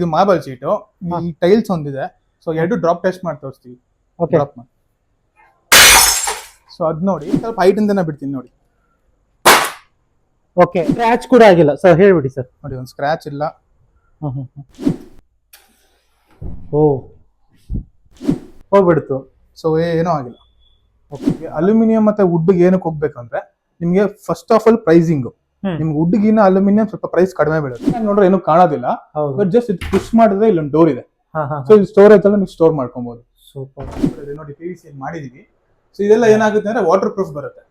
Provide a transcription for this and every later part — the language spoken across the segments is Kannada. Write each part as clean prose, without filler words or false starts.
ಇದು ಮಾರ್ಬಲ್ ಶೀಟ್, ಈ ಟೈಲ್ಸ್ ಒಂದಿದೆ. ಸೊ ಎರಡು ಡ್ರಾಪ್ ಟೆಸ್ಟ್ ಮಾಡಿ ತೋರಿಸ್ತೀವಿ. ಡ್ರಾಪ್ ಮಾಡಿ. ಸೊ ಅದ್ ನೋಡಿ ಸ್ವಲ್ಪ ಹೈಟ್ ಇಂದನೇ ಬಿಡ್ತೀನಿ ನೋಡಿ. ಓಕೆ, ಸ್ಕ್ರಾಚ್ ಕೂಡ ಆಗಿಲ್ಲ ಸರ್, ಹೇಳ್ಬಿಡಿ ಸರ್. ನೋಡಿ ಒಂದು ಸ್ಕ್ರಾಚ್ ಇಲ್ಲ. ಓ, ಹೋಗ್ಬಿಡ್ತು. ಸೊ ಏನೂ ಆಗಿಲ್ಲ. ಓಕೆ, ಅಲ್ಯೂಮಿನಿಯಂ ಮತ್ತೆ ವುಡ್ ಏನಕ್ಕೆ ಹೋಗ್ಬೇಕಂದ್ರೆ ನಿಮ್ಗೆ ಫಸ್ಟ್ ಆಫ್ ಆಲ್ ಪ್ರೈಸಿಂಗ್. ನಿಮ್ಗೆ ವುಡ್ಗಿನ ಅಲ್ಯೂಮಿನಿಯಂ ಸ್ವಲ್ಪ ಪ್ರೈಸ್ ಕಡಿಮೆ ಬೀಳುತ್ತೆ. ನೋಡ್ರೆ ಏನು ಕಾಣೋದಿಲ್ಲ, ಬಟ್ ಜಸ್ಟ್ ಇದು ಪುಷ್ ಮಾಡಿದ್ರೆ ಇಲ್ಲೊಂದು ಡೋರ್ ಇದೆ. ಸೊ ಇದು ಸ್ಟೋರೇಜ್ ಎಲ್ಲ ನೀವು ಸ್ಟೋರ್ ಮಾಡ್ಕೊಬಹುದು. ಸೂಪರ್. ನೋಡಿ PVC ಮಾಡಿದೀವಿ. ಸೊ ಇದೆಲ್ಲ ಏನಾಗುತ್ತೆ ಅಂದ್ರೆ ವಾಟರ್ ಪ್ರೂಫ್ ಬರುತ್ತೆ.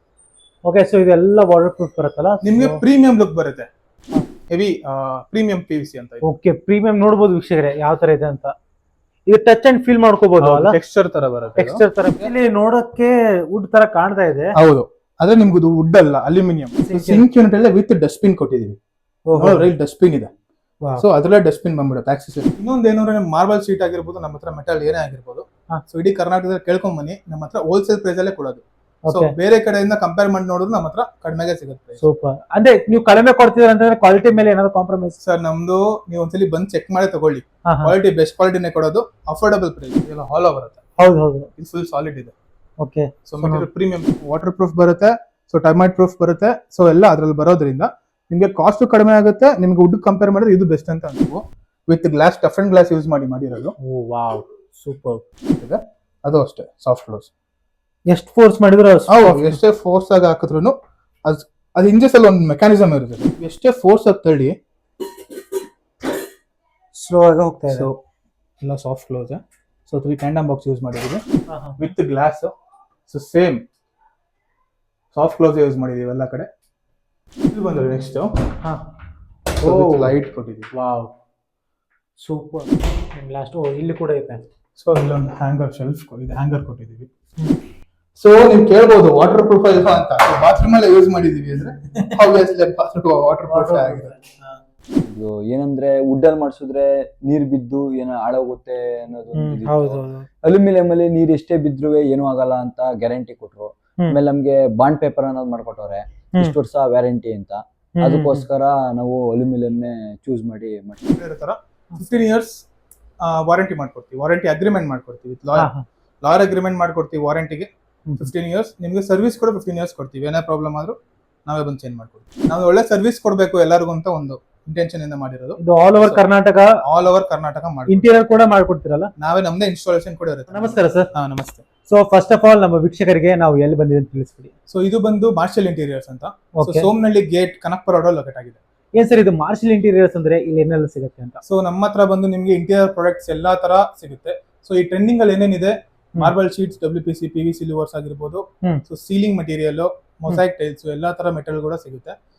ಓಕೆ, ಸೊ ಇದೆಲ್ಲ ವಾಟರ್ ಪ್ರೂಫ್ ಬರುತ್ತಲ್ಲ, ನಿಮ್ಗೆ ಪ್ರೀಮಿಯಂ ಲುಕ್ ಬರುತ್ತೆ. ಹೆವಿ ಪ್ರೀಮಿಯಂ PVC ಅಂತ. ಓಕೆ, ಪ್ರೀಮಿಯಂ ನೋಡಬಹುದು ವೀಕ್ಷಕರೇ ಯಾವ ತರ ಇದೆ ಅಂತ. ಇದು ಟಚ್ ಅಂಡ್ ಫೀಲ್ ಮಾಡ್ಕೋಬಹುದು ಅಲ್ಲ, ಟೆಕ್ಸ್ಚರ್ ತರ ಬರುತ್ತೆ. ಟೆಕ್ಸ್ಚರ್ ತರ ಇಲ್ಲಿ ನೋಡಕ್ಕೆ ವುಡ್ ತರ ಕಾಣ್ತಾ ಇದೆ. ಹೌದು, ಆದ್ರೆ ನಿಮ್ಗೆ ವುಡ್ ಅಲ್ಲ, ಅಲ್ಯೂಮಿನಿಯಂ. ಸಿಂಕ್ ಯೂನಿಟ್ ಎಲ್ಲ ವಿತ್ ಡಸ್ಟ್ಬಿನ್ ಕೊಟ್ಟಿದೀವಿ. ಡಸ್ಟ್ಬಿನ್ ಇದೆ. ಸೊ ಅದ್ರಲ್ಲೇ ಡಸ್ಟ್ಬಿನ್ ಬಂದ್ಬಿಡುತ್ತೆ ಆಕ್ಸೆಸರಿ. ಇನ್ನೊಂದು ಏನಂದ್ರೆ ನಿಮ್ ಮಾರ್ಬಲ್ ಶೀಟ್ ಆಗಿರ್ಬೋದು, ನಮ್ಮ ಹತ್ರ ಮೆಟಲ್ ಏನೇ ಆಗಿರ್ಬೋದು, ಸೊ ಇಡೀ ಕರ್ನಾಟಕದಲ್ಲಿ ಕೇಳ್ಕೊಂಡ್ ಬನ್ನಿ, ನಮ್ಮ ಹತ್ರ ಹೋಲ್ಸೇಲ್ ಪ್ರೈಸ್ ಅಲ್ಲೇ ಕೊಡೋದು. ಸೊ ಬೇರೆ ಕಡೆಯಿಂದ ಕಂಪೇರ್ ಮಾಡಿ ನೋಡಿದ್ರು ನಮ್ಮ ಹತ್ರ ಕಡಿಮೆಗೆ ಸಿಗುತ್ತೆ. ಸೂಪರ್. ಅಂದ್ರೆ ನೀವು ಕಡಿಮೆ ಕೊಡ್ತೀರಾ ಅಂತಂದ್ರೆ ಕ್ವಾಲಿಟಿ ಮೇಲೆ ಏನಾದ್ರು ಕಾಂಪ್ರಮೈಸ್? ಸರ್ ನಮ್ದು ನೀವು ಒಂದ್ಸಲಿ ಬಂದು ಚೆಕ್ ಮಾಡಿ ತಗೊಳ್ಳಿ. ಕ್ವಾಲಿಟಿ ಬೆಸ್ಟ್ ಕ್ವಾಲಿಟಿನೇ ಕೊಡೋದು, ಅಫೋರ್ಡಬಲ್ ಪ್ರೈಸ್. ಇದೆಲ್ಲ ಹಾಲೋ ಬರುತ್ತೆ. ಹೌದು, ಇದು ಫುಲ್ ಸಾಲಿಡ್ ಇದೆ. Okay, so material premium, water proof ಬರುತ್ತೆ. ಸೊ ಟರ್ಮೈಟ್ ಪ್ರೂಫ್ ಬರುತ್ತೆ. ಸೊ ಎಲ್ಲ ಅದ್ರಲ್ಲಿ ಬರೋದ್ರಿಂದ ನಿಮ್ಗೆ ಕಾಸ್ಟ್ ಕಡಿಮೆ ಆಗುತ್ತೆ. ನಿಮ್ಗೆ ವುಡ್ ಕಂಪೇರ್ ಮಾಡಿದ್ರೆ ಇದು ಬೆಸ್ಟ್ ಅಂತ ಅನ್ಸುತ್ತೆ. With glass, tough and glass use ಮಾಡಿರೋದು. ವಾವ್, ಸೂಪರ್ ಇದೆ. ಅದು ಅಷ್ಟೇ ಸಾಫ್ಟ್ ಕ್ಲೋಸ್. ಎಷ್ಟು ಫೋರ್ಸ್ ಮಾಡಿದ್ರು ಎಷ್ಟೇ ಫೋರ್ಸ್ ಆಗಿ ಹಾಕಿದ್ರು ಅದು ಇಂಜಸ್ ಅಲ್ಲಿ ಒಂದು ಮೆಕ್ಯಾನಿಸಮ್ ಇರುತ್ತೆ. ಎಷ್ಟೇ ಫೋರ್ಸ್ ಆಗಿ ತಳ್ಳಿ ಸ್ಲೋ ಆಗಿ ಹೋಗ್ತಾ ಇದೆ. ಎಲ್ಲ soft close. So 3 tandem box use ಮಾಡಿದೀವಿ with glass. So same soft close use ಮಾಡಿದೀವಿ ಎಲ್ಲ ಕಡೆ. ಇದು ಬಂದ್ರೆ ನೆಕ್ಸ್ಟ್ ಲೈಟ್ ಕೊಟ್ಟಿದ್ದೀವಿ. Wow, super. ಲಾಸ್ಟ್ ಇಲ್ಲಿ ಕೂಡ ಇದೆ. ಸೊ ಇಲ್ಲೊಂದು ಹ್ಯಾಂಗರ್ ಶೆಲ್ಫ್ ಇದೆ, ಹ್ಯಾಂಗರ್ ಕೊಟ್ಟಿದ್ದೀವಿ. ಸೊ ನೀವು ಕೇಳ್ಬೋದು ವಾಟರ್ ಪ್ರೂಫ್ ಇಲ್ವಾ ಅಂತ. ಬಾತ್ರೂಮ್ ಅಲ್ಲೇ ಯೂಸ್ ಮಾಡಿದೀವಿ ಅಂದ್ರೆ ಆಬ್ವಿಯಸ್ಲಿ ವಾಟರ್ ಪ್ರೂಫ್ ಆಗಿದೆ. ಇದು ಏನಂದ್ರೆ ವುಡ್ ಅಲ್ಲಿ ಮಾಡಿಸಿದ್ರೆ ನೀರ್ ಬಿದ್ದು ಏನೋ ಹಾಳಾಗುತ್ತೆ ಅನ್ನೋದು. ಅಲ್ಯೂಮಿನಿಯಂ ಅಲ್ಲಿ ನೀರ್ ಎಷ್ಟೇ ಬಿದ್ರು ಏನೂ ಆಗಲ್ಲ ಅಂತ ಗ್ಯಾರಂಟಿ ಕೊಟ್ರು. ಆಮೇಲೆ ನಮ್ಗೆ ಬಾಂಡ್ ಪೇಪರ್ ಅನ್ನೋದು ಮಾಡ್ಕೊಟ್ಟವ್ರೆ, ಇಷ್ಟು ವರ್ಷ ವ್ಯಾರಂಟಿ ಅಂತ. ಅದಕ್ಕೋಸ್ಕರ ನಾವು ಅಲ್ಯೂಮಿನಿಯಂನೇ ಚೂಸ್ ಮಾಡಿ ಮಾಡ್ತೀವಿ. 15 years ವಾರಂಟಿ ಮಾಡ್ಕೊಡ್ತೀವಿ. ವಾರಂಟಿ ಅಗ್ರಿಮೆಂಟ್ ಮಾಡ್ಕೊಡ್ತೀವಿ. ಲಾಯರ್ ಅಗ್ರಿಮೆಂಟ್ ಮಾಡ್ಕೊಡ್ತೀವಿ ವಾರಂಟಿಗೆ 15 years. ನಿಮ್ಗೆ ಸರ್ವಿಸ್ ಕೂಡ 15 years ಕೊಡ್ತೀವಿ. ಏನೇ ಪ್ರಾಬ್ಲಮ್ ಆದ್ರೂ ನಾವೇ ಬಂದು ಚೇಂಜ್ ಮಾಡ್ಕೊಡ್ತೀವಿ. ನಾವು ಒಳ್ಳೆ ಸರ್ವಿಸ್ ಕೊಡ್ಬೇಕು ಎಲ್ಲರಿಗೂ ಅಂತ ಒಂದು ಇಂಟೆನ್ಷನ್ ಇಂದ ಮಾಡಿರೋದು. ಇದು ಆಲ್ ಓವರ್ ಕರ್ನಾಟಕ ಮಾಡಿ ಇಂಟೀರಿಯರ್ ಕೂಡ ಮಾಡ್ಕೊಡ್ತೀರಾ? ನಾವೇ ನಮ್ದೇ ಇನ್ಸ್ಟಾಲೇಷನ್ ಕೂಡ ಇರುತ್ತೆ. ನಮಸ್ಕಾರ ಸರ್. ನಮಸ್ತೆ. ಸೊ ಫಸ್ಟ್ ಆಫ್ ಆಲ್ ನಮ್ಮ ವೀಕ್ಷಕರಿಗೆ ನಾವು ಎಲ್ಲಿ ಬಂದಿದೆ ಅಂತ ತಿಳಿಸ್ಬಿಡಿ. ಸೊ ಇದು ಬಂದು ಮಾರ್ಷಲ್ ಇಂಟೀರಿಯರ್ಸ್ ಅಂತ. Somanahalli gate, Kanakapura road locate ಆಗಿದೆ. ಏನ್ ಸರ್ ಇದು ಮಾರ್ಷಲ್ ಇಂಟೀರಿಯರ್ಸ್ ಅಂದ್ರೆ ಇಲ್ಲಿ ಏನೆಲ್ಲ ಸಿಗುತ್ತೆ ಅಂತ? ಸೊ ನಮ್ಮ ಹತ್ರ ಬಂದು ನಿಮ್ಗೆ ಇಂಟೀರಿಯರ್ ಪ್ರಾಡಕ್ಟ್ಸ್ ಎಲ್ಲಾ ತರ ಸಿಗುತ್ತೆ. ಸೊ ಈ ಟ್ರೆಂಡಿಂಗ್ ಅಲ್ಲಿ ಏನೇನಿದೆ, marble sheets, WPC, PVC louvers ಆಗಿರ್ಬೋದು, so ceiling material, mosaic tiles, ಎಲ್ಲಾ ತರ ಮೆಟೀರಿಯಲ್ ಕೂಡ ಸಿಗುತ್ತೆ.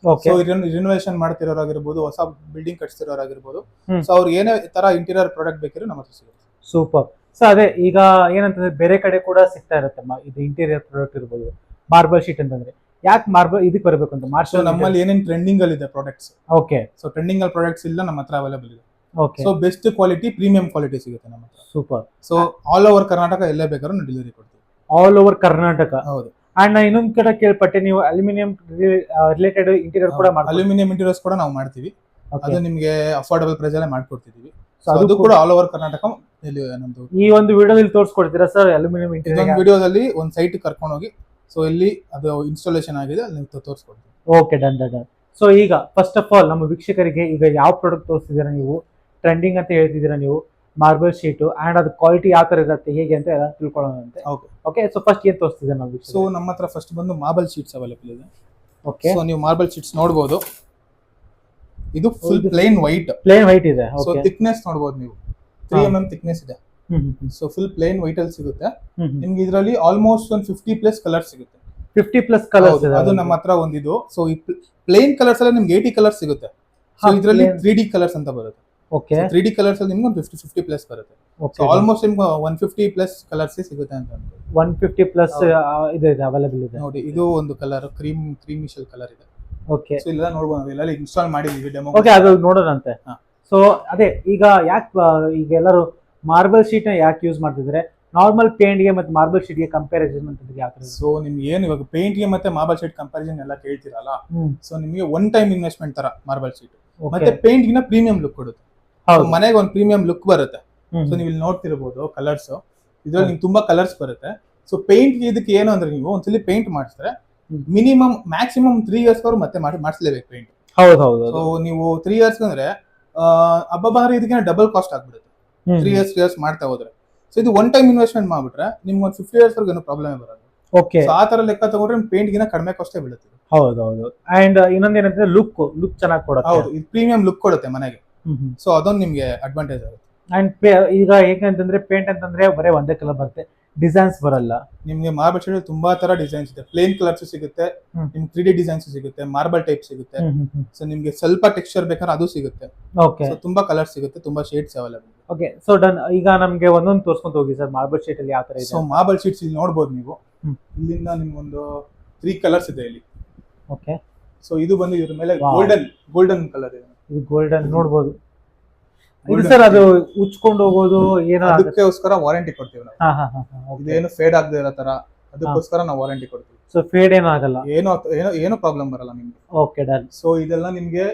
ಸೊ ರಿನೋವೇಷನ್ ಮಾಡ್ತಿರೋರಾಗಿರ್ಬೋದು, ಹೊಸ ಬಿಲ್ಡಿಂಗ್ ಕಟ್ಸಿರೋರಾಗಿರ್ಬೋದು, ಸೊ ಅವ್ರಿಗೆ ಏನೇ ತರ ಇಂಟೀರಿಯರ್ ಪ್ರಾಡಕ್ಟ್ ಬೇಕಿರೋ ನಮ್ಮ ಹತ್ರ ಸಿಗುತ್ತೆ. ಸೂಪರ್. ಸೊ ಅದೇ ಈಗ ಏನಂತಂದ್ರೆ ಬೇರೆ ಕಡೆ ಕೂಡ ಸಿಗ್ತಾ ಇರುತ್ತೆ ಇದು ಇಂಟೀರಿಯರ್ ಪ್ರಾಡಕ್ಟ್ ಇರ್ಬೋದು, ಮಾರ್ಬಲ್ ಶೀಟ್ ಅಂತಂದ್ರೆ ಯಾಕೆ ಮಾರ್ಬಲ್ ಇದಕ್ಕೆ ಬರಬೇಕು ಅಂತ? ಮಾರ್ಷಲ್ ನಮ್ಮಲ್ಲಿ ಏನೇನು ಟ್ರೆಂಡಿಂಗ್ ಅಲ್ಲಿ ಇದೆ ಪ್ರಾಡಕ್ಟ್ಸ್. ಓಕೆ, ಸೊ ಟ್ರೆಂಡಿಂಗ್ ಅಲ್ಲಿ ಪ್ರಾಡಕ್ಟ್ಸ್ ಇಲ್ಲ ನಮ್ಮ ಹತ್ರ ಅವೈಲೇಬಲ್ ಇದೆ. Okay, so best quality, premium quality ಸಿಗುತ್ತೆ ನಮ್ಮ ಹತ್ರ. Super. So all over Karnataka ಎಲ್ಲೇ ಬೇಕಾದ್ರೂ ನಾವು ಡೆಲಿವರಿ ಕೊಡ್ತೀವಿ. All over Karnataka? ಹೌದು. ಅಂಡ್ ನಾ ಇನ್ನೊಂದ್ ಕಡೆ ಕೇಳ್ಪಟ್ಟೆ ನೀವು ಅಲ್ಯೂಮಿನಿಯಂ ರಿಲೇಟೆಡ್ ಇಂಟೀರಿಯರ್ ಕೂಡ ಮಾಡ್ತೀವಿ. ಅಲ್ಯೂಮಿನಿಯಂ ಇಂಟೀರಿಯರ್ಸ್ ಕೂಡ ನಾವು ಮಾಡ್ತೀವಿ. ಅದು ನಿಮಗೆ ಅಫೋರ್ಡಬಲ್ ಪ್ರೈಸ್ ಅಲ್ಲೇ ಮಾಡ್ಕೊಡ್ತಿದೀವಿ. ಅದು ಕೂಡ ಆಲ್ ಓವರ್ ಕರ್ನಾಟಕ ನಮ್ದು. ಈ ಒಂದು ವಿಡಿಯೋದಲ್ಲಿ ತೋರಿಸ್ಕೊಡ್ತೀರಾ ಸರ್ ಅಲ್ಯೂಮಿನಿಯಂ ಇಂಟೀರಿಯರ್? ವಿಡಿಯೋದಲ್ಲಿ ಒಂದು ಸೈಟ್ ಕರ್ಕೊಂಡು ಹೋಗಿ, ಸೊ ಇಲ್ಲಿ ಅದು ಇನ್ಸ್ಟಾಲೇಷನ್ ಆಗಿದೆ, ಅಲ್ಲಿ ತೋರಿಸ್ಕೊಡ್ತೀವಿ. Okay, done. ಸೊ ಈಗ ಫಸ್ಟ್ ಆಫ್ ಆಲ್ ನಮ್ಮ ವೀಕ್ಷಕರಿಗೆ ಈಗ ಯಾವ ಪ್ರಾಡಕ್ಟ್ ತೋರಿಸ್ತಿದ್ದೀರಾ ನೀವು, ಟ್ರೆಂಡಿಂಗ್ ಅಂತ ಹೇಳ್ತಿದ್ದೀರಾ ನೀವು, ಮಾರ್ಬಲ್ ಶೀಟ್ ಅಂಡ್ ಅದು ಕ್ವಾಲಿಟಿ ಯಾವ ತರ ಇರುತ್ತೆ ಹೇಗೆ ಅಂತ ಎಲ್ಲ ತಿಳ್ಕೊಳ್ಳೋಣಂತೆ. ಓಕೆ, ಸೊ ಫಸ್ಟ್ ಏನ್ ತೋರಿಸ್ತಿದ್ದೀರಾ ನಾವು? ಸೊ ನಮ್ಮ ಹತ್ರ ಫಸ್ಟ್ ಬಂದು ಮಾರ್ಬಲ್ ಶೀಟ್ಸ್ ಅವೈಲೇಬಲ್ ಇದೆ. ಓಕೆ, ಸೊ ನೀವು ಮಾರ್ಬಲ್ ಶೀಟ್ಸ್ ನೋಡಬಹುದು. ಇದು ಫುಲ್ ಪ್ಲೇನ್ ವೈಟ್ ಇದೆ. ಸೊ ಥಿಕ್ನೆಸ್ ನೋಡಬಹುದು ನೀವು, 3 mm ಥಿಕ್ನೆಸ್ ಇದೆ. ಸೊ ಫುಲ್ ಪ್ಲೇನ್ ವೈಟ್ ಅಲ್ಲಿ ಸಿಗುತ್ತೆ ನಿಮ್ಗೆ. ಇದರಲ್ಲಿ ಆಲ್ಮೋಸ್ಟ್ ಒಂದು 50+ ಕಲರ್ಸ್ ಸಿಗುತ್ತೆ. 50+ ಕಲರ್ಸ್ ಅದು ನಮ್ಮ ಹತ್ರ ಒಂದಿದು. ಸೊ ಈ ಪ್ಲೇನ್ ಕಲರ್ಸ್ ಎಲ್ಲ ನಿಮ್ಗೆ 80 ಕಲರ್ಸ್ ಸಿಗುತ್ತೆ. ಸೊ ಇದರಲ್ಲಿ 3D ಕಲರ್ಸ್ ಅಂತ ಬರುತ್ತೆ. ಓಕೆ, 3D ಕಲರ್ಸ್ ಅಲ್ಲಿ ನಿಮ್ಗೆ ಒಂದು 50+ ಬರುತ್ತೆ. ಸೊ ಆಲ್ಮೋಸ್ಟ್ ನಿಮ್ಗೆ 150+ ಕಲರ್ಸ್ ಸಿಗುತ್ತೆ ಅಂತ. 150+ ಇದೆ ಅವೈಲೇಬಲ್ ಇದೆ ನೋಡಿ. ಇದು ಒಂದು ಕಲರ್ ಕ್ರೀಮಿಶಲ್ ಕಲರ್ ಇದೆ. ಓಕೆ, ಸೊ ಇಲ್ಲೆಲ್ಲ ನೋಡಬಹುದು, ಎಲ್ಲ ಇನ್ಸ್ಟಾಲ್ ಮಾಡಿದೀವಿ ಡೆಮೋ. ಓಕೆ, ಅದು ನೋಡೋಣಂತೆ. ಸೊ ಅದೇ ಈಗ ಯಾಕೆ ಈಗ ಎಲ್ಲರೂ ಮಾರ್ಬಲ್ ಶೀಟ್ ನ ಯಾಕೆ ಯೂಸ್ ಮಾಡ್ತಿದ್ರೆ, ನಾರ್ಮಲ್ ಪೇಂಟ್ ಗೆ ಮತ್ತೆ ಮಾರ್ಬಲ್ ಶೀಟ್ ಗೆ ಕಂಪ್ಯಾರಿಸನ್ ಅಂತ ಯಾವ ತರ? ಸೊ ನಿಮ್ಗೆ ಏನು ಇವಾಗ ಪೇಂಟ್ ಗೆ ಮತ್ತೆ ಮಾರ್ಬಲ್ ಶೀಟ್ ಕಂಪ್ಯಾರಿಸನ್ ಎಲ್ಲ ಕೇಳ್ತಿರಲ್ಲ. ಸೊ ನಿಮಗೆ ಒನ್ ಟೈಮ್ ಇನ್ವೆಸ್ಟ್ಮೆಂಟ್ ತರ ಮಾರ್ಬಲ್ ಶೀಟ್ ಮತ್ತೆ ಪೇಂಟ್ ಗಿನ ಪ್ರೀಮಿಯಂ ಲುಕ್ ಕೊಡುತ್ತೆ. ಹೌದು. ಮನೆಗೆ ಒಂದು ಪ್ರೀಮಿಯಂ ಲುಕ್ ಬರುತ್ತೆ. ಹ್ಮ್. ಸೊ ನೀವು ಇಲ್ಲಿ ನೋಡ್ತಿರ್ಬೋದು ಕಲರ್ಸ್, ಇದ್ರಲ್ಲಿ ನಿಮ್ಗೆ ತುಂಬಾ ಕಲರ್ಸ್ ಬರುತ್ತೆ. ಸೊ ಪೇಂಟ್ ಇದಕ್ಕೆ ಏನು ಅಂದ್ರೆ ನೀವು ಒಂದ್ಸಲಿ ಪೇಂಟ್ ಮಾಡಿಸಿದ್ರೆ ಹ್ಮ್. ಮ್ಯಾಕ್ಸಿಮಮ್ 3 ಇಯರ್ಸ್ ವರೆಗೂ ಮತ್ತೆ ಮಾಡಿಸ್ಲೇಬೇಕು ಪೇಂಟ್. ಹೌದು ಹೌದು ಸೊ ನೀವು 3 ಇಯರ್ಸ್ ಅಂದ್ರೆ ಹಬ್ಬ ಇದಕ್ಕೆ ಡಬಲ್ ಕಾಸ್ಟ್ ಆಗ್ಬಿಡುತ್ತೆ 3 ಇಯರ್ಸ್ ಮಾಡ್ತಾ ಹೋದ್ರೆ. ಸೊ ಇದು ಒನ್ ಟೈಮ್ ಇನ್ವೆಸ್ಟ್ಮೆಂಟ್ ಮಾಡ್ಬಿಟ್ರೆ ನಿಮ್ಗೆ ಒಂದು 50 ಇಯರ್ಸ್ ವರೆಗೂ ಏನೋ ಪ್ರಾಬ್ಲಮ್ ಬರಲ್ಲ. ಓಕೆ. ಸೊ ಆ ತರ ಲೆಕ್ಕ ತಗೊಂಡ್ರೆ ಪೇಂಟ್ ಗಿನ ಕಡಿಮೆ ಕಾಸ್ಟೇ ಬೀಳುತ್ತೆ. ಹೌದು ಹೌದು. ಅಂಡ್ ಇನ್ನೊಂದ್ ಏನಂದ್ರೆ ಲುಕ್ ಚೆನ್ನಾಗಿ ಕೊಡುತ್ತೆ. ಹೌದು, ಇದು ಪ್ರೀಮಿಯಂ ಲುಕ್ ಕೊಡುತ್ತೆ ಮನೆಗೆ. ಹ್ಮ್. ಸೊ ಅದೊಂದು ನಿಮ್ಗೆ ಅಡ್ವಾಂಟೇಜ್ ಆಗುತ್ತೆ. ಅಂಡ್ ಈಗ ಹೇಗಂತಂದ್ರೆ ಪೇಂಟ್ ಅಂತಂದ್ರೆ ಬರೀ ಒಂದೇ ಕಲರ್ ಬರುತ್ತೆ, ಡಿಸೈನ್ಸ್ ಬರಲ್ಲ. ನಿಮ್ಗೆ ಮಾರ್ಬಲ್ ಶೇಡ್ ತುಂಬಾ ತರ ಡಿಸೈನ್ಸ್ ಇದೆ. ಪ್ಲೇನ್ ಕಲರ್ಸ್ ಸಿಗುತ್ತೆ, ಹ್ಮ್. ನಿಮ್ಗೆ 3D ಡಿಸೈನ್ಸ್ ಸಿಗುತ್ತೆ, ಮಾರ್ಬಲ್ ಟೈಪ್ ಸಿಗುತ್ತೆ. ಸೊ ನಿಮ್ಗೆ ಸ್ವಲ್ಪ ಟೆಕ್ಸ್ಚರ್ ಬೇಕಾದ್ರೆ ಅದು ಸಿಗುತ್ತೆ. ಓಕೆ. ಸೊ ತುಂಬಾ ಕಲರ್ಸ್ ಸಿಗುತ್ತೆ, ತುಂಬಾ shades available. Okay. So done. ಈಗ ನಮ್ಗೆ ಒಂದೊಂದು ತೋರ್ಸ್ಕೊಂತ ಹೋಗಿ ಸರ್, ಮಾರ್ಬಲ್ ಶೀಟ್ ಅಲ್ಲಿ ಯಾವ ತರ ಸೊ ಇದೆ. ಮಾರ್ಬಲ್ ಶೀಟ್ಸ್ ಇಲ್ಲಿ ನೋಡ್ಬೋದು ನೀವು. ಹ್ಮ್. ಇಲ್ಲಿಂದ ನಿಮ್ಗೊಂದು 3 ಕಲರ್ಸ್ ಇದೆ ಇಲ್ಲಿ. ಓಕೆ. ಸೊ ಇದು ಬಂದು ಇದ್ರ ಮೇಲೆ Wow. ಗೋಲ್ಡನ್ ಕಲರ್ ಇದೆ. ಇದು ಗೋಲ್ಡನ್ ನೋಡ್ಬೋದು. ಇದು Golden ಸರ್ ಅದು ಉಚ್ಕೊಂಡು ಹೋಗೋದು ಏನೋ ಅದಕ್ಕೋಸ್ಕರ ವಾರಂಟಿ ಕೊಡ್ತೀವಿ ನಾವು. ಓಕೆ. ಇದೇನು ಫೇಡ್ ಆಗದೆ ಇರೋ ತರ ಅದಕ್ಕೋಸ್ಕರ ನಾವು ವಾರಂಟಿ ಕೊಡ್ತೀವಿ. ಸೊ ಫೇಡ್ ಏನೂ ಆಗಲ್ಲ. ಏನೋ ಪ್ರಾಬ್ಲಮ್ ಬರಲ್ಲ ನಿಮ್ಗೆ. Okay done. ಸೊ ಇದೆಲ್ಲ ನಿಮ್ಗೆ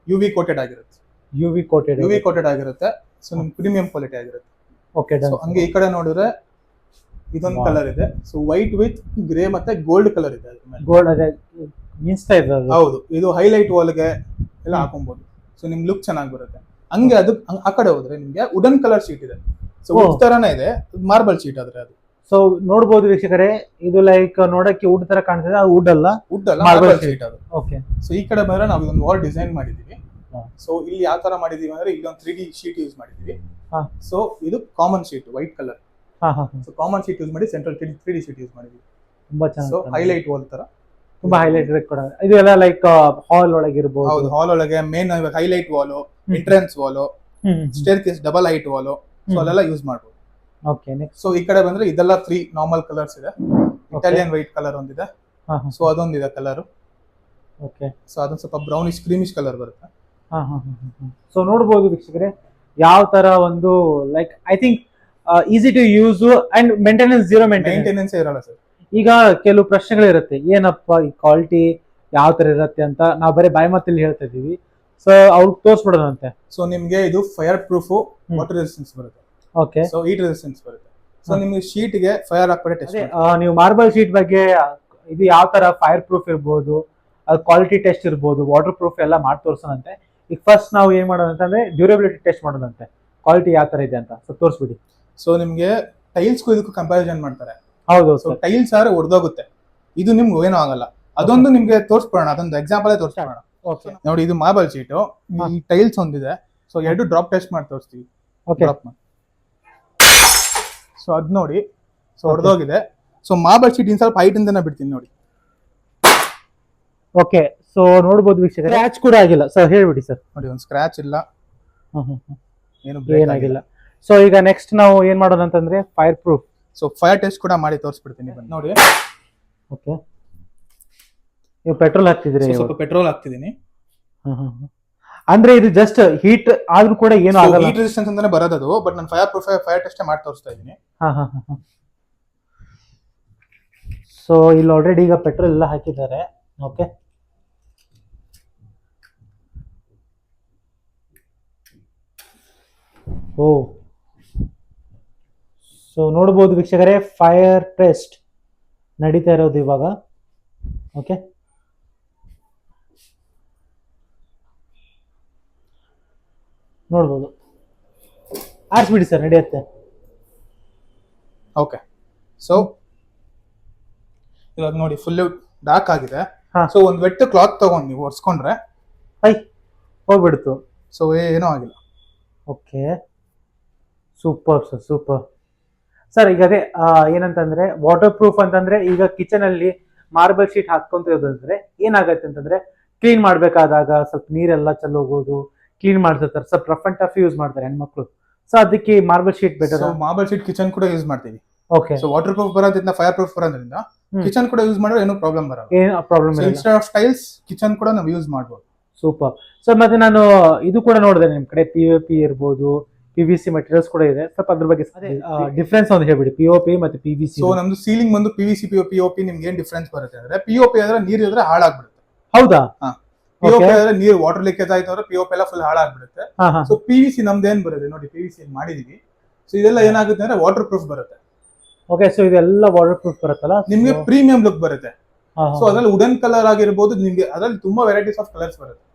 UV ಕೋಟೆಡ್ ಆಗಿರುತ್ತೆ. UV coated. UV ಕೋಟೆಡ್ ಆಗಿರುತ್ತೆ. ಸೊ ನಿಮ್ಗೆ ಪ್ರೀಮಿಯಂ ಕ್ವಾಲಿಟಿ ಆಗಿರುತ್ತೆ. Okay done. ಸೊ ಹಂಗೆ ಈ ಕಡೆ ನೋಡಿದ್ರೆ ಇದೊಂದು Wow. ಕಲರ್ ಇದೆ. ಸೊ ವೈಟ್ ವಿತ್ ಗ್ರೇ ಮತ್ತೆ ಗೋಲ್ಡ್ ಕಲರ್ ಇದೆ ಅದ್ರ ಮೇಲೆ. ಗೋಲ್ಡ್ ಅದೇ ಮಿಂಚ್ತಾ ಇದೆ ಅದು. ಹೌದು, ಇದು ಹೈಲೈಟ್ ವಾಲ್ಗೆ ಎಲ್ಲ ಹಾಕೊಬಹುದು. ಸೊ ನಿಮ್ ಲುಕ್ ಚೆನ್ನಾಗಿ ಬರುತ್ತೆ. ಹಂಗೆ ಅದು ಆ ಕಡೆ ಹೋದ್ರೆ ನಿಮ್ಗೆ ವುಡನ್ ಕಲರ್ ಶೀಟ್ ಇದೆ. So Oh. ವುಡ್ ತರಾನೇ ಇದೆ, ಮಾರ್ಬಲ್ ಶೀಟ್ ಆದ್ರೆ ಅದು. ಸೊ ನೋಡ್ಬೋದು ವೀಕ್ಷಕರೇ, ಇದು ಲೈಕ್ ನೋಡಕ್ಕೆ ವುಡ್ ತರ ಕಾಣ್ತಿದೆ, ಅದು ವುಡ್ ಅಲ್ಲ, ವುಡ್ ಅಲ್ಲ, Marble ಮಾರ್ಬಲ್ sheet. ಶೀಟ್ ಅದು. ಓಕೆ. ಸೊ ಈ ಕಡೆ ಬಂದ್ರೆ ನಾವು ಇದೊಂದು ವಾಲ್ ಡಿಸೈನ್ ಮಾಡಿದೀವಿ. ಹಾ. ಸೊ ಇಲ್ಲಿ ಯಾವ ತರ ಮಾಡಿದೀವಿ ಅಂದ್ರೆ ಇಲ್ಲಿ ಒಂದು 3D ಶೀಟ್ ಯೂಸ್ ಮಾಡಿದೀವಿ. ಹಾ. ಸೊ ಇದು ಕಾಮನ್ ಶೀಟ್ ವೈಟ್ ಕಲರ್. ಹಾ. ಸೊ ಕಾಮನ್ ಶೀಟ್ ಯೂಸ್ ಮಾಡಿ ಸೆಂಟ್ರಲ್ 3D ಶೀಟ್ ಯೂಸ್ ಮಾಡಿದೀವಿ. ತುಂಬಾ ಸೊ ಚೆನ್ನಾಗಿ ಹೈಲೈಟ್ ವಾಲ್ ತರ ತುಂಬಾ ಹೈಲೈಟ್ ಕೂಡ ಇದು ಎಲ್ಲ ಲೈಕ್ ಹಾಲ್ ಒಳಗಿರ್ಬೋದು. ಹೌದು, ಹಾಲ್ ಒಳಗೆ main highlight wall, entrance wall, staircase, double height wall, so ಅಲ್ಲೆಲ್ಲ ಯೂಸ್ ಮಾಡ್ಬೋದು. ಓಕೆ. ನೆಕ್ಸ್ಟ್. ಸೊ ಈ ಕಡೆ ಬಂದ್ರೆ ಇದೆಲ್ಲ 3 ನಾರ್ಮಲ್ ಕಲರ್ಸ್ ಇದೆ. ಇಟಾಲಿಯನ್ ವೈಟ್ ಕಲರ್ ಒಂದಿದೆ. ಸೊ ಅದೊಂದಿದೆ ಕಲರ್. ಓಕೆ. ಸೊ ಅದೊಂದು ಸ್ವಲ್ಪ ಬ್ರೌನಿಶ್ ಕ್ರೀಮಿಶ್ ಕಲರ್ ಬರುತ್ತೆ. ಸೊ ನೋಡ್ಬೋದು ವೀಕ್ಷಕರೇ ಯಾವ ತರ ಒಂದು like I think easy to use and maintenance zero maintenance ಇರಲ್ಲ ಸರ್. ಈಗ ಕೆಲವು ಪ್ರಶ್ನೆಗಳಿರುತ್ತೆ, ಏನಪ್ಪ ಈ ಕ್ವಾಲಿಟಿ ಯಾವ ತರ ಇರುತ್ತೆ ಅಂತ ನಾವು ಬರೀ ಬಾಯಿ ಮಾತಲ್ಲಿ ಹೇಳ್ತಾ ಇದೀವಿ. ಸೊ ಅವ್ರು ತೋರಿಸ್ಬಿಡೋದಂತೆ. ಸೊ ನಿಮ್ಗೆ ಇದು ಫೈರ್ ಪ್ರೂಫ್, ವಾಟರ್ ರೆಸಿಸ್ಟೆನ್ಸ್ ಬರುತ್ತೆ. ಓಕೆ. ಸೊ ಹೀಟ್ ರೆಸಿಸ್ಟೆನ್ಸ್ ಬರುತ್ತೆ. ಸೊ ನಿಮ್ಗೆ ಶೀಟ್ ಗೆ ಫೈರ್ ಹಾಕ್ಬಿಟ್ಟು ಟೆಸ್ಟ್ ನೀವು ಮಾರ್ಬಲ್ ಶೀಟ್ ಬಗ್ಗೆ ಇದು ಯಾವ ತರ ಫೈರ್ ಪ್ರೂಫ್ ಇರ್ಬೋದು, ಅದು ಕ್ವಾಲಿಟಿ ಟೆಸ್ಟ್ ಇರ್ಬೋದು, ವಾಟರ್ ಪ್ರೂಫ್ ಎಲ್ಲ ಮಾಡಿ ತೋರ್ಸೋಣಂತೆ. ಈಗ ಫಸ್ಟ್ ನಾವು ಏನ್ ಮಾಡೋಣ ಅಂತಂದ್ರೆ ಡ್ಯೂರಬಿಲಿಟಿ ಟೆಸ್ಟ್ ಮಾಡೋದಂತೆ, ಕ್ವಾಲಿಟಿ ಯಾವ ತರ ಇದೆ ಅಂತ. ಸೊ ತೋರಿಸ್ಬಿಡಿ. ಸೊ ನಿಮ್ಗೆ ಟೈಲ್ಸ್ಗೂ ಇದಕ್ಕೂ ಕಂಪ್ಯಾರಿಸನ್ ಮಾಡ್ತಾರೆ. ಹೌದು. ಸೊ ಟೈಲ್ಸ್ ಆದ್ರೆ ಒಡೆದೋಗುತ್ತೆ, ಇದು ನಿಮ್ಗೆ ಏನೂ ಆಗಲ್ಲ. ಅದೊಂದು ನಿಮ್ಗೆ ತೋರಿಸ್ಕೊಡೋಣ, ಅದೊಂದು ಎಕ್ಸಾಂಪಲ್ ತೋರಿಸ್ಕೊಡೋಣ. ಓಕೆ. ನೋಡಿ ಇದು ಮಾರ್ಬಲ್ ಶೀಟ್, ಈ ಟೈಲ್ಸ್ ಒಂದಿದೆ. ಸೊ ಎರಡು ಡ್ರಾಪ್ ಟೆಸ್ಟ್ ಮಾಡಿ ತೋರಿಸ್ತೀವಿ. ಓಕೆ. ಡ್ರಾಪ್ ಮಾಡಿ. ಸೊ ಅದ್ ನೋಡಿ, ಸೊ ಹೊಡೆದೋಗಿದೆ. ಸೊ ಮಾರ್ಬಲ್ ಶೀಟ್ ಇನ್ ಸ್ವಲ್ಪ ಹೈಟ್ ಇಂದನೇ ಬಿಡ್ತೀನಿ ನೋಡಿ. ಓಕೆ. ಸೊ ನೋಡ್ಬೋದು ವೀಕ್ಷಕರೇ, ಸ್ಕ್ರಾಚ್ ಕೂಡ ಆಗಿಲ್ಲ ಸರ್, ಹೇಳ್ಬಿಡಿ ಸರ್. ನೋಡಿ ಒಂದು ಸ್ಕ್ರಾಚ್ ಇಲ್ಲ, ಏನು ಏನಾಗಿಲ್ಲ. ಸೊ ಈಗ ನೆಕ್ಸ್ಟ್ ನಾವು ಏನ್ ಮಾಡೋಣ ಅಂತಂದ್ರೆ fire proof. So fire test ಕೂಡ ಮಾಡಿ ತೋರಿಸ್ಬಿಡ್ತೀನಿ ಬನ್ನಿ ನೋಡಿ. ಓಕೆ. ನೀವು ಪೆಟ್ರೋಲ್ ಹಾಕ್ತಿದ್ರಿ? So, ಸ್ವಲ್ಪ ಪೆಟ್ರೋಲ್ ಹಾಕ್ತಿದ್ದೀನಿ. ಅಂದ್ರೆ ಇದು ಜಸ್ಟ್ ಹೀಟ್ ಆದ್ರೂ ಕೂಡ ಏನು ಆಗಲ್ಲ. ಹೀಟ್ ರೆಸಿಸ್ಟೆನ್ಸ್ ಅಂತಾನೆ ಬರೋದು, ಬಟ್ ನಾನು ಫೈರ್ ಟೆಸ್ಟ್ ಮಾಡಿ ತೋರಿಸ್ತಾ ಇದ್ದೀನಿ. ಸೊ ಇಲ್ಲಿ ಆಲ್ರೆಡಿ ಈಗ ಪೆಟ್ರೋಲ್ ಎಲ್ಲ ಹಾಕಿದ್ದಾರೆ. ಓಕೆ. ಓ, ಸೊ ನೋಡ್ಬೋದು ವೀಕ್ಷಕರೇ, ಫೈರ್ ಟೆಸ್ಟ್ ನಡೀತಾ ಇರೋದು ಇವಾಗ. ಓಕೆ. ನೋಡ್ಬೋದು, ಆರಿಸ್ಬಿಡಿ ಸರ್, ನಡೆಯುತ್ತೆ. ಓಕೆ. ಸೊ ಇವಾಗ ನೋಡಿ ಫುಲ್ ಡಾರ್ಕ್ ಆಗಿದೆ. ಹಾ. ಸೊ ಒಂದು ವೆಟ್ ಕ್ಲಾತ್ ತಗೊಂಡು ನೀವು ಒರೆಸ್ಕೊಂಡ್ರೆ ಹೋಗ್ಬಿಡ್ತು. ಸೊ ಏನೂ ಆಗಿಲ್ಲ. Okay, super sir, super sir. ಈಗ ಅದೇ ಏನಂತಂದ್ರೆ ವಾಟರ್ ಪ್ರೂಫ್ ಅಂತಂದ್ರೆ ಈಗ ಕಿಚನ್ ಅಲ್ಲಿ ಮಾರ್ಬಲ್ ಶೀಟ್ ಹಾಕೊಂತ ಇರೋದಂದ್ರೆ ಏನಾಗತ್ತೆ ಅಂತಂದ್ರೆ ಕ್ಲೀನ್ ಮಾಡ್ಬೇಕಾದಾಗ ಸ್ವಲ್ಪ ನೀರೆಲ್ಲ ಚೆಲ್ಲೋಗೋದು, ಕ್ಲೀನ್ ಮಾಡ್ತಿರ್ತಾರೆ, ಸ್ವಲ್ಪ ರಫ್ ಅಂಡ್ ಟಫ್ ಯೂಸ್ ಮಾಡ್ತಾರೆ ಹೆಣ್ಮಕ್ಳು. ಸೊ ಅದಕ್ಕೆ marble sheet better. Marble sheet kitchen ಕೂಡ ಯೂಸ್ ಮಾಡ್ತೀವಿ. ಓಕೆ. ಸೊ ವಾಟರ್ ಪ್ರೂಫ್ ಬರೋದ್ರಿಂದ, ಫೈರ್ ಪ್ರೂಫ್ ಬರೋದ್ರಿಂದ ಕಿಚನ್ ಕೂಡ ಯೂಸ್ ಮಾಡಿದ್ರೆ ಏನೂ ಪ್ರಾಬ್ಲಮ್ ಬರಲ್ಲ. ಏನು ಪ್ರಾಬ್ಲಮ್ ಇಲ್ಲ. ಇನ್ಸ್ಟೆಡ್ ಆಫ್ ಟೈಲ್ಸ್ ಕಿಚನ್ ಕೂಡ ನಾವು ಯೂಸ್ ಮಾಡ್ಬೋದು. ಸೂಪರ್. ಸೊ ಮತ್ತೆ ನಾನು ಇದು ಕೂಡ ನೋಡಿದೆ, ನಿಮ್ ಕಡೆ POP ಇರ್ಬೋದು, PVC ಮೆಟೀರಿಯಲ್ಸ್ ಕೂಡ ಇದೆ. ಸ್ವಲ್ಪ ಅದ್ರ ಬಗ್ಗೆ ಡಿಫ್ರೆನ್ಸ್ ಒಂದು ಹೇಳ್ಬಿಡಿ, POP ಮತ್ತೆ PVC. ಸೊ ನಮ್ದು ಸೀಲಿಂಗ್ ಬಂದು PVC POP. ನಿಮ್ಗೆ ಏನ್ ಡಿಫ್ರೆನ್ಸ್ ಬರುತ್ತೆ ಅಂದ್ರೆ, POP ಆದ್ರೆ ನೀರ್ ಇದ್ರೆ ಹಾಳಾಗ್ಬಿಡುತ್ತೆ. ಹೌದಾ? ಹಾ. ಪಿಒಪಿ ಆದ್ರೆ ನೀರು ವಾಟರ್ ಲೀಕೇಜ್ ಆಯ್ತು ಅಂದ್ರೆ ಪಿಒಪಿ ಎಲ್ಲ ಫುಲ್ ಹಾಳಾಗ್ಬಿಡುತ್ತೆ. ಸೊ PVC ನಮ್ದು ಏನ್ ಬರುತ್ತೆ ನೋಡಿ, PVC ಮಾಡಿದೀವಿ. ಸೊ ಇದೆಲ್ಲ ಏನಾಗುತ್ತೆ ಅಂದ್ರೆ ವಾಟರ್ ಪ್ರೂಫ್ ಬರುತ್ತೆ. ಓಕೆ, ಸೊ ಇದೆಲ್ಲ ವಾಟರ್ ಪ್ರೂಫ್ ಬರುತ್ತಲ್ಲ, ನಿಮ್ಗೆ ಪ್ರೀಮಿಯಂ ಲುಕ್ ಬರುತ್ತೆ. ಸೊ ಅದ್ರಲ್ಲಿ ವುಡನ್ ಕಲರ್ ಆಗಿರ್ಬೋದು, ನಿಮ್ಗೆ ಅದ್ರಲ್ಲಿ ತುಂಬಾ ವೆರೈಟೀಸ್ ಆಫ್ ಕಲರ್ಸ್ ಬರುತ್ತೆ.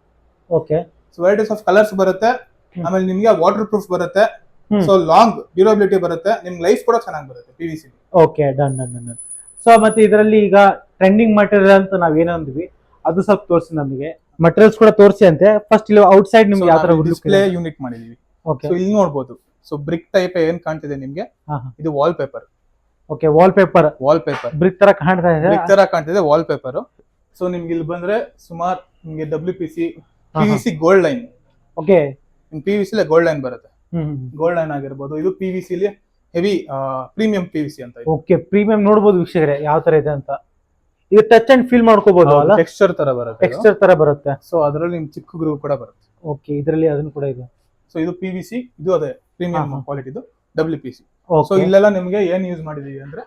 Okay, so varieties of colours ಬರುತ್ತೆ. ಆಮೇಲೆ ನಿಮ್ಗೆ ವಾಟರ್ ಪ್ರೂಫ್ ಬರುತ್ತೆ. ಸೊ ಲಾಂಗ್ ಡ್ಯೂರಬಿಲಿಟಿ ಬರುತ್ತೆ. ನಿಮ್ಗೆ ಲೈಫ್ ಕೂಡ ಚೆನ್ನಾಗಿ ಬರುತ್ತೆ PVC. Okay, done done done. So ಮತ್ತೆ ಇದರಲ್ಲಿ ಈಗ ಟ್ರೆಂಡಿಂಗ್ ಮಟೀರಿಯಲ್ ಅಂತ ನಾವ್ ಏನಂದ್ವಿ ಅದು ಸ್ವಲ್ಪ ತೋರಿಸಿ, ನಮಗೆ ಮಟೀರಿಯಲ್ಸ್ ಕೂಡ ತೋರಿಸಿ ಅಂತೆ. ಫಸ್ಟ್ ಇಲ್ಲಿ ಔಟ್ ಸೈಡ್ ನಿಮ್ಗೆ ಯಾವ ತರ ಡಿಸ್ಪ್ಲೇ ಯೂನಿಟ್ ಮಾಡಿದೀವಿ. ಓಕೆ, ಸೊ ಇಲ್ಲಿ ನೋಡಬಹುದು. ಸೊ ಬ್ರಿಕ್ ಟೈಪ್ ಏನ್ ಕಾಣ್ತಿದೆ ನಿಮ್ಗೆ, ಇದು wallpaper. Okay, wallpaper brick ತರ ಕಾಣ್ತಾ ಇದೆ. ಬ್ರಿಕ್ ತರ ಕಾಣ್ತಿದೆ ವಾಲ್ ಪೇಪರ್. ಸೊ ನಿಮ್ಗೆ ಇಲ್ಲಿ ಬಂದ್ರೆ ಸುಮಾರು ನಿಮ್ಗೆ WPC PVC gold line. Okay, PVC gold line ಬರುತ್ತೆ. ಗೋಲ್ಡ್ ಲೈನ್ ಆಗಿರ್ಬೋದು. ಇದು PVC ಹೆವಿ ಪ್ರೀಮಿಯಂ PVC ಅಂತ. ಓಕೆ, ಪ್ರೀಮಿಯಂ ನೋಡಬಹುದು ವೀಕ್ಷಕರೇ ಯಾವ ತರ ಇದೆ ಅಂತ. ಇದು ಟಚ್ ಅಂಡ್ ಫೀಲ್ ಮಾಡ್ಕೋಬಹುದು ಅಲ್ಲ, ಟೆಕ್ಸ್ಚರ್ ತರ ಬರುತ್ತೆ. ಟೆಕ್ಸ್ಚರ್ ತರ ಬರುತ್ತೆ. ಸೊ ಅದರಲ್ಲಿ ನಿಮ್ ಚಿಕ್ಕ ಗ್ರೂವ್ ಕೂಡ ಬರುತ್ತೆ. ಓಕೆ, ಇದರಲ್ಲಿ ಅದನ್ನು ಕೂಡ ಇದೆ. ಸೊ ಇದು PVC, ಇದು ಅದೇ ಪ್ರೀಮಿಯಂ ಕ್ವಾಲಿಟಿದು WPC. ಓಕೆ, ಸೊ ಇಲ್ಲೆಲ್ಲ ನಿಮ್ಗೆ ಏನ್ ಯೂಸ್ ಮಾಡಿದೀವಿ ಅಂದ್ರೆ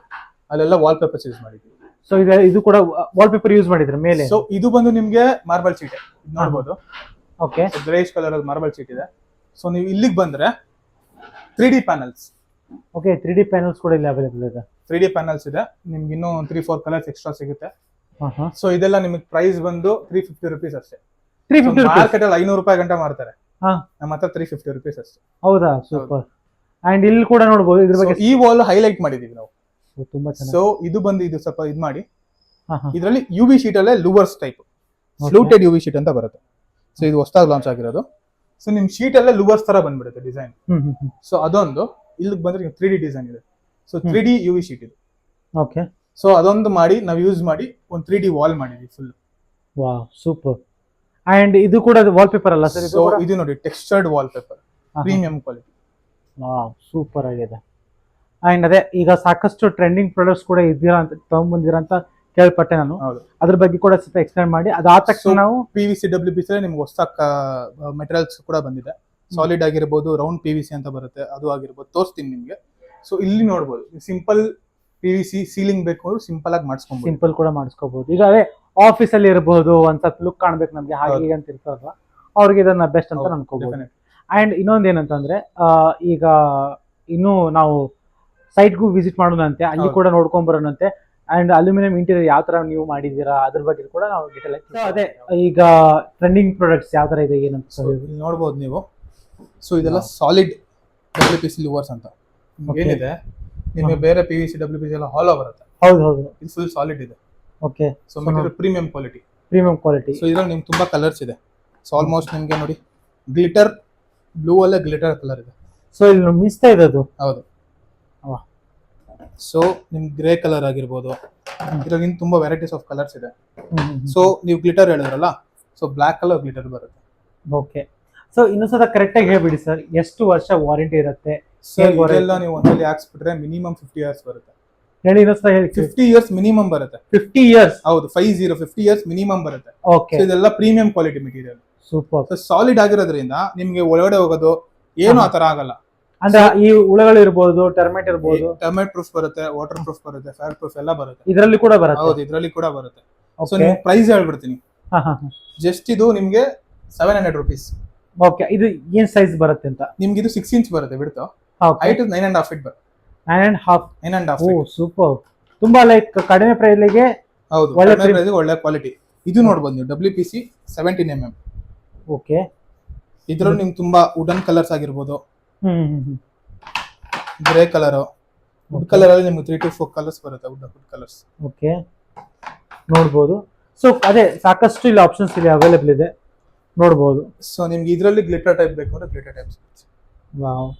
ಅಲ್ಲೆಲ್ಲ ವಾಲ್ ಪೇಪರ್ಸ್ ಯೂಸ್ ಮಾಡಿದೀವಿ. ಸೊ ಇದು ಕೂಡ ವಾಲ್ ಪೇಪರ್ ಯೂಸ್ ಮಾಡಿದ್ರೆ ಮೇಲೆ. ಸೊ ಇದು ಬಂದು ನಿಮ್ಗೆ ಮಾರ್ಬಲ್ ಶೀಟ್ ನೋಡಬಹುದು. Okay, greyish colour marble sheet ಇದೆ. ಸೊ ನೀವು ಇಲ್ಲಿಗೆ ಬಂದ್ರೆ 3D panels. Okay, 3D panels ಕೂಡ ಇಲ್ಲಿ ಅವೈಲೇಬಲ್ ಇದೆ. 3D ಪ್ಯಾನಲ್ಸ್ ಇದೆ. ನಿಮ್ಗೆ ಇನ್ನೂ 3-4 ಕಲರ್ಸ್ ಎಕ್ಸ್ಟ್ರಾ ಸಿಗುತ್ತೆ. ಸೊ ಇದೆಲ್ಲ ನಿಮಗೆ ಪ್ರೈಸ್ ಬಂದು 350 ರುಪೀಸ್ ಅಷ್ಟೇ. 350 ಮಾರ್ಕೆಟ್ ಅಲ್ಲಿ 500 ರೂಪಾಯಿ ಗಂಟೆ ಮಾರ್ತಾರೆ. ನಮ್ಮ ಹತ್ರ 350 ರುಪೀಸ್ ಅಷ್ಟೇ. ಹೌದಾ, ಸೂಪರ್. ಅಂಡ್ ಇಲ್ಲಿ ಕೂಡ ನೋಡಬಹುದು ಇದ್ರ ಬಗ್ಗೆ. ಈ ವಾಲ್ ಹೈಲೈಟ್ ಮಾಡಿದೀವಿ ನಾವು. ತುಂಬಾ ಚೆನ್ನಾಗಿ. ಸೊ ಇದು ಬಂದು ಇದು ಸ್ವಲ್ಪ ಇದು ಮಾಡಿ, ಇದರಲ್ಲಿ UV ಶೀಟ್ ಅಲ್ಲೇ louvres type fluted UV sheet ಅಂತ ಬರುತ್ತೆ. ಸೊ ಇದು ಹೊಸದಾಗಿ ಲಾಂಚ್ ಆಗಿರೋದು. ಸೊ ನಿಮ್ ಶೀಟ್ ಅಲ್ಲೇ ಲೂವರ್ಸ್ ತರ ಬಂದ್ಬಿಡುತ್ತೆ ಡಿಸೈನ್. ಸೊ ಅದೊಂದು ಇಲ್ಲಿಗೆ ಬಂದ್ರೆ 3D ಡಿಸೈನ್ ಇದೆ. ಸೊ 3D UV ಶೀಟ್ ಇದೆ. ಓಕೆ, ಸೊ ಅದೊಂದು ಮಾಡಿ ನಾವು ಯೂಸ್ ಮಾಡಿ ಒಂದು 3D ವಾಲ್ ಮಾಡಿದ್ವಿ ಫುಲ್. Wow, super. ಅಂಡ್ ಇದು ಕೂಡ ವಾಲ್ ಪೇಪರ್ ಅಲ್ಲ ಸರ್? ಸೊ ಇದು ನೋಡಿ textured wallpaper, premium quality. Wow, super ಆಗಿದೆ. ಅಂಡ್ ಅದೇ ಈಗ ಸಾಕಷ್ಟು ಟ್ರೆಂಡಿಂಗ್ ಪ್ರಾಡಕ್ಟ್ಸ್ ಕೂಡ ಇದ್ದೀರಾ ಅಂತ ತಗೊಂಡ್ಬಂದಿರಾ ಅಂತ ಕೇಳ್ಪಟ್ಟೆ ನಾನು. ಅದ್ರ ಬಗ್ಗೆ ಕೂಡ ಸ್ವಲ್ಪ ಎಕ್ಸ್ಪ್ಲೈನ್ ಮಾಡಿ. ಅದಾದ ತಕ್ಷಣ ನಾವು PVC WPC ನಿಮ್ಗೆ ಹೊಸ ಮೆಟೀರಿಯಲ್ಸ್ ಕೂಡ ಬಂದಿದೆ. ಸಾಲಿಡ್ ಆಗಿರ್ಬೋದು, ರೌಂಡ್ PVC ಅಂತ ಬರುತ್ತೆ, ಅದು ಆಗಿರ್ಬೋದು, ತೋರಿಸ್ತೀನಿ ನಿಮ್ಗೆ. ಸೊ ಇಲ್ಲಿ ನೋಡ್ಬೋದು ಸಿಂಪಲ್ PVC ಸೀಲಿಂಗ್ ಬೇಕು ಅಂದ್ರೆ ಸಿಂಪಲ್ ಆಗಿ ಮಾಡಿಸ್ಕೊಬಹುದು. ಸಿಂಪಲ್ ಕೂಡ ಮಾಡಿಸ್ಕೋಬಹುದು. ಈಗ ಅದೇ ಆಫೀಸ್ ಅಲ್ಲಿ ಇರಬಹುದು, ಒಂದ್ ಸ್ವಲ್ಪ ಲುಕ್ ಕಾಣ್ಬೇಕು ನಮ್ಗೆ ಹಾಗೆ ಅಂತ ಇರ್ತಾರಲ್ಲ, ಅವ್ರಿಗೆ ಇದನ್ನ ಬೆಸ್ಟ್ ಅಂತ ಅನ್ಕೋಬಹುದು. ಅಂಡ್ ಇನ್ನೊಂದ್ ಏನಂತಂದ್ರೆ ಈಗ ಇನ್ನು ನಾವು ಸೈಟ್ಗೂ ವಿಸಿಟ್ ಮಾಡೋಣಂತೆ, ಅಲ್ಲಿ ಕೂಡ ನೋಡ್ಕೊಂಡ್ ಬರೋಣಂತೆ. ಅಂಡ್ ಅಲ್ಯೂಮಿನಿಯಂ ಇಂಟೀರಿಯರ್ ಯಾವ ತರ ನೀವು ಮಾಡಿದೀರಾ ಅದ್ರ ಬಗ್ಗೆ ಕೂಡ ನಾವು ಡೀಟೇಲ್ ಆಗಿ. ಅದೇ ಈಗ ಟ್ರೆಂಡಿಂಗ್ ಪ್ರಾಡಕ್ಟ್ಸ್ ಯಾವ ತರ ಇದೆ ಏನಂತ ನೋಡ್ಬೋದು ನೀವು. ಸೊ ಇದೆಲ್ಲ ಸಾಲಿಡ್ WPC ಲೂವರ್ಸ್ ಅಂತ ಏನಿದೆ. ನಿಮಗೆ ಬೇರೆ PVC WPC ಎಲ್ಲ ಹಾಲೋ ಬರುತ್ತೆ. ಹೌದು ಹೌದು, ಇದು ಫುಲ್ ಸಾಲಿಡ್ ಇದೆ. Okay, so material premium quality. So ಇದ್ರಲ್ಲಿ ನಿಮ್ಗೆ ತುಂಬಾ ಕಲರ್ಸ್ ಇದೆ. ಸೊ ಆಲ್ಮೋಸ್ಟ್ ನಿಮ್ಗೆ ನೋಡಿ ಗ್ಲಿಟರ್ ಬ್ಲೂ ಅಲ್ಲೇ ಗ್ಲಿಟರ್ ಕಲರ್ ಇದೆ. ಸೊ ಇಲ್ಲಿ ಮಿಸ್ತಾ ಇದೆ ಅದು. ಹೌದು. ಸೊ ನಿಮ್ಗೆ ಗ್ರೇ ಕಲರ್ ಆಗಿರ್ಬೋದು, ಇದ್ರಲ್ಲಿ ತುಂಬಾ ವೆರೈಟೀಸ್ ಆಫ್ ಕಲರ್ಸ್ ಇದೆ. ಸೊ ನೀವು ಗ್ಲಿಟರ್ ಹೇಳಿದ್ರಲ್ಲ, ಸೊ ಬ್ಲಾಕ್ ಕಲರ್ ಗ್ಲಿಟರ್ ಬರುತ್ತೆ. ಓಕೆ, ಸೊ ಇನ್ನೊಂದ್ಸಲ ಕರೆಕ್ಟ್ ಆಗಿ ಹೇಳ್ಬಿಡಿ ಸರ್, ಎಷ್ಟು ವರ್ಷ ವಾರಂಟಿ ಇರುತ್ತೆ? ಸರ್ ಇದೆಲ್ಲ ನೀವು ಒಂದ್ಸಲಿ ಹಾಕ್ಸ್ಬಿಟ್ರೆ ಮಿನಿಮಮ್ 50 ಇಯರ್ಸ್ ಬರುತ್ತೆ. ಹೇಳಿ ಇನ್ನೊಂದ್ಸಲ ಹೇಳಿ. 50 ಇಯರ್ಸ್ ಮಿನಿಮಮ್ ಬರುತ್ತೆ. 50 ಇಯರ್ಸ್? ಹೌದು, 50 ಇಯರ್ಸ್ ಮಿನಿಮಮ್ ಬರುತ್ತೆ. ಓಕೆ, ಇದೆಲ್ಲ premium quality material. Super. So solid ಆಗಿರೋದ್ರಿಂದ ನಿಮ್ಗೆ ಒಳಗಡೆ ಹೋಗೋದು ಏನು ಆತರ ಆಗಲ್ಲ. ಅಂದ್ರೆ ಈ ಹುಳಗಳು ಇರ್ಬೋದು, ಟರ್ಮೈಟ್ ಇರ್ಬೋದು, ಟರ್ಮೈಟ್ ಪ್ರೂಫ್ ಬರುತ್ತೆ, ವಾಟರ್ ಪ್ರೂಫ್ ಬರುತ್ತೆ, ಫೈರ್ ಪ್ರೂಫ್ ಎಲ್ಲ ಬರುತ್ತೆ. ಇದರಲ್ಲಿ ಕೂಡ ಬರುತ್ತೆ? ಹೌದು, ಇದರಲ್ಲಿ ಕೂಡ ಬರುತ್ತೆ. ಸೊ ನೀವು ಪ್ರೈಸ್ ಹೇಳ್ಬಿಡ್ತೀನಿ. ಜಸ್ಟ್ ಇದು ನಿಮ್ಗೆ 700 ರುಪೀಸ್. ಓಕೆ, ಇದು ಏನ್ ಸೈಜ್ ಬರುತ್ತೆ ಅಂತ? ನಿಮ್ಗೆ ಇದು 6 ಇಂಚ್ ಬರುತ್ತೆ ಬಿಡ್ತು. ಹೈಟ್ 9.5 ಫೀಟ್ ಬರುತ್ತೆ. 9.5. ಓ ಸೂಪರ್. ತುಂಬಾ ಲೈಕ್ ಕಡಿಮೆ ಪ್ರೈಸ್ಗೆ. ಹೌದು, ಕಡಿಮೆ ಪ್ರೈಸ್ಗೆ ಒಳ್ಳೆ ಕ್ವಾಲಿಟಿ. ಇದು ನೋಡಬಹುದು ನೀವು WPC 17 mm. ಓಕೆ, ಇದ್ರಲ್ಲಿ ನಿಮ್ಗೆ ತುಂಬಾ ವುಡನ್ ಕಲರ್ಸ್ ಆಗಿರ್ಬೋದು, ಗ್ರೇ ಕಲರ್, ವುಡ್ ಕಲರ್ ಅಲ್ಲಿ ನಿಮ್ಗೆ 3 to 4 ಕಲರ್ಸ್ ಬರುತ್ತೆ, ವುಡ್ ಕಲರ್ಸ್. ಓಕೆ, ನೋಡ್ಬೋದು. ಸೊ ಅದೇ ಸಾಕಷ್ಟು ಇಲ್ಲಿ ಆಪ್ಷನ್ಸ್ ಇಲ್ಲಿ ಅವೈಲೇಬಲ್ ಇದೆ, ನೋಡ್ಬೋದು. ಸೊ ನಿಮ್ಗೆ ಇದರಲ್ಲಿ ಗ್ಲಿಟರ್ ಟೈಪ್ ಬೇಕು ಅಂದ್ರೆ ಗ್ಲಿಟರ್ ಟೈಪ್ ಸಿಗುತ್ತೆ. ವಾವ್.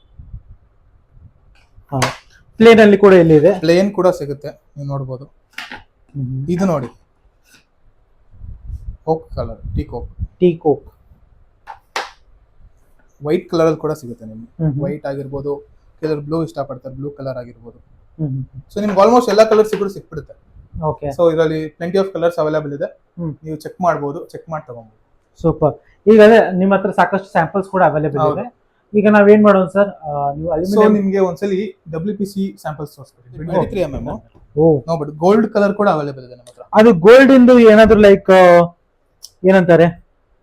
ಪ್ಲೇನ್ ಅಲ್ಲಿ ಕೂಡ ಇಲ್ಲಿ ಇದೆ. ಪ್ಲೇನ್ ಕೂಡ ಸಿಗುತ್ತೆ, ನೀವು ನೋಡ್ಬೋದು. ಇದು ನೋಡಿ ಓಕ್ ಕಲರ್, ಟೀ ಕೋಕ್. ವೈಟ್ ಕಲರ್ ಅಲ್ಲಿ ಕೂಡ ಸಿಗುತ್ತೆ ನಿಮ್ಗೆ. ವೈಟ್ ಆಗಿರ್ಬೋದು, ಕೆಲವರು ಬ್ಲೂ ಇಷ್ಟಪಡ್ತಾರೆ, ಬ್ಲೂ ಕಲರ್ ಆಗಿರ್ಬೋದು. ಸೊ ನಿಮ್ಗೆ ಆಲ್ಮೋಸ್ಟ್ ಎಲ್ಲಾ ಕಲರ್ಸ್ ಕೂಡ ಸಿಕ್ಬಿಡುತ್ತೆ. ಓಕೆ, ಸೊ ಇದರಲ್ಲಿ ಪ್ಲೆಂಟಿ ಆಫ್ ಕಲರ್ಸ್ ಅವೈಲೇಬಲ್ ಇದೆ. ನೀವು ಚೆಕ್ ಮಾಡ್ಬೋದು, ಚೆಕ್ ಮಾಡಿ ತಗೊಬಹುದು. ಸೂಪರ್. ಈಗ ಅದೇ ನಿಮ್ಮ ಹತ್ರ ಸಾಕಷ್ಟು ಸ್ಯಾಂಪಲ್ಸ್ ಕೂಡ ಅವೈಲೇಬಲ್ ಇದೆ. ಈಗ ನಾವೇನ್ ಮಾಡೋಣ ಸರ್, ನೀವು ಅಲ್ಯೂಮಿನಿಯಂ ನಿಮ್ಗೆ ಒಂದ್ಸಲಿ WPC ಸ್ಯಾಂಪಲ್ಸ್ ತೋರಿಸ್ಕೊಡ್ತೀನಿ. 23 mm. ಬಟ್ ಗೋಲ್ಡ್ ಕಲರ್ ಕೂಡ ಅವೈಲೇಬಲ್ ಇದೆ ನಮ್ಮ ಹತ್ರ. ಅದು ಗೋಲ್ಡ್ ಇಂದು ಏನಾದ್ರು ಲೈಕ್ ಏನಂತಾರೆ,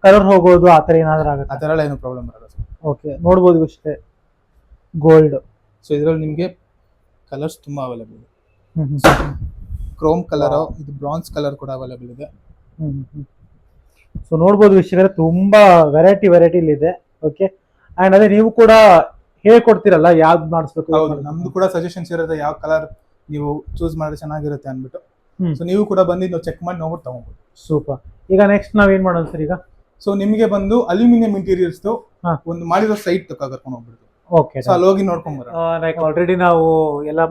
ಕಲರ್ ಹೋಗೋದು ಆತರ ಏನಾದ್ರು ಆಗುತ್ತೆ? ಆ ತರ ಎಲ್ಲ ಏನು ಪ್ರಾಬ್ಲಮ್ ಬರಲ್ಲ ಸರ್. ಓಕೆ, ನೋಡ್ಬೋದು ವೀಕ್ಷಕರೇ, ಗೋಲ್ಡ್. ಸೊ ಇದ್ರಲ್ಲಿ ನಿಮ್ಗೆ ಕಲರ್ಸ್ ತುಂಬಾ ಅವೈಲೇಬಲ್ ಇದೆ. ಹ್ಮ್ ಹ್ಮ್ ಕ್ರೋಮ್ ಕಲರ್, ಇದು ಬ್ರಾನ್ಸ್ ಕಲರ್ ಕೂಡ ಅವೈಲೇಬಲ್ ಇದೆ. ಸೊ ನೋಡ್ಬೋದು ವೀಕ್ಷಕರೇ, ತುಂಬಾ ವೆರೈಟಿ ಇದೆ. ಓಕೆ, ಅಂಡ್ ಅದೇ ನೀವು ಕೂಡ ಹೇಳ್ಕೊಡ್ತೀರಲ್ಲ ಯಾವ್ದು ಮಾಡಿಸ್ಬೇಕು. ಹೌದು, ನಮ್ದು ಕೂಡ ಸಜೆಷನ್ಸ್ ಇರುತ್ತೆ ಯಾವ ಕಲರ್ ನೀವು ಚೂಸ್ ಮಾಡಿದ್ರೆ ಚೆನ್ನಾಗಿರುತ್ತೆ ಅಂದ್ಬಿಟ್ಟು. ಸೊ ನೀವು ಕೂಡ ಬಂದು ನಾವು ಚೆಕ್ ಮಾಡಿ ನೋಡ್ಬಿಟ್ಟು ತಗೋಬಹುದು. ಸೂಪರ್. ಈಗ ನೆಕ್ಸ್ಟ್ ನಾವ್ ಏನ್ ಮಾಡೋಣ ಸರ್ ಈಗ? ಸೊ ನಿಮಗೆ ಬಂದು ಅಲ್ಯೂಮಿನಿಯಂ ಇಂಟೀರಿಯರ್ಸ್ ಹಾ. ಒಂದು ಮಾಡಿರೋ ಸೈಟ್ ಕರ್ಕೊಂಡು ಹೋಗ್ಬಿಡ್ತೀವಿ. ಓಕೆ, ಸೊ ಅಲ್ಲಿ ಹೋಗಿ ನೋಡ್ಕೊಂಡ್ ಬರೋಣ. ಲೈಕ್ ಆಲ್ರೆಡಿ ನಾವು ಎಲ್ಲ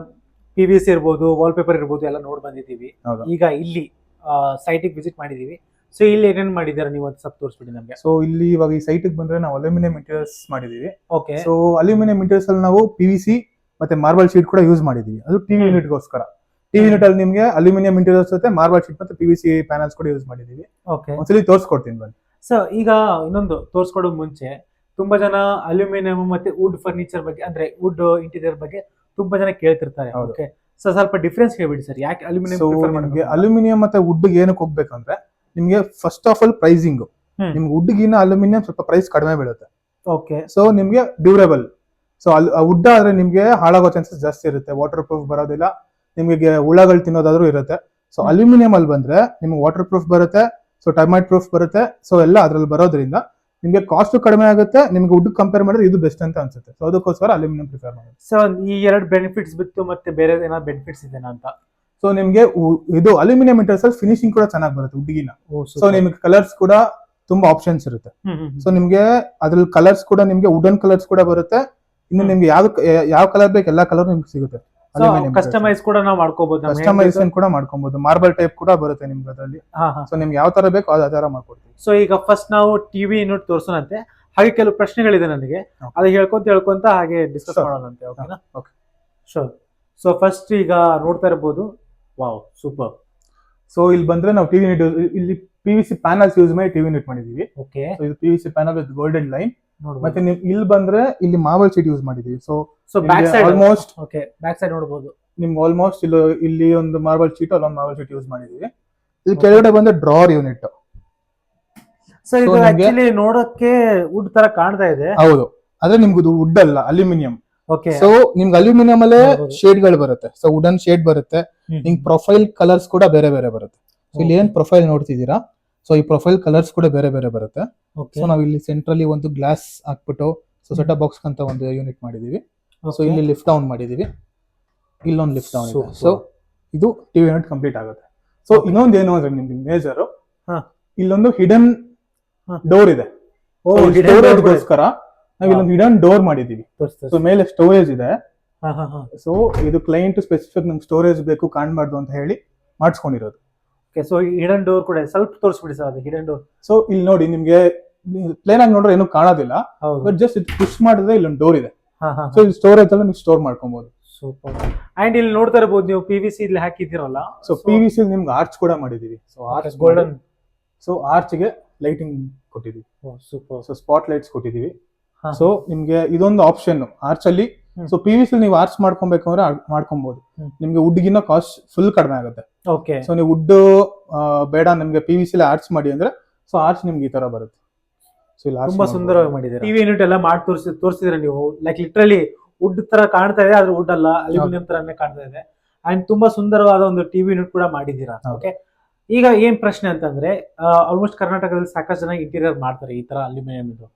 PVC ಇರ್ಬೋದು, ವಾಲ್ ಪೇಪರ್ ಇರ್ಬೋದು ಎಲ್ಲ ನೋಡ್ ಬಂದಿದ್ದೀವಿ. ಹೌದಾ? ಈಗ ಇಲ್ಲಿ ಸೈಟಿಗೆ ವಿಸಿಟ್ ಮಾಡಿದೀವಿ. ಸೊ ಇಲ್ಲಿ ಏನೇನ್ ಮಾಡಿದಾರೆ ನೀವು ಅದು ಸ್ವಲ್ಪ ತೋರಿಸ್ಬಿಡಿ ನಮ್ಗೆ. ಸೊ ಇಲ್ಲಿ ಇವಾಗ ಈ ಸೈಟ್ ಬಂದ್ರೆ ನಾವು ಅಲ್ಯೂಮಿನಿಯಂ ಇಂಟೀರಿಯರ್ಸ್ ಮಾಡಿದೀವಿ. ಓಕೆ, ಸೊ ಅಲ್ಯೂಮಿನಿಯಂ ಇಂಟೀರಿಯರ್ಸ್ ಅಲ್ಲಿ ನಾವು PVC ಮತ್ತೆ ಮಾರ್ಬಲ್ ಶೀಟ್ ಕೂಡ ಯೂಸ್ ಮಾಡಿದೀವಿ. ಅದು ಟಿವಿ ಯೂನಿಟ್ ಗೋಸ್ಕರ. ಟಿವಿ ಯೂನಿಟ್ ಅಲ್ಲಿ ನಿಮ್ಗೆ ಅಲ್ಯೂಮಿನಿಯಂ ಇಂಟೀರಿಯರ್ಸ್ ಜೊತೆ ಮಾರ್ಬಲ್ ಶೀಟ್ ಮತ್ತೆ PVC ಪ್ಯಾನಲ್ಸ್ ಕೂಡ ಯೂಸ್ ಮಾಡಿದೀವಿ. ಓಕೆ. ಒಂದ್ಸಲಿ ತೋರಿಸ್ಕೊಡ್ತೀನಿ ಬನ್ನಿ. ಸೊ ಈಗ ಇನ್ನೊಂದು ತೋರಿಸ್ಕೊಡೋ ಮುಂಚೆ ತುಂಬಾ ಜನ ಅಲ್ಯೂಮಿನಿಯಂ ಮತ್ತೆ ವುಡ್ ಫರ್ನಿಚರ್ ಬಗ್ಗೆ, ಅಂದ್ರೆ ವುಡ್ ಇಂಟೀರಿಯರ್ ಬಗ್ಗೆ ತುಂಬಾ ಜನ ಕೇಳ್ತಿರ್ತಾರೆ. ಹೌದು. ಓಕೆ, ಸೊ ಸ್ವಲ್ಪ ಡಿಫ್ರೆನ್ಸ್ ಹೇಳ್ಬಿಡಿ ಸರ್, ಯಾಕೆ ಅಲ್ಯೂಮಿನಿಯಂ ಸೊ ಪ್ರಿಫರ್ ನಿಮ್ಗೆ ಮಾಡ್ಬೇಕು? ಅಲ್ಯೂಮಿನಿಯಂ ಮತ್ತೆ ವುಡ್ ಏನಕ್ಕೆ ಹೋಗ್ಬೇಕಂದ್ರೆ ನಿಮ್ಗೆ ಫಸ್ಟ್ ಆಫ್ ಆಲ್ ಪ್ರೈಸಿಂಗ್ ನಿಮ್ಗೆ ವುಡ್ಗಿನ ಅಲ್ಯೂಮಿನಿಯಂ ಸ್ವಲ್ಪ ಪ್ರೈಸ್ ಕಡಿಮೆ ಬೀಳುತ್ತೆ. ಓಕೆ. ಸೊ ನಿಮ್ಗೆ ಡ್ಯೂರೇಬಲ್. ಸೊ ವುಡ್ ಆದ್ರೆ ನಿಮ್ಗೆ ಹಾಳಾಗೋ ಚಾನ್ಸಸ್ ಜಾಸ್ತಿ ಇರುತ್ತೆ, ವಾಟರ್ ಪ್ರೂಫ್ ಬರೋದಿಲ್ಲ, ನಿಮಗೆ ಹುಳಗಳು ತಿನ್ನೋದಾದ್ರೂ ಇರುತ್ತೆ. ಸೊ ಅಲ್ಯೂಮಿನಿಯಂ ಅಲ್ಲಿ ಬಂದ್ರೆ ನಿಮ್ಗೆ ವಾಟರ್ ಪ್ರೂಫ್ ಬರುತ್ತೆ, ಸೊ ಟರ್ಮೈಟ್ ಪ್ರೂಫ್ ಬರುತ್ತೆ. ಸೊ ಎಲ್ಲ ಅದ್ರಲ್ಲಿ ಬರೋದ್ರಿಂದ ನಿಮ್ಗೆ ಕಾಸ್ಟ್ ಕಡಿಮೆ ಆಗುತ್ತೆ. ನಿಮ್ಗೆ ವುಡ್ ಕಂಪೇರ್ ಮಾಡಿದ್ರೆ ಇದು ಬೆಸ್ಟ್ ಅಂತ ಅನ್ಸುತ್ತೆ. ಸೊ ಅದಕ್ಕೋಸ್ಕರ ಅಲ್ಯೂಮಿನಿಯಂ ಪ್ರಿಫರ್ ಮಾಡೋದು. ಸೊ ಈ ಎರಡು ಬೆನಿಫಿಟ್ಸ್ ಬಿಟ್ಟು ಮತ್ತೆ ಬೇರೆ ಏನಾದ್ರು ಬೆನಿಫಿಟ್ಸ್ ಇದೆನಾ ಅಂತ? ಸೊ ನಿಮ್ಗೆ ಇದು ಅಲ್ಯೂಮಿನಿಯಂ ಇಂಟೀರಿಯರ್ಸ್ ಅಲ್ಲಿ ಫಿನಿಶಿಂಗ್ ಕೂಡ ಚೆನ್ನಾಗಿ ಬರುತ್ತೆ ವುಡ್ಗಿನ. ಸೊ ನಿಮ್ಗೆ ಕಲರ್ಸ್ ಕೂಡ ತುಂಬಾ ಆಪ್ಷನ್ಸ್ ಇರುತ್ತೆ. ಸೊ ನಿಮ್ಗೆ ಅದ್ರಲ್ಲಿ ಕಲರ್ಸ್ ಕೂಡ ನಿಮ್ಗೆ ವುಡನ್ ಕಲರ್ಸ್ ಕೂಡ ಬರುತ್ತೆ. ಇನ್ನು ನಿಮ್ಗೆ ಯಾವ ಕಲರ್ ಬೇಕು ಎಲ್ಲಾ ಕಲರ್ ನಿಮ್ಗೆ ಸಿಗುತ್ತೆ. ಕಸ್ಟಮೈಸ್ ಕೂಡ ನಾವು ಮಾಡ್ಕೋಬಹುದು, ಕಸ್ಟಮೈಸೇಷನ್ ಕೂಡ ಮಾಡ್ಕೊಬಹುದು. ಮಾರ್ಬಲ್ ಟೈಪ್ ಕೂಡ ಬರುತ್ತೆ ನಿಮ್ಗೆ ಅದರಲ್ಲಿ. ಸೊ ನಿಮ್ಗೆ ಯಾವ ತರ ಬೇಕು ಆ ತರ ಮಾಡ್ಕೊಡ್ತೀವಿ. ಸೊ ಈಗ ಫಸ್ಟ್ ನಾವು ಟಿವಿ ಯೂನಿಟ್ ತೋರ್ಸೋಣಂತೆ, ಹಾಗೆ ಕೆಲವು ಪ್ರಶ್ನೆಗಳಿದೆ ನನಗೆ, ಅದು ಹೇಳ್ಕೊಂತ ಹಾಗೆ ಡಿಸ್ಕಸ್ ಮಾಡೋಣಂತೆ. ಓಕೆನಾ? Okay, sure. ಸೊ ಫಸ್ಟ್ ಈಗ ನೋಡ್ತಾ ಇರಬಹುದು, ವಾವ್ ಸೂಪರ್. ಸೊ ಇಲ್ಲಿ ಬಂದ್ರೆ ನಾವು ಟಿವಿ ಯೂನಿಟ್ ಇಲ್ಲಿ PVC ಪ್ಯಾನಲ್ಸ್ ಯೂಸ್ ಮಾಡಿ ಟಿವಿ ಯೂನಿಟ್ ಮಾಡಿದೀವಿ. ಓಕೆ, ಸೊ ಇದು PVC panel with golden line. ಮತ್ತೆ ನೀವು ಇಲ್ಲಿ ಬಂದ್ರೆ ಇಲ್ಲಿ ಮಾರ್ಬಲ್ ಶೀಟ್ ಯೂಸ್ ಮಾಡಿದೀವಿ. So back side almost okay, back side ನೋಡಬಹುದು ನಿಮ್ಗೆ ಆಲ್ಮೋಸ್ಟ್ ಇಲ್ಲಿ ಒಂದು ಮಾರ್ಬಲ್ ಶೀಟ್ ಅಲ್ಲೊಂದು ಮಾರ್ಬಲ್ ಶೀಟ್ ಯೂಸ್ ಮಾಡಿದೀವಿ. ಇಲ್ಲಿ ಕೆಳಗಡೆ ಬಂದ್ರೆ ಡ್ರಾರ್ ಯೂನಿಟ್. ಸೊ ಇದು ಆಕ್ಚುಲಿ ನೋಡಕ್ಕೆ ವುಡ್ ತರ ಕಾಣ್ತಾ ಇದೆ. ಹೌದು, ಆದ್ರೆ ನಿಮ್ಗೆ ಇದು ವುಡ್ ಅಲ್ಲ, ಅಲ್ಯೂಮಿನಿಯಂ. ಓಕೆ. ಸೊ ನಿಮ್ಗೆ ಅಲ್ಯೂಮಿನಿಯಂ ಅಲ್ಲೇ ಶೇಡ್ ಗಳು ಬರುತ್ತೆ. ಸೊ ವುಡನ್ ಶೇಡ್ ಬರುತ್ತೆ. ನಿಮ್ಗೆ ಪ್ರೊಫೈಲ್ ಕಲರ್ಸ್ ಕೂಡ ಬೇರೆ ಬೇರೆ ಬರುತ್ತೆ. ಸೊ ಇಲ್ಲಿ ಏನ್ ಪ್ರೊಫೈಲ್ ನೋಡ್ತಿದ್ದೀರಾ, ಸೊ ಈ ಪ್ರೊಫೈಲ್ ಕಲರ್ಸ್ ಕೂಡ ಬೇರೆ ಬೇರೆ ಬರುತ್ತೆ. ಸೊ ನಾವು ಇಲ್ಲಿ ಸೆಂಟ್ರಲಿ ಒಂದು ಗ್ಲಾಸ್ ಹಾಕ್ಬಿಟ್ಟು ಸೊ ಸೆಟಪ್ ಬಾಕ್ಸ್ ಅಂತ ಒಂದು ಯೂನಿಟ್ ಮಾಡಿದೀವಿ. ಸೊ ಇಲ್ಲಿ ಲಿಫ್ಟ್ ಡೌನ್ ಮಾಡಿದೀವಿ, ಇಲ್ಲೊಂದು ಲಿಫ್ಟ್ ಡೌನ್ ಇದೆ. ಸೊ ಇದು ಟಿವಿ ಯೂನಿಟ್ ಕಂಪ್ಲೀಟ್ ಆಗುತ್ತೆ. ಸೊ ಇನ್ನೊಂದು ಏನು ಅಂದ್ರೆ ನಿಮ್ಗೆ ಮೇಜರ್ ಇಲ್ಲೊಂದು ಹಿಡನ್ ಡೋರ್ ಇದೆ. ಸ್ಟೋರೇಜ್ ಗೋಸ್ಕರ ನಾವು ಇಲ್ಲೊಂದು ಹಿಡನ್ ಡೋರ್ ಮಾಡಿದೀವಿ. ಸೊ ಮೇಲೆ ಸ್ಟೋರೇಜ್ ಇದೆ. ಸೊ ಇದು ಕ್ಲೈಂಟ್ ಸ್ಪೆಸಿಫಿಕ್ ನಮ್ಗೆ ಸ್ಟೋರೇಜ್ ಬೇಕು ಕಾಣ್ಬಾರ್ದು ಅಂತ ಹೇಳಿ ಮಾಡಿಸ್ಕೊಂಡಿರೋದು. ಸೊ ಹಿಡನ್ ಡೋರ್ ಕೂಡ ಸ್ವಲ್ಪ ತೋರಿಸ್ಬಿಡಿ ಸರ್, ಅದು ಹಿಡನ್ ಡೋರ್. ಸೊ ಇಲ್ಲಿ ನೋಡಿ, ನಿಮ್ಗೆ ಪ್ಲೇನ್ ಆಗಿ ನೋಡ್ರೆ ಏನು ಕಾಣೋದಿಲ್ಲ, ಬಟ್ ಜಸ್ಟ್ ಇದು ಪುಷ್ ಮಾಡಿದ್ರೆ ಇಲ್ಲೊಂದು ಡೋರ್ ಇದೆ. ಸೊ ಇಲ್ಲಿ ಸ್ಟೋರೇಜ್ ಅಲ್ಲಿ ನೀವು ಸ್ಟೋರ್ ಮಾಡ್ಕೊಬಹುದು. ಸೂಪರ್. ಅಂಡ್ ಇಲ್ಲಿ ನೋಡ್ತಾ ಇರಬಹುದು ನೀವು PVC ಇಲ್ಲಿ ಹಾಕಿದಿರಲ್ಲ. ಸೊ PVC ನಿಮ್ಗೆ ಆರ್ಚ್ ಕೂಡ ಮಾಡಿದೀವಿ. So arch golden. So arch ಗೆ ಲೈಟಿಂಗ್ ಕೊಟ್ಟಿದೀವಿ. ಸೂಪರ್. ಸೊ ಸ್ಪಾಟ್ ಲೈಟ್ಸ್ ಕೊಟ್ಟಿದೀವಿ. ಸೊ ನಿಮ್ಗೆ ಇದೊಂದು ಆಪ್ಷನ್ ಆರ್ಚ್ ಅಲ್ಲಿ. ಸೊ PVC ನೀವು ಆರ್ಚ್ ಮಾಡ್ಕೊಬೇಕು ಅಂದ್ರೆ ಮಾಡ್ಕೊಬಹುದು. ನಿಮ್ಗೆ ವುಡ್ಗಿನ್ನ ಕಾಸ್ಟ್ ಫುಲ್ ಕಡಿಮೆ ಆಗುತ್ತೆ. ಓಕೆ. ಸೊ ನೀವು ವುಡ್ ಬೇಡ ನಿಮ್ಗೆ PVC ಆರ್ಚ್ ಮಾಡಿ ಅಂದ್ರೆ ಸೊ ಆರ್ಚ್ ನಿಮ್ಗೆ ಈ ತರ ಬರುತ್ತೆ. ಸೊ ಇಲ್ಲಿ ತುಂಬಾ ಸುಂದರವಾಗಿ ಮಾಡಿದ್ದೀರಾ. ಟಿವಿ ಯೂನಿಟ್ ಎಲ್ಲ ಮಾಡಿ ತೋರಿಸಿದ್ರೆ ನೀವು, ಲೈಕ್ ಲಿಟ್ರಲಿ ವುಡ್ ತರ ಕಾಣ್ತಾ ಇದೆ, ಆದ್ರೆ ವುಡ್ ಅಲ್ಲ, ಅಲ್ಯೂಮಿನಿಯಂ ತರನೇ ಕಾಣ್ತಾ ಇದೆ. ಅಂಡ್ ತುಂಬಾ ಸುಂದರವಾದ ಒಂದು ಟಿವಿ ಯೂನಿಟ್ ಕೂಡ ಮಾಡಿದ್ದೀರಾ. ಓಕೆ, ಈಗ ಏನ್ ಪ್ರಶ್ನೆ ಅಂತಂದ್ರೆ, ಆಲ್ಮೋಸ್ಟ್ ಕರ್ನಾಟಕದಲ್ಲಿ ಸಾಕಷ್ಟು ಜನ ಇಂಟೀರಿಯರ್ ಮಾಡ್ತಾರೆ ಈ ತರ ಅಲ್ಯೂಮಿನಿಯಂ ಇದು.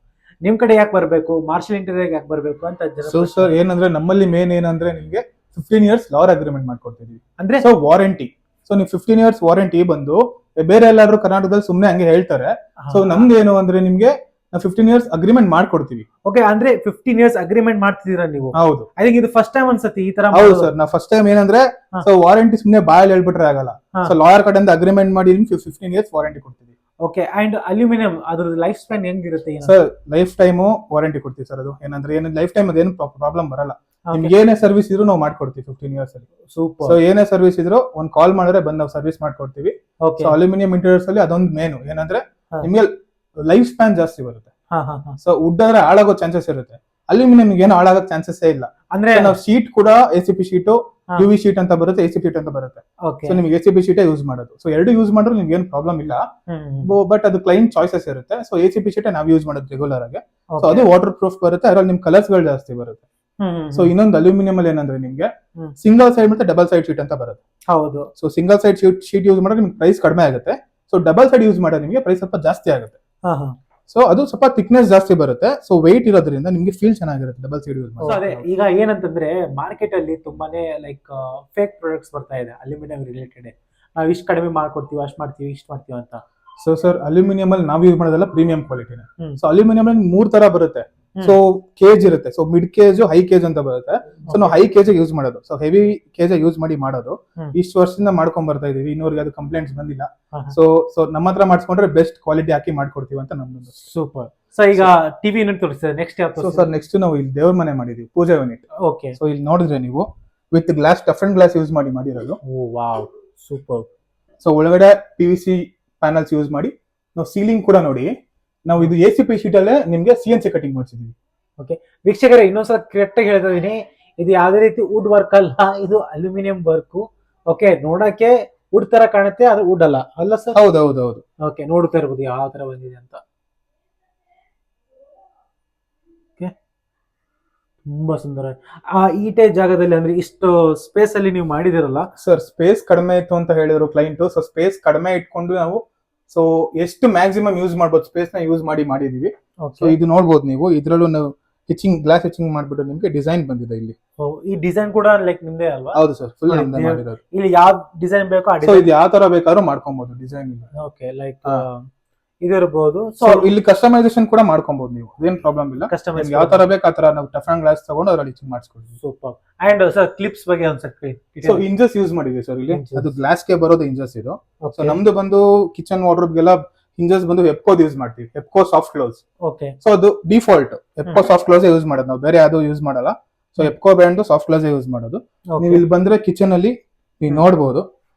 ನಿಮ್ ಕಡೆ ಯಾಕೆ ಬರ್ಬೇಕು, ಮಾರ್ಷಲ್ ಇಂಟೀರಿಯರ್ ಯಾಕೆ ಬರ್ಬೇಕು ಅಂತ ಜನ. ಸೊ ಸರ್ ಏನಂದ್ರೆ ನಮ್ಮಲ್ಲಿ ಮೇನ್ ಏನಂದ್ರೆ ನಿಮ್ಗೆ 15 years ಲಾರ್ ಅಗ್ರಿಮೆಂಟ್ ಮಾಡ್ಕೊಡ್ತಿದೀವಿ. ಅಂದ್ರೆ ಸೊ ವಾರಂಟಿ. ಸೊ ನೀವು 15 years ವಾರಂಟಿ ಬಂದು ಬೇರೆ ಎಲ್ಲಾದ್ರೂ ಕರ್ನಾಟಕದಲ್ಲಿ ಸುಮ್ನೆ ಹಂಗೆ ಹೇಳ್ತಾರೆ. ಸೊ ನಮ್ದು ಏನು ಅಂದ್ರೆ ನಿಮ್ಗೆ 15 years ಅಗ್ರಿಮೆಂಟ್ ಮಾಡ್ಕೊಡ್ತೀವಿ. ಓಕೆ, ಅಂದ್ರೆ 15 years ಅಗ್ರಿಮೆಂಟ್ ಮಾಡ್ತಿದ್ದೀರಾ ನೀವು? ಹೌದು. ಐ ಥಿಂಕ್ ಇದು ಫಸ್ಟ್ ಟೈಮ್ ಅನ್ಸುತ್ತೆ ಈ ತರ. ಹೌದು ಸರ್, ನಾವು ಫಸ್ಟ್ ಟೈಮ್ ಏನಂದ್ರೆ ಸೊ ವಾರಂಟಿ ಸುಮ್ನೆ ಬಾಯಲ್ಲಿ ಹೇಳ್ಬಿಟ್ರೆ ಆಗಲ್ಲ. ಸೊ ಲಾಯರ್ ಕಡೆಯಿಂದ ಅಗ್ರಿಮೆಂಟ್ ಮಾಡಿ 15 years ವಾರಂಟಿ ಕೊಡ್ತೀವಿ. ಓಕೆ, ಅಂಡ್ ಅಲ್ಯೂಮಿನಿಯಂ ಅದ್ರ ಲೈಫ್ ಸ್ಪ್ಯಾನ್ ಹೆಂಗಿರುತ್ತೆ ಸರ್? ಲೈಫ್ ಟೈಮ್ ವಾರಂಟಿ ಕೊಡ್ತೀವಿ ಸರ್. ಅದು ಏನಂದ್ರೆ ಏನು ಲೈಫ್ ಟೈಮ್ ಅದೇನು ಪ್ರಾಬ್ಲಮ್ ಬರಲ್ಲ. ನಿಮ್ಗೆ ಏನೇ ಸರ್ವಿಸ್ ಇದ್ರು ನಾವು ಮಾಡ್ಕೊಡ್ತೀವಿ 15 years ಅಲ್ಲಿ. ಸೂಪರ್. ಸೊ ಏನೇ ಸರ್ವಿಸ್ ಇದ್ರು ಒಂದ್ ಕಾಲ್ ಮಾಡಿದ್ರೆ ಬಂದು ನಾವು ಸರ್ವಿಸ್ ಮಾಡ್ಕೊಡ್ತೀವಿ. ಸೊ ಅಲ್ಯೂಮಿನಿಯಂ ಇಂಟೀರಿಯರ್ಸ್ ಅಲ್ಲಿ ಅದೊಂದು ಮೇನು ಏನಂದ್ರೆ ನಿಮ್ಗೆ ಲೈಫ್ ಸ್ಪ್ಯಾನ್ ಜಾಸ್ತಿ ಬರುತ್ತೆ. ಸೊ ವುಡ್ ಆದ್ರೆ ಹಾಳಾಗೋ ಚಾನ್ಸಸ್ ಇರುತ್ತೆ. ಅಲ್ಯೂಮಿನಿಯಂ ಏನು ಹಾಳಾಗೋ ಚಾನ್ಸಸ್ ಇಲ್ಲ. ಅಂದ್ರೆ ನಾವು ಶೀಟ್ ಕೂಡ ACP ಶೀಟು UV ಶೀಟ್ ಅಂತ ಬರುತ್ತೆ, AC ಶೀಟ್ ಅಂತ ಬರುತ್ತೆ. ಸೊ ನಿಮ್ಗೆ ACP ಶೀಟೇ ಯೂಸ್ ಮಾಡೋದು. ಸೊ ಎರಡು ಯೂಸ್ ಮಾಡಿದ್ರೆ ನಿಮ್ಗೆ ಏನು ಪ್ರಾಬ್ಲಮ್ ಇಲ್ಲ, ಬಟ್ ಅದು ಕ್ಲೈಂಟ್ ಚಾಯ್ಸಸ್ ಇರುತ್ತೆ. ಸೊ ACP ಶೀಟೇ ನಾವು ಯೂಸ್ ಮಾಡೋದು ರೆಗ್ಯುಲರ್ ಆಗಿ. ಸೊ ಅದು ವಾಟರ್ ಪ್ರೂಫ್ ಬರುತ್ತೆ, ಅದ್ರಲ್ಲಿ ನಿಮ್ ಕಲರ್ಸ್ ಗಳು ಜಾಸ್ತಿ ಬರುತ್ತೆ. ಸೊ ಇನ್ನೊಂದು ಅಲ್ಯೂಮಿನಿಯಂ ಅಲ್ಲಿ ಏನಂದ್ರೆ ನಿಮ್ಗೆ ಸಿಂಗಲ್ ಸೈಡ್ ಮತ್ತೆ ಡಬಲ್ ಸೈಡ್ ಶೀಟ್ ಅಂತ ಬರುತ್ತೆ. ಹೌದು. So single side sheet use ಮಾಡಿದ್ರೆ ನಿಮ್ಗೆ ಪ್ರೈಸ್ ಕಡಿಮೆ ಆಗುತ್ತೆ. ಸೊ ಡಬಲ್ ಸೈಡ್ ಯೂಸ್ ಮಾಡಿದ್ರೆ ನಿಮ್ಗೆ ಪ್ರೈಸ್ ಸ್ವಲ್ಪ ಜಾಸ್ತಿ ಆಗುತ್ತೆ. ಸೊ ಅದು ಸ್ವಲ್ಪ ಥಿಕ್ನೆಸ್ ಜಾಸ್ತಿ ಬರುತ್ತೆ. ಸೊ ವೆಯ್ಟ್ ಇರೋದ್ರಿಂದ ನಿಮ್ಗೆ ಫೀಲ್ ಚೆನ್ನಾಗಿರುತ್ತೆ ಡಬಲ್ ಸೈಡ್ ಯೂಸ್ ಮಾಡಿ. ಅದೇ ಈಗ ಏನಂತಂದ್ರೆ ಮಾರ್ಕೆಟ್ ಅಲ್ಲಿ ತುಂಬಾನೇ ಲೈಕ್ ಫೇಕ್ ಪ್ರಾಡಕ್ಟ್ಸ್ ಬರ್ತಾ ಇದೆ ಅಲ್ಯೂಮಿನಿಯಂ ರಿಲೇಟೆಡ್. ನಾವು ಇಷ್ಟು ಕಡಿಮೆ ಮಾಡ್ಕೊಡ್ತೀವಿ, ಅಷ್ಟು ಮಾಡ್ತೀವಿ, ಇಷ್ಟು ಮಾಡ್ತೀವಿ ಅಂತ. ಸೊ ಸರ್, ಅಲ್ಯೂಮಿನಿಯಂ ಅಲ್ಲಿ ನಾವು ಯೂಸ್ ಮಾಡೋದಲ್ಲ ಪ್ರೀಮಿಯಂ ಕ್ವಾಲಿಟಿನ. ಸೊ ಅಲ್ಯೂಮಿನಿಯಂ ಅಲ್ಲಿ 3 ತರ ಬರುತ್ತೆ. ಸೊ ಕೇಜ್ ಇರುತ್ತೆ. So mid cage, high cage ಅಂತ ಬರುತ್ತೆ. ಸೊ ನಾವು ಹೈ ಕೇಜ್ ಯೂಸ್ ಮಾಡೋದು. ಸೊ ಹೆವಿ ಕೇಜ್ ಯೂಸ್ ಮಾಡಿ ಮಾಡೋದು. ಇಷ್ಟು ವರ್ಷದಿಂದ ಮಾಡ್ಕೊಂಡ್ ಬರ್ತಾ ಇದೀವಿ, ಇನ್ನೂರಿಗೆ ಅದು ಕಂಪ್ಲೇಂಟ್ಸ್ ಬಂದಿಲ್ಲ. ಸೊ ನಮ್ಮ ಹತ್ರ ಮಾಡಿಸ್ಕೊಂಡ್ರೆ ಬೆಸ್ಟ್ ಕ್ವಾಲಿಟಿ ಹಾಕಿ ಮಾಡ್ಕೊಡ್ತೀವಿ ಅಂತ ನಮ್ದು. ಸೂಪರ್. ಸೊ ಈಗ ಟಿವಿ ಯೂನಿಟ್ ತೋರಿಸ್ತಾರೆ. ನೆಕ್ಸ್ಟ್ ಯಾವ್ದು? ಸೊ ಸರ್, ನೆಕ್ಸ್ಟ್ ನಾವು ಇಲ್ಲಿ ದೇವ್ರ ಮನೆ ಮಾಡಿದೀವಿ, ಪೂಜಾ ಯೂನಿಟ್. ಓಕೆ. ಸೊ ಇಲ್ಲಿ ನೋಡಿದ್ರೆ ನೀವು with glass, tough and glass use ಮಾಡಿರೋದು. ಓ ವಾವ್, ಸೂಪರ್. ಸೊ ಒಳಗಡೆ PVC ಪ್ಯಾನಲ್ಸ್ ಯೂಸ್ ಮಾಡಿ ನಾವು ಸೀಲಿಂಗ್ ಕೂಡ ನೋಡಿ. ನಾವು ಇದು ACP ಶೀಟ್ ಅಲ್ಲೇ ನಿಮ್ಗೆ CNC ಕಟಿಂಗ್ ಮಾಡಿಸಿದೀವಿ. ಓಕೆ ವೀಕ್ಷಕರೇ, ಇನ್ನೊಂದ್ಸಲ ಕರೆಕ್ಟ್ ಆಗಿ ಹೇಳ್ತಾ ಇದೀನಿ, ಇದು ಯಾವುದೇ ರೀತಿ ವುಡ್ ವರ್ಕ್ ಅಲ್ಲ, ಇದು ಅಲ್ಯೂಮಿನಿಯಂ ವರ್ಕ್. ಓಕೆ, ನೋಡಕ್ಕೆ ವುಡ್ ತರ ಕಾಣುತ್ತೆ, ಅದು ವುಡ್ ಅಲ್ಲ ಸರ್? ಹೌದು. ಓಕೆ, ನೋಡ್ತಾ ಇರ್ಬೋದು ಯಾವ ತರ ಬಂದಿದೆ ಅಂತ. ಓಕೆ, ತುಂಬಾ ಸುಂದರ. ಆ ಈಟೆ ಜಾಗದಲ್ಲಿ ಅಂದ್ರೆ ಇಷ್ಟು ಸ್ಪೇಸ್ ಅಲ್ಲಿ ನೀವು ಮಾಡಿದಿರಲ್ಲ ಸರ್? ಸ್ಪೇಸ್ ಕಡಿಮೆ ಇತ್ತು ಅಂತ ಹೇಳಿದ್ರು ಕ್ಲೈಂಟ್. ಸೊ ಸ್ಪೇಸ್ ಕಡಿಮೆ ಇಟ್ಕೊಂಡು ನಾವು ಸೊ ಎಷ್ಟು ಮ್ಯಾಕ್ಸಿಮಮ್ ಯೂಸ್ ಮಾಡ್ಬೋದು ಸ್ಪೇಸ್ ನ ಯೂಸ್ ಮಾಡಿದೀವಿ. ಸೊ ಇದು ನೋಡ್ಬೋದು ನೀವು, ಇದ್ರಲ್ಲೂ ನಾವು ಗ್ಲಾಸ್ ಹೆಚಿಂಗ್ ಮಾಡ್ಬಿಟ್ಟು ನಿಮ್ಗೆ ಡಿಸೈನ್ ಬಂದಿದೆ ಇಲ್ಲಿ. ಈ ಡಿಸೈನ್ ಕೂಡ ಲೈಕ್ ನಿಮ್ದೇ ಅಲ್ವಾ? ಹೌದು ಸರ್, ಫುಲ್ ನಮ್ದೇ ಮಾಡಿರೋದು. ಇಲ್ಲಿ ಯಾವ ಡಿಸೈನ್ ಬೇಕೋ ಸೊ ಇದು ಯಾವ ತರ ಬೇಕಾದ್ರೂ ಮಾಡ್ಕೊಬಹುದು ಡಿಸೈನ್. ಓಕೆ, ಲೈಕ್ ಇದಿರಬಹುದು. ಸೊ ಇಲ್ಲಿ ಕಸ್ಟಮೈಸೇಷನ್ ಕೂಡ ಮಾಡ್ಕೊಬಹುದು ನೀವು, ಅದೇನ್ ಪ್ರಾಬ್ಲಮ್ ಇಲ್ಲ. ಕಸ್ಟಮೈಸ್ ಯಾವ ತರ ಬೇಕು ಆ ತರ ನಾವು ಟಫ್ ಅಂಡ್ ಗ್ಲಾಸ್ ತಗೊಂಡು ಅದ್ರಲ್ಲಿ ಹೆಚಿಂಗ್ ಮಾಡಿಸ್ಕೊಡ್ತೀವಿ. ಸೂಪರ್. ಅಂಡ್ ಸರ್ ಕ್ಲಿಪ್ಸ್ ಬಗ್ಗೆ ಒಂದ್ಸರಿ. ಸೊ ಇಂಜಸ್ ಯೂಸ್ ಮಾಡಿದ್ವಿ ಸರ್ ಇಲ್ಲಿ. ಅದು ಗ್ಲಾಸ್ ಗೆ ಬರೋದು ಇಂಜಸ್ ಇದು. ಸೊ ನಮ್ದು ಬಂದು ಕಿಚನ್ ವಾರ್ಡ್ರೋಬ್ಗೆಲ್ಲ ಹಿಂಜಸ್ ಬಂದು ಎಪ್ಕೋದ್ ಯೂಸ್ ಮಾಡ್ತೀವಿ, Ebco soft close. Okay. So ಅದು default Ebco soft close use ಮಾಡೋದು ನಾವು, ಬೇರೆ ಯಾವ್ದು ಯೂಸ್ ಮಾಡಲ್ಲ. So Ebco brand soft close use ಮಾಡೋದು. ನೀವು ಇಲ್ಲಿ ಬಂದ್ರೆ ಕಿಚನ್ ಅಲ್ಲಿ ನೀವು ನೋಡಬಹುದು,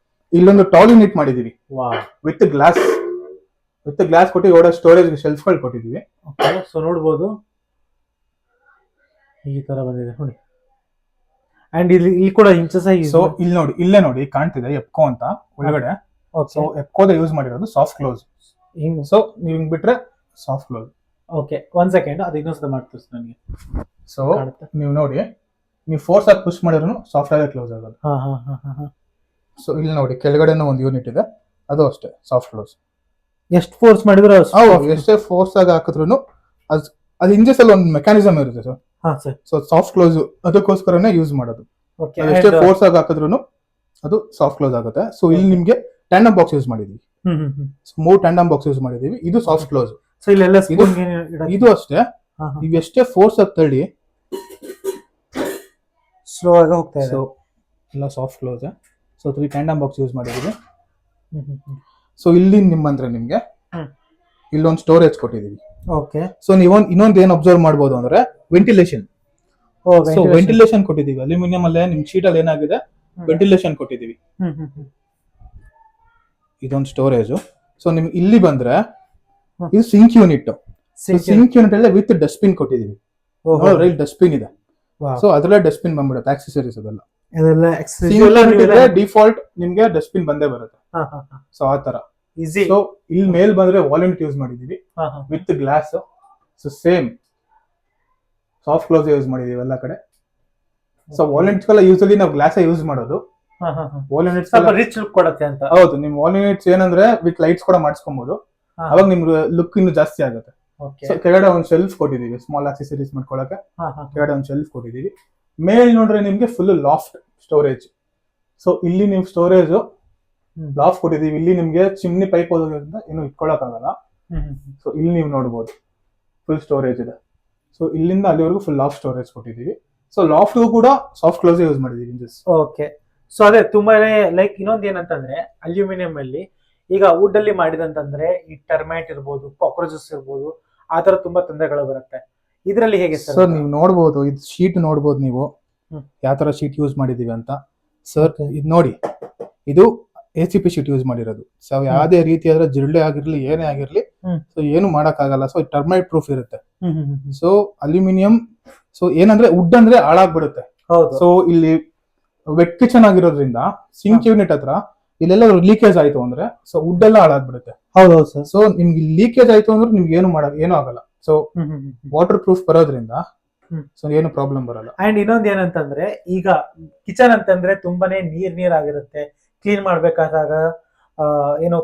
ಇಲ್ಲೊಂದು ಟಾಲ್ ಯೂನಿಟ್ ಮಾಡಿದೀವಿ ವಿತ್ ಗ್ಲಾಸ್ ಕೊಟ್ಟು ಓಡೋ ಸ್ಟೋರೇಜ್ ಶೆಲ್ಫ್ ಗಳು ಕೊಟ್ಟಿದೀವಿ. ಸೊ ನೋಡಬಹುದು ಈ ತರ ಬಂದಿದೆ ನೋಡಿ. ಅಂಡ್ ಇಲ್ಲಿ ಕೂಡ ಇಂಚಸ್. ಸೊ ಇಲ್ಲಿ ನೋಡಿ, ಇಲ್ಲೇ ನೋಡಿ ಕಾಣ್ತಿದೆ ಎಪ್ಕೋ ಅಂತ ಒಳಗಡೆ. ಸೊ ಎಪ್ಕೋದ ಯೂಸ್ ಮಾಡಿರೋದು ಸಾಫ್ಟ್ ಕ್ಲೋಸ್. ಸೊ ನೀವು ಹಿಂಗ್ ಬಿಟ್ರೆ ಸಾಫ್ಟ್ ಕ್ಲೋಸ್. ಓಕೆ, 1 ಸೆಕೆಂಡ್, ಅದು ಇನ್ನೊಂದ್ಸಲ ಮಾಡ್ತೀವಿ ನನಗೆ. ಸೊ ನೀವು ನೋಡಿ, ನೀವು ಫೋರ್ಸ್ ಆಗಿ ಪುಷ್ ಮಾಡಿದ್ರು ಸಾಫ್ಟ್ ಆಗಿ ಕ್ಲೋಸ್ ಆಗೋದು. ಸೊ ಇಲ್ಲಿ ನೋಡಿ ಕೆಳಗಡೆನೂ ಒಂದು ಯೂನಿಟ್ ಇದೆ, ಅದು ಅಷ್ಟೇ ಸಾಫ್ಟ್ ಕ್ಲೋಸ್. ಎಷ್ಟು ಫೋರ್ಸ್ ಮಾಡಿದ್ರು ಎಷ್ಟೇ ಫೋರ್ಸ್ ಆಗಿ ಹಾಕಿದ್ರು ಅದು ಇಂಜಸ್ ಅಲ್ಲಿ ಒಂದು ಮೆಕ್ಯಾನಿಸಮ್ ಇರುತ್ತೆ ಸರ್. ಸೊ ಸಾಫ್ಟ್ ಕ್ಲೋಸ್ ಅದಕ್ಕೋಸ್ಕರನೇ ಯೂಸ್ ಮಾಡೋದು. ಎಷ್ಟೇ ಫೋರ್ಸ್ ಆಗಿ ಹಾಕಿದ್ರು ಅದು ಸಾಫ್ಟ್ ಕ್ಲೋಸ್ ಆಗುತ್ತೆ. ಸೊ ಇಲ್ಲಿ ನಿಮ್ಗೆ ಟ್ಯಾಂಡಮ್ ಬಾಕ್ಸ್ ಯೂಸ್ ಮಾಡಿದೀವಿ. 3 ಟ್ಯಾಂಡಮ್ ಬಾಕ್ಸ್ ಯೂಸ್ ಮಾಡಿದೀವಿ. ಇದು ಸಾಫ್ಟ್ ಕ್ಲೋಸ್. ಸೊ ಇಲ್ಲೆಲ್ಲ ಇದು ಅಷ್ಟೇ, ನೀವು ಎಷ್ಟೇ ಫೋರ್ಸ್ ಆಗಿ ತಳ್ಳಿ ಸ್ಲೋ ಆಗಿ ಹೋಗ್ತಾ ಇದೆ. ಸೊ ಎಲ್ಲ soft close. So 3 tandem box use ಮಾಡಿದೀವಿ. ಸೊ ಇಲ್ಲಿ ನಿಮ್ಮಂದ್ರೆ ನಿಮ್ಗೆ ಇಲ್ಲೊಂದು ಸ್ಟೋರೇಜ್ ಕೊಟ್ಟಿದೀವಿ. ಓಕೆ. ಸೊ ನೀವು ಇನ್ನೊಂದು ಏನ್ ಅಬ್ಸರ್ವ್ ಮಾಡಬಹುದು ಅಂದ್ರೆ ವೆಂಟಿಲೇಷನ್. ಸೊ ವೆಂಟಿಲೇಷನ್ ಕೊಟ್ಟಿದೀವಿ ಅಲ್ಯೂಮಿನಿಯಂ ಅಲ್ಲೇ. ನಿಮ್ ಶೀಟ್ ಅಲ್ಲಿ ಏನಾಗಿದೆ, ವೆಂಟಿಲೇಷನ್ ಕೊಟ್ಟಿದೀವಿ. ಇದೊಂದು ಸ್ಟೋರೇಜ್. ಸೊ ನಿಮ್ಗೆ ಇಲ್ಲಿ ಬಂದ್ರೆ ಇದು ಸಿಂಕ್ ಯೂನಿಟ್. ಸಿಂಕ್ ಯೂನಿಟ್ ಅಲ್ಲೇ ವಿತ್ ಡಸ್ಟ್ಬಿನ್ ಕೊಟ್ಟಿದೀವಿ. ರೈಲ್ ಡಸ್ಟ್ಬಿನ್ ಇದೆ. ಸೊ ಅದ್ರಲ್ಲೇ ಡಸ್ಟ್ಬಿನ್ ಬಂದ್ಬಿಡುತ್ತೆ, ಆಕ್ಸೆಸರೀಸ್ ಅದೆಲ್ಲ. ಡಿಫಾಲ್ಟ್ ನಿಮ್ಗೆ ಡಸ್ಟ್ಬಿನ್ ಬಂದೇ ಬರುತ್ತೆ. ಸೊ ಆ ತರ. ಸೊ ಇಲ್ಲಿ ಮೇಲ್ ಬಂದ್ರೆ ವಾಲ್ ಯೂಸ್ ಮಾಡಿದೀವಿ with glass. So same soft close use ಮಾಡಿದೀವಿ ಎಲ್ಲ ಕಡೆ. ಸೊ ವಾಲ್ ಯೂಸಲಿ ನಾವು ಗ್ಲಾಸ್ ಯೂಸ್ ಮಾಡೋದು. ವಾಲ್ ಯೂನಿಟ್ಸ್ ರಿಚ್ ಲುಕ್ ಕೊಡುತ್ತೆ ಅಂತ. ಹೌದು, ನಿಮ್ ವಾಲ್ ಯೂನಿಟ್ಸ್ ಏನಂದ್ರೆ ವಿತ್ ಲೈಟ್ಸ್ ಕೂಡ ಮಾಡಿಸ್ಕೊಬಹುದು, ಅವಾಗ ನಿಮ್ ಲುಕ್ ಇನ್ನು ಜಾಸ್ತಿ ಆಗುತ್ತೆ. ಸೊ ಕೆಳಗಡೆ ಒಂದು ಶೆಲ್ಫ್ ಕೊಟ್ಟಿದೀವಿ ಸ್ಮಾಲ್ ಆಕ್ಸೆಸರೀಸ್ ಮಾಡ್ಕೊಳಕ್ಕೆ. ಕೆಳಗಡೆ ಒಂದು ಶೆಲ್ಫ್ ಕೊಟ್ಟಿದೀವಿ. ಮೇಲ್ ನೋಡ್ರೆ ನಿಮ್ಗೆ ಫುಲ್ ಲಾಫ್ಟ್ ಸ್ಟೋರೇಜ್. ಸೊ ಇಲ್ಲಿ ನೀವು ಸ್ಟೋರೇಜ್ ಲಾಫ್ಟ್ ಕೊಟ್ಟಿದೀವಿ. ಇಲ್ಲಿ ನಿಮ್ಗೆ ಚಿಮ್ನಿ ಪೈಪ್ ಹೋಗೋದ್ರಿಂದ ಏನು ಇಟ್ಕೊಳಕ್ ಆಗಲ್ಲ. ಸೊ ಇಲ್ಲಿ ನೀವು ನೋಡ್ಬೋದು ಫುಲ್ ಸ್ಟೋರೇಜ್ ಇದೆ. ಸೊ ಇಲ್ಲಿಂದ ಅಲ್ಲಿವರೆಗೂ ಫುಲ್ ಲಾಫ್ಟ್ ಸ್ಟೋರೇಜ್ ಕೊಟ್ಟಿದೀವಿ. ಸೊ ಲಾಫ್ಟ್ ಕೂಡ ಸಾಫ್ಟ್ ಕ್ಲೋಸ್ ಯೂಸ್ ಮಾಡಿದೀವಿ. ಓಕೆ. ಸೊ ಅದೇ ತುಂಬಾನೇ ಲೈಕ್ ಇನ್ನೊಂದು ಏನಂತಂದ್ರೆ ಅಲ್ಯೂಮಿನಿಯಂ ಅಲ್ಲಿ ಈಗ ವುಡ್ ಅಲ್ಲಿ ಮಾಡಿದಂತಂದ್ರೆ ಈ ಟರ್ಮೈಟ್ ಇರ್ಬೋದು, ಕಾಕ್ರೋಚಸ್ ಇರ್ಬೋದು, ಆ ತರ ತುಂಬಾ ತೊಂದರೆಗಳು ಬರುತ್ತೆ. ಇದ್ರಲ್ಲಿ ಹೇಗೆ ಸರ್? ನೀವು ನೋಡ್ಬೋದು, ಇದು ಶೀಟ್ ನೋಡ್ಬೋದು ನೀವು ಯಾವ ತರ ಶೀಟ್ ಯೂಸ್ ಮಾಡಿದೀವಿ ಅಂತ. ಸರ್ ಇದು ನೋಡಿ, ಇದು ACP ಶೀಟ್ ಯೂಸ್ ಮಾಡಿರೋದು. ಸೊ ಯಾವುದೇ ರೀತಿಯಾದ ಜಿರಳೆ ಆಗಿರ್ಲಿ ಏನೇ ಆಗಿರ್ಲಿ ಸೊ ಏನು ಮಾಡಕ್ ಆಗಲ್ಲ. ಸೊ ಟರ್ಮೈಟ್ ಪ್ರೂಫ್ ಇರುತ್ತೆ. ಸೊ ಅಲ್ಯೂಮಿನಿಯಂ ಸೊ ಏನಂದ್ರೆ ವುಡ್ ಅಂದ್ರೆ ಹಾಳಾಗ್ಬಿಡುತ್ತೆ. ಸೊ ಇಲ್ಲಿ ವೆಟ್ ಕಿಚನ್ ಆಗಿರೋದ್ರಿಂದ ಸಿಂಕ್ ಯೂನಿಟ್ ಹತ್ರ ಇಲ್ಲೆಲ್ಲ ಲೀಕೇಜ್ ಆಯ್ತು ಅಂದ್ರೆ ಸೊ ವುಡ್ ಎಲ್ಲ ಹಾಳಾಗ್ಬಿಡುತ್ತೆ. ಹೌದೌದು ಸರ್. ಸೊ ನಿಮ್ಗೆ ಲೀಕೇಜ್ ಆಯ್ತು ಅಂದ್ರೆ ನಿಮ್ಗೆ ಏನು ಆಗಲ್ಲ. ಸೊ ವಾಟರ್ ಪ್ರೂಫ್ ಬರೋದ್ರಿಂದ ಸೊ ಏನು ಪ್ರಾಬ್ಲಮ್ ಬರಲ್ಲ. ಅಂಡ್ ಇನ್ನೊಂದ್ ಏನಂತಂದ್ರೆ ಈಗ ಕಿಚನ್ ಅಂತಂದ್ರೆ ತುಂಬಾನೇ ನೀರ್ ಆಗಿರುತ್ತೆ. ಕ್ಲೀನ್ ಮಾಡ್ಬೇಕಾದಾಗ ಏನೋ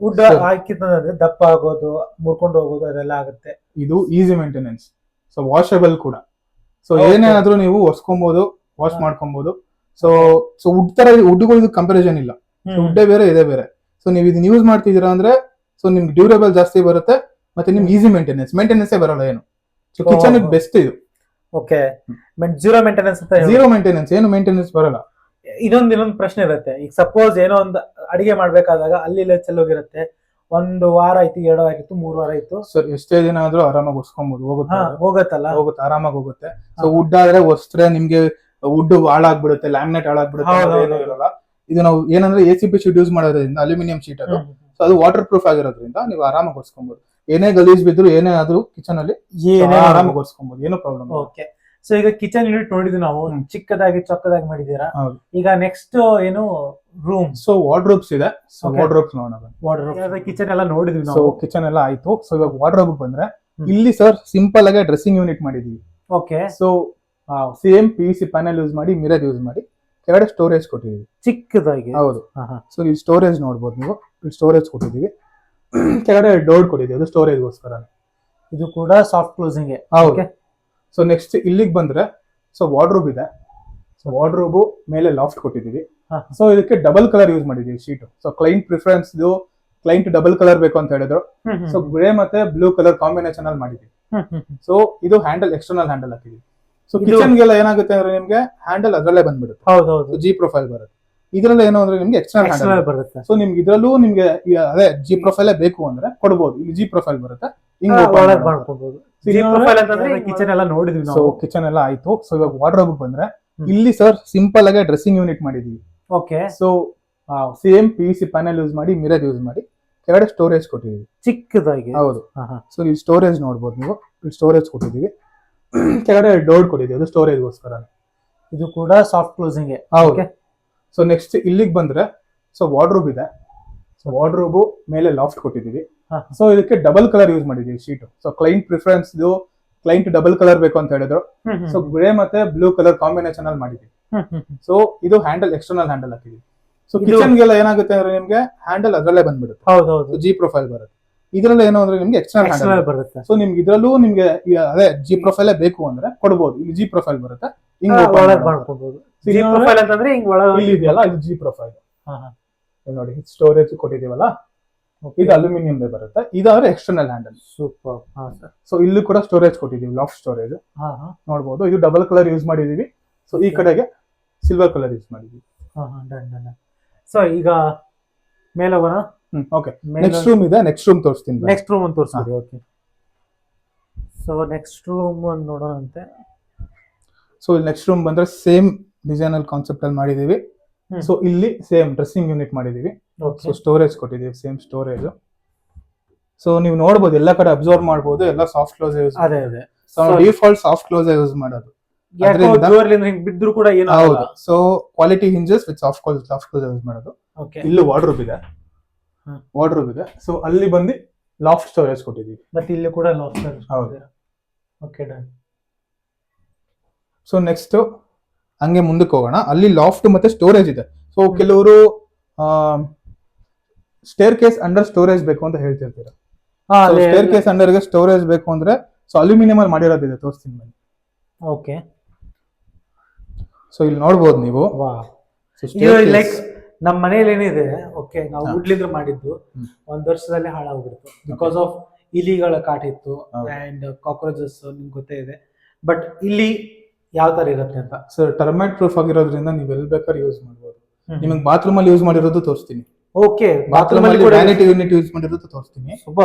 ವುಡ್ ಹಾಕಿದ್ರೆ ದಪ್ಪ ಆಗೋದು, ಮುರ್ಕೊಂಡು ಹೋಗೋದು ಅದೆಲ್ಲ ಆಗುತ್ತೆ. ಇದು ಈಸಿ ಮೇಂಟೆನೆನ್ಸ್, ಸೊ ವಾಷಬಲ್ ಕೂಡ. ಸೊ ಏನೇ ಆದ್ರೂ ನೀವು ಒರ್ಸ್ಕೊಬಹುದು, ವಾಶ್ ಮಾಡ್ಕೊಬಹುದು. ಸೊ ವುಡ್ ತರ ವುಡ್ಗಳು ಕಂಪಾರಿಸನ್ ಇಲ್ಲ. ವುಡ್ಡೇ ಬೇರೆ ಇದೇ ಬೇರೆ. ಸೊ ನೀವು ಇದನ್ನ ಯೂಸ್ ಮಾಡ್ತಿದ್ದೀರಾ ಅಂದ್ರೆ ಸೊ ನಿಮ್ಗೆ ಡ್ಯೂರೇಬಲ್ ಜಾಸ್ತಿ ಬರುತ್ತೆ, ಮತ್ತೆ ನಿಮ್ಗೆ ಈಸಿ ಮೇಂಟೆನೆನ್ಸ್ ಬರಲ್ಲ ಏನು. ಸೊ ಕಿಚನ್ ಬೆಸ್ಟ್ ಇದು. ಓಕೆ, ಜೀರೋ ಮೇಂಟೆನೆನ್ಸ್ ಅಂತ. ಜೀರೋ ಮೇಂಟೆನೆನ್ಸ್, ಏನು ಮೇಂಟೆನೆನ್ಸ್ ಬರಲ್ಲ. ಇನ್ನೊಂದ್ ಪ್ರಶ್ನೆ ಇರುತ್ತೆ. ಈಗ ಸಪೋಸ್ ಏನೋ ಒಂದು ಅಡಿಗೆ ಮಾಡ್ಬೇಕಾದಾಗ ಅಲ್ಲಿ ಇಲ್ಲಿ ಚೆಲ್ಲೋಗಿರುತ್ತೆ, 1 ವಾರ ಆಯ್ತು, 2 ವಾರ ಆಯ್ತು, 3 ವಾರ ಆಯ್ತು, ಸರ್ ಎಷ್ಟೇ ದಿನ ಆದ್ರೂ ಆರಾಮಾಗಿ ಒರ್ಸ್ಕೊಬಹುದು. ಹೋಗುತ್ತೆ, ಆರಾಮಾಗಿ ಹೋಗುತ್ತೆ. ಸೊ ವುಡ್ ಆದ್ರೆ ಒರ್ಸ್ರೆ ನಿಮ್ಗೆ ವುಡ್ ಹಾಳಾಗ್ಬಿಡುತ್ತೆ, ಲ್ಯಾಮಿನೇಟ್ ಹಾಳಾಗ್ಬಿಡುತ್ತೆ, ಏನೂ ಇರಲ್ಲ. ಇದು ನಾವು ಏನಂದ್ರೆ ACP ಶೀಟ್ ಯೂಸ್ ಮಾಡೋದ್ರಿಂದ, ಅಲ್ಯೂಮಿನಿಯಂ ಶೀಟ್ ಅದು. ಸೊ ಅದು ವಾಟರ್ ಪ್ರೂಫ್ ಆಗಿರೋದ್ರಿಂದ ನೀವು ಆರಾಮಾಗಿ ಒರ್ಸ್ಕೊಬಹುದು. ಏನೇ ಗಲೀಜ್ ಬಿದ್ರು, ಏನೇ ಆದ್ರೂ ಕಿಚನ್ ಅಲ್ಲಿ ಆರಾಮಾಗಿ ಒರ್ಸ್ಕೊಬಹುದು, ಏನೋ ಪ್ರಾಬ್ಲಮ್. ಓಕೆ, ಸೊ ಈಗ ಕಿಚನ್ ಯೂನಿಟ್ ನೋಡಿದ್ವಿ ನಾವು, ಚಿಕ್ಕದಾಗಿ ಚೊಕ್ಕದಾಗಿ ಮಾಡಿದೀರಾ. ಈಗ ನೆಕ್ಸ್ಟ್ ಏನು ರೂಮ್? ಸೊ ವಾರ್ಡ್ರೋಬ್ಸ್ ಇದೆ. ಸೊ ವಾರ್ಡ್ರೋಬ್ಸ್ ನೋಡೋಣ. ವಾರ್ಡ್ರೋಬ್ ಕಿಚನ್ ಎಲ್ಲ ನೋಡಿದ್ವಿ ಸೊ ನಾವು. ಕಿಚನ್ ಎಲ್ಲ ಆಯ್ತು. ಸೊ ಇವಾಗ ವಾರ್ಡ್ರೋಬ್ ಬಂದ್ರೆ ಇಲ್ಲಿ ಸರ್ ಸಿಂಪಲ್ ಆಗಿ ಡ್ರೆಸ್ಸಿಂಗ್ ಯೂನಿಟ್ ಮಾಡಿದೀವಿ. Okay, so same PVC panel use ಮಾಡಿ, ಮಿರರ್ ಯೂಸ್ ಮಾಡಿ, ಕೆಳಗಡೆ ಸ್ಟೋರೇಜ್ ಕೊಟ್ಟಿದೀವಿ ಚಿಕ್ಕದಾಗಿ. ಹೌದು. ಸೊ ಈ ಸ್ಟೋರೇಜ್ ನೋಡ್ಬೋದು ನೀವು, ಸ್ಟೋರೇಜ್ ಕೊಟ್ಟಿದೀವಿ. ಕೆಳಗಡೆ ಡೋರ್ ಕೊಟ್ಟಿದ್ದೀವಿ, ಅದು ಸ್ಟೋರೇಜ್ಗೋಸ್ಕರ. ಇದು ಕೂಡ ಸಾಫ್ಟ್ ಕ್ಲೋಸಿಂಗ್. ಹೌದು. ಸೊ ನೆಕ್ಸ್ಟ್ ಇಲ್ಲಿಗೆ ಬಂದ್ರೆ ಸೊ ವಾರ್ಡ್ರೋಬ್ ಇದೆ. ಸೊ ವಾರ್ಡ್ರೋಬ್ ಮೇಲೆ ಲಾಫ್ಟ್ ಕೊಟ್ಟಿದ್ದೀವಿ. ಸೊ ಇದಕ್ಕೆ ಡಬಲ್ ಕಲರ್ ಯೂಸ್ ಮಾಡಿದೀವಿ sheet. So client preference, client double colour ಬೇಕು ಅಂತ ಹೇಳಿದ್ರು. ಸೊ ಗ್ರೇ ಮತ್ತೆ ಬ್ಲೂ ಕಲರ್ ಕಾಂಬಿನೇಷನ್ ಅಲ್ಲಿ ಮಾಡಿದೀವಿ. ಸೊ ಇದು ಹ್ಯಾಂಡಲ್, ಎಕ್ಸ್ಟರ್ನಲ್ ಹ್ಯಾಂಡಲ್ ಹಾಕಿದೀವಿ. ಸೊ ಕಿಚನ್ ಗೆಲ್ಲ ಏನಾಗುತ್ತೆ ಅಂದ್ರೆ ನಿಮ್ಗೆ ಹ್ಯಾಂಡಲ್ ಅದರಲ್ಲೇ ಬಂದ್ಬಿಡುತ್ತೆ. ಹೌದೌದು, ಜಿ ಪ್ರೊಫೈಲ್ ಬರುತ್ತೆ. ಇದ್ರಲ್ಲಿ ಏನೋ ಅಂದ್ರೆ ನಿಮ್ಗೆ ಎಕ್ಸ್ಟರ್ನಲ್ ಹ್ಯಾಂಡಲ್ ಬರುತ್ತೆ. ಸೊ ನಿಮ್ಗೆ ಇದ್ರಲ್ಲೂ ನಿಮ್ಗೆ ಅದೇ ಜಿ ಪ್ರೊಫೈಲ್ ಬೇಕು ಅಂದ್ರೆ ಕೊಡ್ಬೋದು. ಇಲ್ಲಿ ಜಿ ಪ್ರೊಫೈಲ್ ಬರುತ್ತೆ, ಮಾಡ್ಕೋಬಹುದು. ಕಿಚನ್ ಎಲ್ಲ ನೋಡಿದ್ವಿ ನಾವು. ಸೊ ಕಿಚನ್ ಎಲ್ಲ ಆಯ್ತು. ಸೊ ಇವಾಗ ವಾರ್ಡ್ರೋಬ್ ಬಂದ್ರೆ ಇಲ್ಲಿ ಸರ್ ಸಿಂಪಲ್ ಆಗಿ ಡ್ರೆಸ್ಸಿಂಗ್ ಯೂನಿಟ್ ಮಾಡಿದೀವಿ. Okay, so same PVC panel use ಮಾಡಿ, ಮಿರರ್ ಯೂಸ್ ಮಾಡಿ, ಕೆಳಗಡೆ ಸ್ಟೋರೇಜ್ ಕೊಟ್ಟಿದೀವಿ ಚಿಕ್ಕದಾಗಿ. ಹೌದು. ಸೊ ಈ ಸ್ಟೋರೇಜ್ ನೋಡ್ಬೋದು ನೀವು, ಸ್ಟೋರೇಜ್ ಕೊಟ್ಟಿದೀವಿ. ಕೆಳಗಡೆ ಡೋರ್ ಕೊಟ್ಟಿದೀವಿ, ಅದು ಸ್ಟೋರೇಜ್ಗೋಸ್ಕರ. ಇದು ಕೂಡ ಸಾಫ್ಟ್ ಕ್ಲೋಸಿಂಗ್. ಹೌದು. ಸೊ ನೆಕ್ಸ್ಟ್ ಇಲ್ಲಿಗೆ ಬಂದ್ರೆ ಸೊ ವಾರ್ಡ್ರೋಬ್ ಇದೆ. ಸೊ ವಾರ್ಡ್ರೋಬ್ ಮೇಲೆ ಲಾಫ್ಟ್ ಕೊಟ್ಟಿದೀವಿ. ಸೊ ಇದಕ್ಕೆ ಡಬಲ್ ಕಲರ್ ಯೂಸ್ ಮಾಡಿದೀವಿ sheet. So client preference, client double colour ಬೇಕು ಅಂತ ಹೇಳಿದ್ರು. ಸೊ ಗ್ರೇ ಮತ್ತೆ ಬ್ಲೂ ಕಲರ್ ಕಾಂಬಿನೇಷನ್ ಅಲ್ಲಿ ಮಾಡಿದೀವಿ. ಸೊ ಇದು ಹ್ಯಾಂಡಲ್, ಎಕ್ಸ್ಟರ್ನಲ್ ಹ್ಯಾಂಡಲ್ ಹಾಕಿದೀವಿ. ಸೊ ಕಿಚನ್ ಗೆಲ್ಲ ಏನಾಗುತ್ತೆ ಅಂದ್ರೆ ನಿಮ್ಗೆ ಹ್ಯಾಂಡಲ್ ಅದರಲ್ಲೇ ಬಂದ್ಬಿಡುತ್ತೆ. ಹೌದೌದು, ಜಿ ಪ್ರೊಫೈಲ್ ಬರುತ್ತೆ. ಇದ್ರಲ್ಲಿ ಏನೋ ಅಂದ್ರೆ ನಿಮ್ಗೆ ಎಕ್ಸ್ಟರ್ನಲ್ ಹ್ಯಾಂಡಲ್ ಬರುತ್ತೆ. ಸೊ ನಿಮ್ಗೆ ಇದ್ರಲ್ಲೂ ನಿಮ್ಗೆ ಅದೇ ಜಿ ಪ್ರೊಫೈಲ್ ಬೇಕು ಅಂದ್ರೆ ಕೊಡ್ಬೋದು. ಇಲ್ಲಿ ಜಿ ಪ್ರೊಫೈಲ್ ಬರುತ್ತೆ, ಮಾಡ್ಕೋಬಹುದು. ಜಿ ಪ್ರೊಫೈಲ್ ಅಂತಂದ್ರೆ ಹಿಂಗ್ ಒಳಗೆ ಇಲ್ಲಿ ಇದೆಯಲ್ಲ, ಇದು ಜಿ ಪ್ರೊಫೈಲ್. ನೋಡಿ ಸ್ಟೋರೇಜ್ ಕೊಟ್ಟಿದೀವಲ್ಲ, ಇದು ಅಲ್ಯೂಮಿನಿಯಂ ಬರುತ್ತೆ. ಇದಾದ್ರೆ ಎಕ್ಸ್ಟರ್ನಲ್ ಹ್ಯಾಂಡಲ್. ಸೂಪರ್. ಸೊ ಇಲ್ಲಿ ಕೂಡ ಸ್ಟೋರೇಜ್ ಕೊಟ್ಟಿದೀವಿ, ಲಾಫ್ಟ್ ಸ್ಟೋರೇಜ್ ನೋಡ್ಬೋದು. ಇದು ಡಬಲ್ ಕಲರ್ ಯೂಸ್ ಮಾಡಿದೀವಿ. ಸೊ ಈ ಕಡೆಗೆ ಸಿಲ್ವರ್ ಕಲರ್ ಯೂಸ್ ಮಾಡಿದೀವಿ. ಸೊ ಈಗ ಮೇಲೆ ಹೋಗೋಣ. ಓಕೆ, ನೆಕ್ಸ್ಟ್ ರೂಮ್ ಇದೆ. ನೆಕ್ಸ್ಟ್ ರೂಮ್ ತೋರಿಸ್ತೀನಿ. ನೆಕ್ಸ್ಟ್ ರೂಮ್ ಅಂತ ತೋರಿಸ್ತೀವಿ. ಓಕೆ, ಸೊ ನೆಕ್ಸ್ಟ್ ರೂಮ್ ನೋಡೋಣ ಅಂತೆ. ಸೊ ಇಲ್ಲಿ ನೆಕ್ಸ್ಟ್ ರೂಮ್ ಬಂದ್ರೆ ಸೇಮ್ ಡಿಸೈನ್ ಅಲ್ಲಿ ಕಾನ್ಸೆಪ್ಟ್ ಅಲ್ಲಿ ಮಾಡಿದೀವಿ. ಸೊ ಇಲ್ಲಿ ಸೇಮ್ ಡ್ರೆಸ್ಸಿಂಗ್ ಯೂನಿಟ್ ಮಾಡಿದೀವಿ. ಸೊ ಸ್ಟೋರೇಜ್ ಕೊಟ್ಟಿದೀವಿ, ಸೇಮ್ ಸ್ಟೋರೇಜ್. ಸೊ ನೀವು ನೋಡಬಹುದು, ಎಲ್ಲ ಕಡೆ ಅಬ್ಸರ್ವ್ ಮಾಡಬಹುದು, ಎಲ್ಲ ಸಾಫ್ಟ್ ಕ್ಲೋಸ್ ಯೂಸ್. ಅದೇ so default soft close use ಮಾಡೋದು. ಬಿದ್ರು ಕೂಡ ಏನು. ಹೌದು. So quality hinges with soft close use ಮಾಡೋದು. ಇಲ್ಲಿ ವಾರ್ಡ್ರೋಬ್ ಇದೆ. ಸೊ ಅಲ್ಲಿ ಬಂದು ಲಾಫ್ಟ್ ಸ್ಟೋರೇಜ್ ಕೊಟ್ಟಿದೀವಿ. ಮತ್ತೆ ಇಲ್ಲಿ ಕೂಡ ಲಾಫ್ಟ್ ಸ್ಟೋರೇಜ್. ಹೌದು. Okay, done. ಸೊ ನೆಕ್ಸ್ಟ್ ಹಂಗೆ ಮುಂದಕ್ಕೆ ಹೋಗೋಣ. ಅಲ್ಲಿ ಲಾಫ್ಟ್ ಮತ್ತೆ ಸ್ಟೋರೇಜ್ ಇದೆ. ಸೊ ಕೆಲವರು ಸ್ಟೇರ್ ಕೇಸ್ ಅಂಡರ್ ಸ್ಟೋರೇಜ್ ಬೇಕು ಅಂತ ಹೇಳ್ತಿರ್ತೀರಾ. ಸ್ಟೇರ್ ಕೇಸ್ ಅಂಡರ್ ಗೆ ಸ್ಟೋರೇಜ್ ಬೇಕು ಅಂದ್ರೆ ಸೊ ಅಲ್ಯೂಮಿನಿಯಂ ಅಲ್ಲಿ ಮಾಡಿರೋದಿದೆ, ತೋರಿಸ್ತೀನಿ ಬನ್ನಿ. ಓಕೆ, ಸೊ ಇಲ್ಲಿ ನೋಡ್ಬೋದು ನೀವು. ಲೈಕ್ ನಮ್ಮ ಮನೇಲಿ ಏನಿದೆ, ಓಕೆ, ನಾವು ವುಡ್ಲಿಂದ ಮಾಡಿದ್ದು 1 ವರ್ಷದಲ್ಲಿ ಹಾಳಾಗ್ಬಿಡ್ತು. ಬಿಕಾಸ್ ಆಫ್ ಇಲಿಗಳ ಕಾಟ ಇತ್ತು ಅಂಡ್ ಕಾಕ್ರೋಚಸ್, ನಿಮ್ಗೆ ಗೊತ್ತೇ ಇದೆ. ಬಟ್ ಇಲ್ಲಿ ಯಾವ ತರ ಇರುತ್ತೆ ಅಂತ. ಸರ್ ಟರ್ಮೈಟ್ ಪ್ರೂಫ್ ಆಗಿರೋದ್ರಿಂದ ನೀವು ಎಲ್ಲಿ ಬೇಕಾದ್ರೆ ಯೂಸ್ ಮಾಡ್ಬೋದು. ನಿಮಗೆ ಬಾತ್ರೂಮ್ ಅಲ್ಲಿ ಯೂಸ್ ಮಾಡಿರೋದು ತೋರಿಸ್ತೀನಿ. ಓಕೆ, ಬಾತ್ರೂಮ್ ಅಲ್ಲಿ ವ್ಯಾನಿಟಿ ಯೂನಿಟ್ ಯೂಸ್ ಮಾಡಿರೋದು ತೋರಿಸ್ತೀನಿ.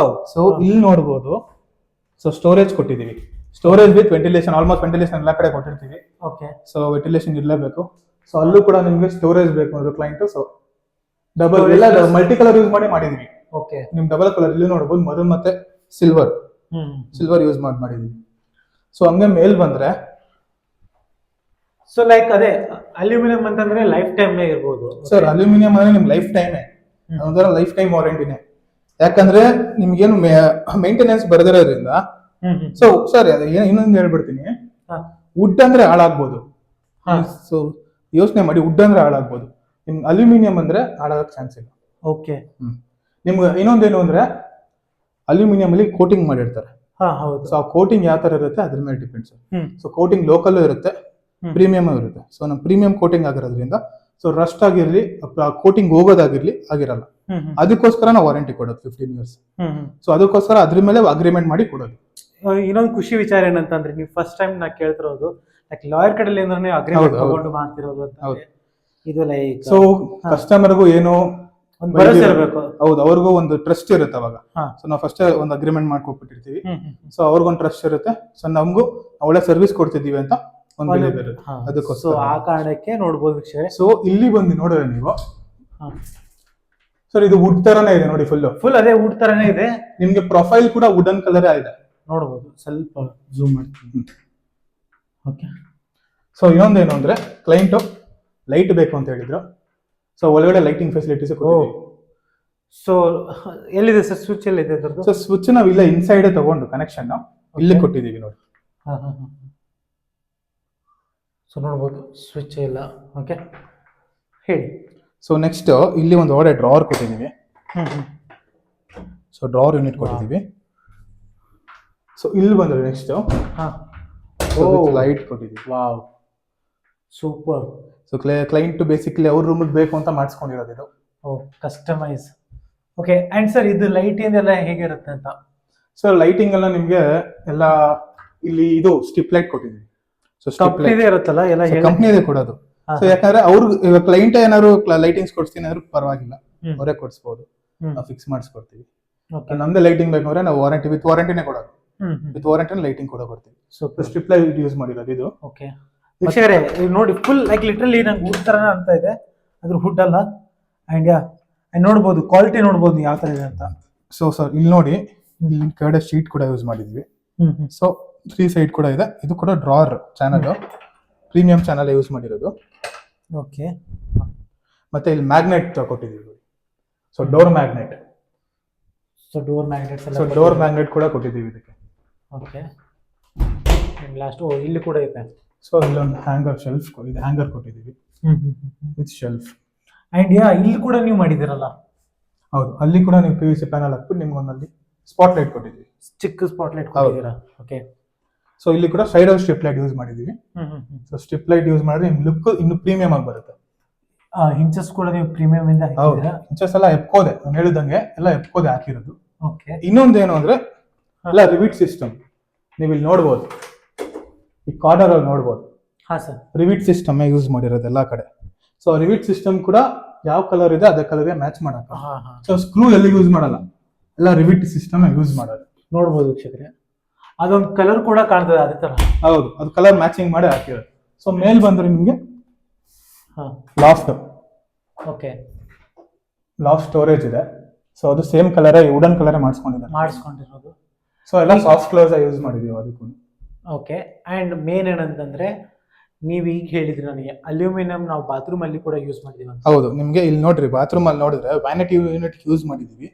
ಸೊ ಇಲ್ಲಿ ನೋಡ್ಬೋದು. ಸೊ ಸ್ಟೋರೇಜ್ ಕೊಟ್ಟಿದೀವಿ. Storage with ventilation, almost ventilation ಎಲ್ಲ ಕಡೆ ಕೊಟ್ಟಿರ್ತೀವಿ. ಓಕೆ, ಸೊ ವೆಂಟಿಲೇಷನ್ ಇರಲೇಬೇಕು. ಸೊ ಅಲ್ಲೂ ಕೂಡ ನಿಮ್ಗೆ ಸ್ಟೋರೇಜ್ ಬೇಕು ಅಂದ್ರೆ ಕ್ಲೈಂಟ್. ಸೊ ಡಬಲ್ ಎಲ್ಲ ಮಲ್ಟಿ ಕಲರ್ ಯೂಸ್ ಮಾಡಿದೀವಿ. ಓಕೆ, ನಿಮ್ ಡಬಲ್ ಕಲರ್ ಇಲ್ಲಿ ನೋಡ್ಬೋದು, ಮರೂನ್ ಮತ್ತೆ ಸಿಲ್ವರ್ ಯೂಸ್ ಮಾಡಿದೀವಿ. ಸೊ ಹಂಗೆ ಮೇಲ್ ಬಂದ್ರೆ ಸೊ ಲೈಕ್ ಅದೇ ಅಲ್ಯೂಮಿನಿಯಂ ಅಂತಂದ್ರೆ ಲೈಫ್ ಟೈಮ್ ಇರ್ಬೋದು ಸರ್. ಅಲ್ಯೂಮಿನಿಯಂ ಅಂದ್ರೆ ನಿಮ್ ಲೈಫ್ ಟೈಮೇ, ಒಂಥರ ಲೈಫ್ ಟೈಮ್ ವಾರಂಟಿನೇ. ಯಾಕಂದ್ರೆ ನಿಮ್ಗೇನು ಮೇಂಟೆನೆನ್ಸ್ ಬರದಿರೋದ್ರಿಂದ. ಸೊ ಸರ್ ಅದೇ ಇನ್ನೊಂದು ಹೇಳ್ಬಿಡ್ತೀನಿ, ವುಡ್ ಅಂದ್ರೆ ಹಾಳಾಗ್ಬೋದು. ಸೊ ಯೋಚನೆ ಮಾಡಿ, ವುಡ್ ಅಂದ್ರೆ ಹಾಳಾಗ್ಬೋದು, ನಿಮ್ಗೆ ಅಲ್ಯೂಮಿನಿಯಂ ಅಂದ್ರೆ ಹಾಳಾಗಕ್ ಚಾನ್ಸ್ ಇಲ್ಲ. ಓಕೆ. ನಿಮ್ಗೆ ಇನ್ನೊಂದೇನು ಅಂದ್ರೆ ಅಲ್ಯೂಮಿನಿಯಂ ಅಲ್ಲಿ ಕೋಟಿಂಗ್ ಮಾಡಿರ್ತಾರೆ. ಸೊ ಆ ಕೋಟಿಂಗ್ ಯಾವ ತರ ಇರುತ್ತೆ ಅದ್ರ ಮೇಲೆ ಡಿಪೆಂಡ್ಸ್. ಸೊ ಕೋಟಿಂಗ್ ಲೋಕಲ್ ಇರುತ್ತೆ, ಪ್ರೀಮಿಯಂ ಇರುತ್ತೆ. ಸೊ ನಮ್ಮ ಪ್ರೀಮಿಯಂ ಕೋಟಿಂಗ್ ಆಗಿರೋದ್ರಿಂದ ಸೊ ರಸ್ಟ್ ಆಗಿರ್ಲಿ, ಕೋಟಿಂಗ್ ಹೋಗೋದಾಗಿರ್ಲಿ ಆಗಿರಲ್ಲ. ಅದಕ್ಕೋಸ್ಕರ ನಾವು ವಾರಂಟಿ ಕೊಡೋದು 15 years. ಸೊ ಅದಕ್ಕೋಸ್ಕರ ಅದ್ರ ಮೇಲೆ ಅಗ್ರಿಮೆಂಟ್ ಮಾಡಿ ಕೊಡೋದು. ಇನ್ನೊಂದು ಖುಷಿ ವಿಚಾರ ಏನಂತಂದ್ರೆ ನೀವು ಫಸ್ಟ್ ಟೈಮ್ ನಾ ಕೇಳ್ತಿರೋದು ಲೈಕ್ ಲಾಯರ್ ಕಡೆಯಲ್ಲಿ ಅಂದ್ರೆ ಅಗ್ರಿಮೆಂಟ್ ತಗೊಂಡು ಮಾಡ್ತಿರೋದು ಅಂತ. ಇದು ಲೈಕ್ ಸೊ ಕಸ್ಟಮರ್ಗೂ ಏನು ಒಂದು ಭರವಸೆ ಇರಬೇಕು. ಹೌದು, ಅವ್ರಿಗೂ ಒಂದು ಟ್ರಸ್ಟ್ ಇರುತ್ತೆ ಅವಾಗ. ಸೊ ನಾವು ಫಸ್ಟ್ ಒಂದು ಅಗ್ರಿಮೆಂಟ್ ಮಾಡ್ಕೊಟ್ಬಿಟ್ಟಿರ್ತೀವಿ. ಸೊ ಅವ್ರಿಗೊಂದು ಟ್ರಸ್ಟ್ ಇರುತ್ತೆ. ಸೊ ನಮಗೂ ಒಳ್ಳೆ ಸರ್ವಿಸ್ ಕೊಡ್ತಿದೀವಿ ಅಂತ ಒಂದು ಬೆಲೆ ಬರುತ್ತೆ. ಅದಕ್ಕೋಸ್ಕರ ಆ ಕಾರಣಕ್ಕೆ ನೋಡ್ಬೋದು ವೀಕ್ಷಕರೇ. ಸೊ ಇಲ್ಲಿ ಬಂದು ನೋಡಿದ್ರೆ ನೀವು ಸರ್ ಇದು ವುಡ್ ತರನೇ ಇದೆ ನೋಡಿ, ಫುಲ್ ಅದೇ ವುಡ್ ತರನೇ ಇದೆ. ನಿಮ್ಗೆ ಪ್ರೊಫೈಲ್ ಕೂಡ ವುಡನ್ ಕಲರ್ ಇದೆ, ನೋಡ್ಬೋದು. ಸ್ವಲ್ಪ ಜೂಮ್ ಮಾಡ್ತೀನಿ. ಓಕೆ. ಸೊ ಇನ್ನೊಂದೇನು ಅಂದ್ರೆ ಕ್ಲೈಂಟ್ ಲೈಟ್ ಬೇಕು ಅಂತ ಹೇಳಿದ್ರು. ಸೊ ಒಳಗಡೆ ಲೈಟಿಂಗ್ ಫೆಸಿಲಿಟೀಸ್ ಕೊಟ್ಟಿದ್ದೀವಿ. ಸೊ ಎಲ್ಲಿದೆ ಸರ್ ಸ್ವಿಚ್? ಎಲ್ಲಿದೆ ಅದರದ್ದು? ಸೊ ಸ್ವಿಚ್ ನಾವು ಇಲ್ಲ ಇನ್ಸೈಡ್ ತಗೊಂಡು ಕನೆಕ್ಷನ್ ಇಲ್ಲಿ ಕೊಟ್ಟಿದ್ದೀವಿ ನೋಡಿ. ಸೊ ನೋಡ್ಬೋದು ಸ್ವಿಚ್ ಇಲ್ಲ. ಓಕೆ, ಹೇಳಿ. ಸೊ ನೆಕ್ಸ್ಟ್ ಇಲ್ಲಿ ಒಂದು ಒಳ್ಳೆ ಡ್ರಾವರ್ ಕೊಟ್ಟಿದ್ದೀವಿ. ಸೊ ಡ್ರಾವರ್ ಯೂನಿಟ್ ಕೊಟ್ಟಿದ್ದೀವಿ. ಸೊ ಇಲ್ಲಿ ಬಂದ್ರೆ ನೆಕ್ಸ್ಟ್ ಲೈಟ್ ಕೊಟ್ಟಿದ್ದೀವಿ. Wow, super. So client basically ಅವ್ರ ರೂಮಿಗೆ ಬೇಕು ಅಂತ ಮಾಡಿಸ್ಕೊಂಡಿರೋದು ಇದು. ಕಸ್ಟಮೈಸ್. ಓಕೆ. ಅಂಡ್ ಸರ್ ಇದು ಲೈಟಿಂಗ್ ಎಲ್ಲ ಹೇಗಿರುತ್ತೆ ಅಂತ? ಸರ್ ಲೈಟಿಂಗ್ ಎಲ್ಲ ನಿಮ್ಗೆ ಎಲ್ಲ ಇಲ್ಲಿ ಇದು ಸ್ಟಿಪ್ ಲೈಟ್ ಕೊಟ್ಟಿದ್ದೀವಿ. ಸೊ ಸ್ಟಿಪ್ ಲೈಟ್ ಇರುತ್ತಲ್ಲ ಎಲ್ಲ ಕಂಪ್ನಿದೇ ಕೊಡೋದು. ಸೊ ಯಾಕಂದ್ರೆ ಅವ್ರು ಕ್ಲೈಂಟ್ ಏನಾದ್ರು ಲೈಟಿಂಗ್ಸ್ ಕೊಡ್ಸ್ತೀನಿ ಅಂದ್ರೆ ಪರವಾಗಿಲ್ಲ, ಅವರೇ ಕೊಡ್ಸ್ಬೋದು, ನಾವು ಫಿಕ್ಸ್ ಮಾಡಿಸ್ಕೊಡ್ತೀವಿ. ನಮ್ದೇ ಲೈಟಿಂಗ್ ಬೇಕಂದ್ರೆ ನಾವು ವಾರಂಟಿ ವಿತ್ ವಾರಂಟಿನೇ ಕೊಡೋದು. ವಿತ್ ವಾರಂಟಿ ಲೈಟಿಂಗ್ ಕೂಡ ಕೊಡ್ತೀವಿ. ಸೊ ಸ್ಟ್ರಿಪ್ ಲೈಟ್ ಯೂಸ್ ಮಾಡಿರೋದು ಇದು. ಓಕೆ ವೀಕ್ಷಕರೇ, ನೋಡಿ ಫುಲ್ ಲೈಕ್ ಲಿಟ್ರಲಿ ನಂಗೆ ವುಡ್ ತರನ ಅಂತ ಇದೆ, ಅದ್ರ ವುಡ್ ಅಲ್ಲ. ಅಂಡ್ ನೋಡ್ಬೋದು ಕ್ವಾಲಿಟಿ, ನೋಡ್ಬೋದು ಯಾವ ತರ ಇದೆ ಅಂತ. ಸೊ ಸರ್ ಇಲ್ಲಿ ನೋಡಿ, ಇಲ್ಲಿ ಕಡೆ ಶೀಟ್ ಕೂಡ ಯೂಸ್ ಮಾಡಿದ್ವಿ. ಸೊ 3 ಸೈಡ್ ಕೂಡ ಇದೆ. ಇದು ಕೂಡ drawer channel, premium channel use ಮಾಡಿರೋದು. ಓಕೆ. ಮತ್ತೆ ಇಲ್ಲಿ ಮ್ಯಾಗ್ನೆಟ್ ಕೊಟ್ಟಿದ್ದೀವಿ. So door magnet. So door magnet. So door magnet ಕೂಡ ಕೊಟ್ಟಿದ್ದೀವಿ ಇದಕ್ಕೆ. ಓಕೆ. ಲಾಸ್ಟ್ ಇಲ್ಲಿ ಕೂಡ ಇದೆ. ಸೊ ಇಲ್ಲೊಂದು ಹ್ಯಾಂಗರ್ ಶೆಲ್ಫ್ ಇದೆ, ಹ್ಯಾಂಗರ್ ಕೊಟ್ಟಿದ್ದೀವಿ ವಿತ್ ಶೆಲ್ಫ್. ಅಂಡ್ ಇಲ್ಲಿ ಕೂಡ ನೀವು ಮಾಡಿದಿರಲ್ಲ? ಹೌದು, ಅಲ್ಲಿ ಕೂಡ ನೀವು PVC ಪ್ಯಾನಲ್ ಹಾಕ್ಬಿಟ್ಟು ನಿಮ್ಗೆ ಒಂದಲ್ಲಿ ಸ್ಪಾಟ್ ಲೈಟ್ ಕೊಟ್ಟಿದ್ದೀವಿ, ಚಿಕ್ಕ ಸ್ಪಾಟ್ ಲೈಟ್ ಕೊಟ್ಟಿದ್ದೀರಾ. ಓಕೆ. ಸೊ ಇಲ್ಲಿ ಕೂಡ ಸೈಡ್ ಅಲ್ಲಿ ಸ್ಟ್ರಿಪ್ ಲೈಟ್ ಯೂಸ್ ಮಾಡಿದೀವಿ. ಸೊ ಸ್ಟ್ರಿಪ್ ಲೈಟ್ ಯೂಸ್ ಮಾಡಿದ್ರೆ ನಿಮ್ ಲುಕ್ ಇನ್ನು ಪ್ರೀಮಿಯಂ ಆಗಿ ಬರುತ್ತೆ. ಇಂಚಸ್ ಕೂಡ ನೀವು ಪ್ರೀಮಿಯಂ ಇಂದ ಹಾಕಿದ್ದೀರಾ? ಇಂಚಸ್ ಎಲ್ಲ ಎಪ್ಕೋದೆ, ನಾನು ಹೇಳಿದಂಗೆ ಎಲ್ಲ ಎಪ್ಕೋದೆ ಹಾಕಿರೋದು. ಓಕೆ. ಇನ್ನೊಂದೇನು ಅಂದ್ರೆ ಎಲ್ಲ ರಿವಿಟ್ ಸಿಸ್ಟಮ್. ನೀವು ಇಲ್ಲಿ ನೋಡ್ಬೋದು, ಈ ಕಾರ್ನರ್ ಅಲ್ಲಿ ನೋಡ್ಬೋದು. ಹಾ ಸರ್, ರಿವಿಟ್ ಸಿಸ್ಟಮ್ ಯೂಸ್ ಮಾಡಿರೋದು ಎಲ್ಲಾ ಕಡೆ. ಸೊ ರಿವಿಟ್ ಸಿಸ್ಟಮ್ ಕೂಡ ಯಾವ ಕಲರ್ ಇದೆ ಅದೇ ಕಲರ್ಗೆ ಮ್ಯಾಚ್ ಮಾಡಕ. ಸೊ ಸ್ಕ್ರೂ ಎಲ್ಲಿ ಯೂಸ್ ಮಾಡಲ್ಲ, ಎಲ್ಲ ರಿವಿಟ್ ಸಿಸ್ಟಮ್ ಯೂಸ್ ಮಾಡೋದು. ನೋಡ್ಬೋದು ವೀಕ್ಷಕರೇ, ಅದೊಂದು ಕಲರ್ ಕೂಡ ಕಾಣ್ತದೆ ಅದೇ ತರ. ಹೌದು, ಅದು ಕಲರ್ ಮ್ಯಾಚಿಂಗ್ ಮಾಡಿ ಹಾಕಿರೋದು. ಸೊ ಮೇಲ್ ಬಂದ್ರೆ ನಿಮ್ಗೆ ಲಾಫ್ಟ್. ಓಕೆ. ಲಾಫ್ಟ್ ಸ್ಟೋರೇಜ್ ಇದೆ. ಸೊ ಅದು ಸೇಮ್ ಕಲರ್, ವುಡನ್ ಕಲರ್ ಮಾಡಿಸ್ಕೊಂಡಿರೋದು. ಸೊ ಎಲ್ಲ ಸಾಫ್ಟ್ ಕ್ಲೋಸ್ ಯೂಸ್ ಮಾಡಿದೀವಿ ಅದಕ್ಕೂ. ಓಕೆ. ಅಂಡ್ ಮೇನ್ ಏನಂತಂದ್ರೆ ನೀವು ಈಗ ಹೇಳಿದ್ರಿ ನನಗೆ ಅಲ್ಯೂಮಿನಿಯಂ ನಾವು ಬಾತ್ರೂಮ್ ಅಲ್ಲಿ ಕೂಡ ಯೂಸ್ ಮಾಡಿದೀವಿ ಅಂತ. ಹೌದು, ನಿಮ್ಗೆ ಇಲ್ಲಿ ನೋಡ್ರಿ ಬಾತ್ರೂಮ್ ಅಲ್ಲಿ ನೋಡಿದ್ರೆ ವ್ಯಾನಿಟಿ ಯೂನಿಟ್ ಯೂಸ್ ಮಾಡಿದೀವಿ.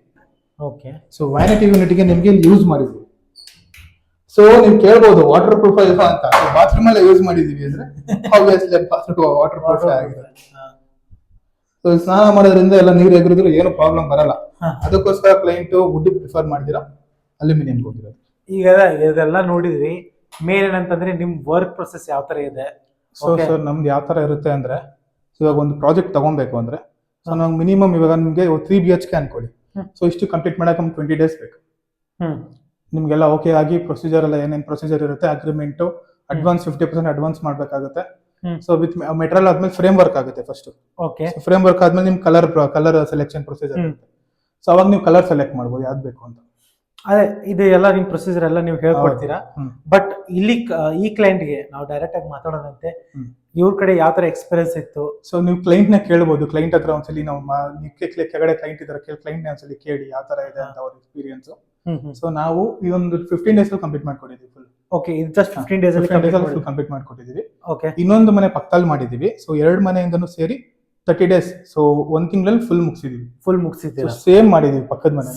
ಓಕೆ. ಸೊ ವ್ಯಾನಿಟಿ ಯೂನಿಟ್ ಗೆ ನಿಮ್ಗೆ ಇಲ್ಲಿ ಯೂಸ್ ಮಾಡಿದೀವಿ. ಸೊ ನೀವು ಕೇಳ್ಬೋದು ವಾಟರ್ ಪ್ರೂಫ್ ಇಲ್ವಾ ಅಂತ. ಬಾತ್ರೂಮ್ ಅಲ್ಲೇ ಯೂಸ್ ಮಾಡಿದೀವಿ ಅಂದ್ರೆ ಆಬ್ವಿಯಸ್ಲಿ ವಾಟರ್ ಪ್ರೂಫ್ ಆಗಿದೆ. ಸೊ ಸ್ನಾನ ಮಾಡೋದ್ರಿಂದ ಎಲ್ಲ ನೀರು ಎಗರಿದ್ರು ಏನು ಪ್ರಾಬ್ಲಮ್ ಬರಲ್ಲ. ಅದಕ್ಕೋಸ್ಕರ ಕ್ಲೈಂಟ್ ವುಡ್ ಪ್ರಿಫರ್ ಮಾಡಿದಿರಾ ಅಲ್ಯೂಮಿನಿಯಂ ಹೋಗಿರೋದು. ಈಗ ಇದೆಲ್ಲ ನೋಡಿದ್ವಿ. ಮೇನ್ ಏನಂತಂದ್ರೆ ನಿಮ್ ವರ್ಕ್ ಪ್ರೊಸೆಸ್ ಯಾವ ತರ ಇದೆ? ಸೊ ಸರ್ ನಮ್ದು ಯಾವ ತರ ಇರುತ್ತೆ ಅಂದ್ರೆ, ಇವಾಗ ಒಂದು ಪ್ರಾಜೆಕ್ಟ್ ತಗೊಬೇಕು ಅಂದ್ರೆ ಸೊ ನಾವು ಮಿನಿಮಮ್ ಇವಾಗ ನಿಮ್ಗೆ 3 BHK ಅನ್ಕೊಳ್ಳಿ. ಸೊ ಇಷ್ಟು ಕಂಪ್ಲೀಟ್ ಮಾಡಕ್ಕೆ 20 days ಬೇಕು. ನಿಮ್ಗೆಲ್ಲ ಓಕೆ ಆಗಿ ಪ್ರೊಸೀಜರ್ ಎಲ್ಲ ಏನೇನು ಪ್ರೊಸೀಜರ್ ಇರುತ್ತೆ, ಅಗ್ರಿಮೆಂಟ್, ಅಡ್ವಾನ್ಸ್ 50% ಅಡ್ವಾನ್ಸ್ ಮಾಡ್ಬೇಕಾಗುತ್ತೆ. ಸೊ ವಿತ್ ಮೆಟೀರಿಯಲ್ ಆದ್ಮೇಲೆ ಫ್ರೇಮ್ ವರ್ಕ್ ಆಗುತ್ತೆ ಫಸ್ಟ್. ಓಕೆ. ಫ್ರೇಮ್ ವರ್ಕ್ ಆದ್ಮೇಲೆ ನಿಮ್ ಕಲರ್ ಸೆಲೆಕ್ಷನ್ ಪ್ರೊಸೀಜರ್ ಇರುತ್ತೆ. ಸೊ ಅವಾಗ ನೀವು ಕಲರ್ ಸೆಲೆಕ್ಟ್ ಮಾಡ್ಬೋದು ಯಾವ್ದು ಬೇಕು ಅಂತ. ಅದೇ ಇದು ಎಲ್ಲ ನಿಮ್ ಪ್ರೊಸೀಜರ್ ಎಲ್ಲ ನೀವು ಹೇಳ್ಕೊಡ್ತೀರಾ. ಬಟ್ ಇಲ್ಲಿ ಈ ಕ್ಲೈಂಟ್ ಗೆ ನಾವು ಡೈರೆಕ್ಟ್ ಆಗಿ ಮಾತಾಡೋದಂತೆ, ಇವ್ರ ಕಡೆ ಯಾವ ತರ ಎಕ್ಸ್ಪೀರಿಯನ್ಸ್ ಇತ್ತು? ಸೊ ನೀವು ಕ್ಲೈಂಟ್ ನ ಕೇಳ್ಬೋದು. ಕ್ಲೈಂಟ್ ಹತ್ರ ಒಂದ್ಸಲಿ ನಾವು ಕೆಳಗಡೆ ಕ್ಲೈಂಟ್ ಇದಾರೆ, ಕ್ಲೈಂಟ್ ನ ಒಂದ್ಸಲಿ ಕೇಳಿ ಯಾವ ತರ ಇದೆ ಅಂತ ಅವ್ರ ಎಕ್ಸ್ಪೀರಿಯನ್ಸ್. ಸೊ ನಾವು ಇದೊಂದು 15 days ಕಂಪ್ಲೀಟ್ ಮಾಡ್ಕೊಡಿದ್ವಿ ಫುಲ್. ಓಕೆ, ಇದು ಜಸ್ಟ್ 15 ಡೇಸ್ ಅಲ್ಲಿ ಫುಲ್ ಕಂಪ್ಲೀಟ್ ಮಾಡ್ಕೊಟ್ಟಿದೀವಿ. ಓಕೆ, ಇನ್ನೊಂದು ಮನೆ ಪಕ್ಕದಲ್ಲಿ ಮಾಡಿದೀವಿ. ಸೊ 2 ಮನೆಯಿಂದನೂ ಸೇರಿ 30 ಡೇಸ್, ಸೊ 1 ತಿಂಗಳಲ್ಲಿ ಫುಲ್ ಮುಗಿಸಿದೀವಿ. ಸೇಮ್ ಮಾಡಿದೀವಿ ಪಕ್ಕದ ಮನೆ.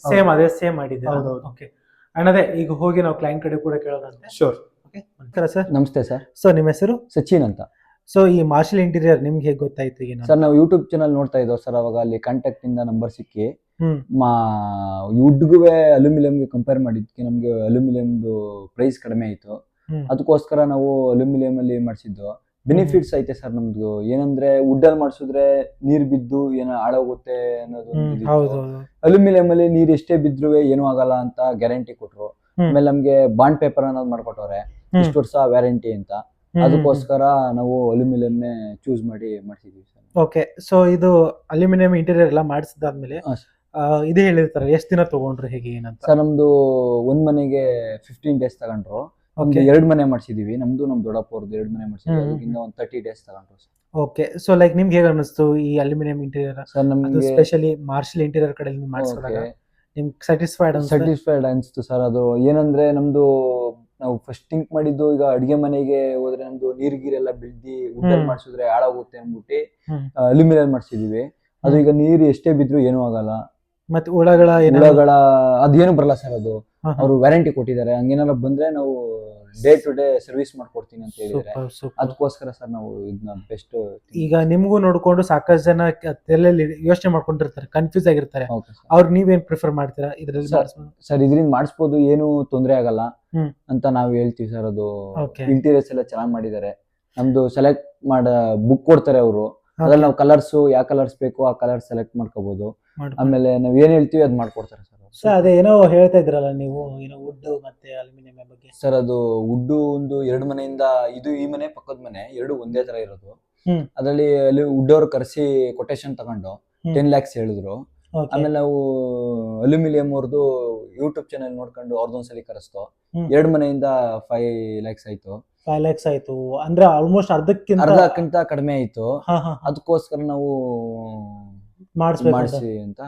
ಸೇಮ್ ಅದೇ ಸೇಮ್ ಮಾಡಿದ್ದೀರಾ? ಹೌದೌದು. ಓಕೆ, ಅಣ್ಣದೇ ಈಗ ಹೋಗಿ ನಾವು ಕ್ಲೈಂಟ್ ಕಡೆ ಕೂಡ ಕೇಳೋದಂತೆ. ಶೋರ್. ಓಕೆ, ನಮಸ್ಕಾರ ಸರ್. ನಮಸ್ತೆ ಸರ್. ಸೊ ನಿಮ್ಮ ಹೆಸರು? ಸಚಿನ್ ಅಂತ. ಸೊ ಈ ಮಾರ್ಷಲ್ ಇಂಟೀರಿಯರ್ ನಿಮ್ಗೆ ಹೇಗೆ ಗೊತ್ತಾಯ್ತು? ಏನು ಸರ್, ನಾವು ಯೂಟ್ಯೂಬ್ ಚಾನಲ್ ನೋಡ್ತಾ ಇದ್ದೋ ಸರ್. ಅವಾಗ ಅಲ್ಲಿ ಕಾಂಟ್ಯಾಕ್ಟ್ ಇಂದ ನಂಬರ್ ಸಿಕ್ಕಿ ವುಡ್ಗೂ ಅಲ್ಯೂಮಿನಿಯಂಗೆ ಕಂಪೇರ್ ಮಾಡಿದ್ಕೆ ನಮ್ಗೆ ಅಲ್ಯೂಮಿನಿಯಂದು ಪ್ರೈಸ್ ಕಡಿಮೆ ಆಯ್ತು. ಅದಕ್ಕೋಸ್ಕರ ನಾವು ಅಲ್ಯೂಮಿನಿಯಂ ಅಲ್ಲಿ ಮಾಡಿಸಿದ್ದು. ಬೆನಿಫಿಟ್ಸ್ ಐತೆ ಸರ್ ನಮ್ದು. ಏನಂದ್ರೆ ವುಡ್ ಅಲ್ಲಿ ಮಾಡಿಸಿದ್ರೆ ನೀರ್ ಬಿದ್ದು ಏನೋ ಹಾಳಾಗುತ್ತೆ ಅನ್ನೋದು. ಅಲ್ಯೂಮಿನಿಯಂ ಅಲ್ಲಿ ನೀರ್ ಎಷ್ಟೇ ಬಿದ್ರು ಏನೂ ಆಗಲ್ಲ ಅಂತ ಗ್ಯಾರಂಟಿ ಕೊಟ್ರು. ಆಮೇಲೆ ನಮ್ಗೆ ಬಾಂಡ್ ಪೇಪರ್ ಅನ್ನೋದು ಮಾಡ್ಕೊಟ್ಟವ್ರೆ, ಇಷ್ಟು ವರ್ಷ ವ್ಯಾರಂಟಿ ಅಂತ. ಅದಕ್ಕೋಸ್ಕರ ನಾವು ಅಲ್ಯೂಮಿನಿಯಂ ಚೂಸ್ ಮಾಡಿ ಮಾಡ್ಸಿದೀವಿ ಸರ್. ಓಕೆ, ಸೊ ಇದು ಅಲ್ಯೂಮಿನಿಯಂ ಇಂಟೀರಿಯರ್ ಎಲ್ಲ ಮಾಡಿಸಿದಾದ್ಮೇಲೆ ಇದು ಹೇಳಿರ್ತಾರೆ ಎಷ್ಟು ದಿನ ತಗೊಂಡ್ರು, ಹೇಗೆ ಏನಂತ? ಸರ್, ನಮ್ದು 1 ಮನೆಗೆ 15 ಡೇಸ್ ತಗೊಂಡ್ರು. 2 ಮನೆ ಮಾಡ್ಸಿದೀವಿ. ನಮ್ ದೊಡ್ಡಪ್ಪವ್ರದ್ದು 2 ಮನೆ ಮಾಡ್ಸಿದ್ವಿ. ಅದಕ್ಕಿಂತ 30 ಡೇಸ್ ತಗೊಂಡ್ರು ಸರ್. ಓಕೆ, ಸೊ ಲೈಕ್ ನಿಮ್ಗೆ ಹೇಗೆ ಅನಿಸ್ತು ಈ ಅಲ್ಯೂಮಿನಿಯಂ ಇಂಟೀರಿಯರ್? ಸರ್, ನಮ್ಗೆ ಸ್ಪೆಷಲಿ ಮಾರ್ಷಲ್ ಇಂಟೀರಿಯರ್ ಕಡೆ ಮಾಡಿಸಿದಾಗ ನಿಮ್ಗೆ ಸ್ಯಾಟಿಸ್ಫೈಡ್ ಅನಿಸ್ತು ಸರ್. ಅದು ಏನಂದ್ರೆ ನಮ್ದು ನಾವು ಫಸ್ಟ್ ಥಿಂಕ್ ಮಾಡಿದ್ದು, ಈಗ ಅಡಿಗೆ ಮನೆಗೆ ಹೋದ್ರೆ ನಮ್ದು ನೀರ್ಗೀರೆಲ್ಲ ಬಿದ್ದಿ ವುಡ್ ಮಾಡಿಸಿದ್ರೆ ಹಾಳಾಗುತ್ತೆ ಅಂದ್ಬಿಟ್ಟು ಅಲ್ಯೂಮಿನಿಯಂ ಮಾಡ್ಸಿದೀವಿ. ಅದು ಈಗ ನೀರು ಎಷ್ಟೇ ಬಿದ್ರು ಏನೂ ಆಗಲ್ಲ. ಮತ್ತೆ ಹುಳಗಳ ಅದೇನು ಬರಲ್ಲ ಸರ್. ಅದು ಅವರು ವ್ಯಾರಂಟಿ ಕೊಟ್ಟಿದ್ದಾರೆ. ಹಂಗೇನಾರ ಬಂದ್ರೆ ನಾವು ಡೇ ಟು ಡೇ ಸರ್ವಿಸ್ ಮಾಡ್ಕೊಡ್ತೀನಿ ಅಂತ ಹೇಳಿದ್ರೆ, ಅದಕ್ಕೋಸ್ಕರ ಸರ್ ನಾವು ಇದನ್ನ ಬೆಸ್ಟ್. ಈಗ ನಿಮ್ಗೂ ನೋಡ್ಕೊಂಡು ಸಾಕಷ್ಟು ಜನ ತಲೆಯಲ್ಲಿ ಯೋಚನೆ ಮಾಡ್ಕೊಂಡಿರ್ತಾರೆ, ಕನ್ಫ್ಯೂಸ್ ಆಗಿರ್ತಾರೆ. ಅವ್ರು ನೀವೇನ್ ಪ್ರಿಫರ್ ಮಾಡ್ತೀರಾ ಇದ್ರಲ್ಲಿ? ಸರ್, ಇದರಿಂದ ಮಾಡಿಸ್ಬೋದು, ಏನು ತೊಂದರೆ ಆಗಲ್ಲ ಅಂತ ನಾವು ಹೇಳ್ತೀವಿ ಸರ್. ಅದು ಇಂಟೀರಿಯರ್ಸ್ ಎಲ್ಲ ಚೆನ್ನಾಗಿ ಮಾಡಿದ್ದಾರೆ. ನಮ್ದು ಸೆಲೆಕ್ಟ್ ಬುಕ್ ಕೊಡ್ತಾರೆ ಅವರು. ಅದ್ರಲ್ಲಿ ನಾವು ಕಲರ್ಸ್ ಯಾವ ಕಲರ್ಸ್ ಬೇಕು ಆ ಕಲರ್ ಸೆಲೆಕ್ಟ್ ಮಾಡ್ಕೋಬಹುದು. ಆಮೇಲೆ ನಾವ್ ಏನ್ ಹೇಳ್ತೀವಿ ಅದ್ ಮಾಡ್ಕೊಡ್ತಾರೆ ಸರ್. ಸರ್, ಅದೇ ಏನೋ ಹೇಳ್ತಾ ಇದ್ರಲ್ಲ ನೀವು, ಏನೋ ವುಡ್ ಮತ್ತೆ ಅಲ್ಯೂಮಿನಿಯಂ ಬಗ್ಗೆ. ಸರ್, ಅದು ವುಡ್ ಒಂದು 2 ಮನೆಯಿಂದ ಈ ಮನೆ ಪಕ್ಕದ ಮನೆ 2 ಒಂದೇ ತರ ಇರೋದು. ಅದ್ರಲ್ಲಿ ವುಡ್ ಅವ್ರು ಕರೆಸಿ ಕೊಟೇಶನ್ ತಗೊಂಡು 10 lakhs ಹೇಳಿದ್ರು. ಆಮೇಲೆ ನಾವು ಅಲ್ಯೂಮಿನಿಯಂ ಅವ್ರದ್ದು ಯೂಟ್ಯೂಬ್ ಚಾನೆಲ್ ನೋಡ್ಕೊಂಡು ಅವ್ರದ್ದೊಂದ್ಸಲಿ ಕರೆಸ್ತೋ. 2 ಮನೆಯಿಂದ 5 lakhs ಆಯ್ತು. 5 lakhs ಆಯ್ತು ಅಂದ್ರೆ ಆಲ್ಮೋಸ್ಟ್ ಅರ್ಧಕ್ಕಿಂತ ಕಡಿಮೆ ಆಯ್ತು. ಅದಕ್ಕೋಸ್ಕರ ನಾವು ಮಾಡಿಸಿ ಅಂತ.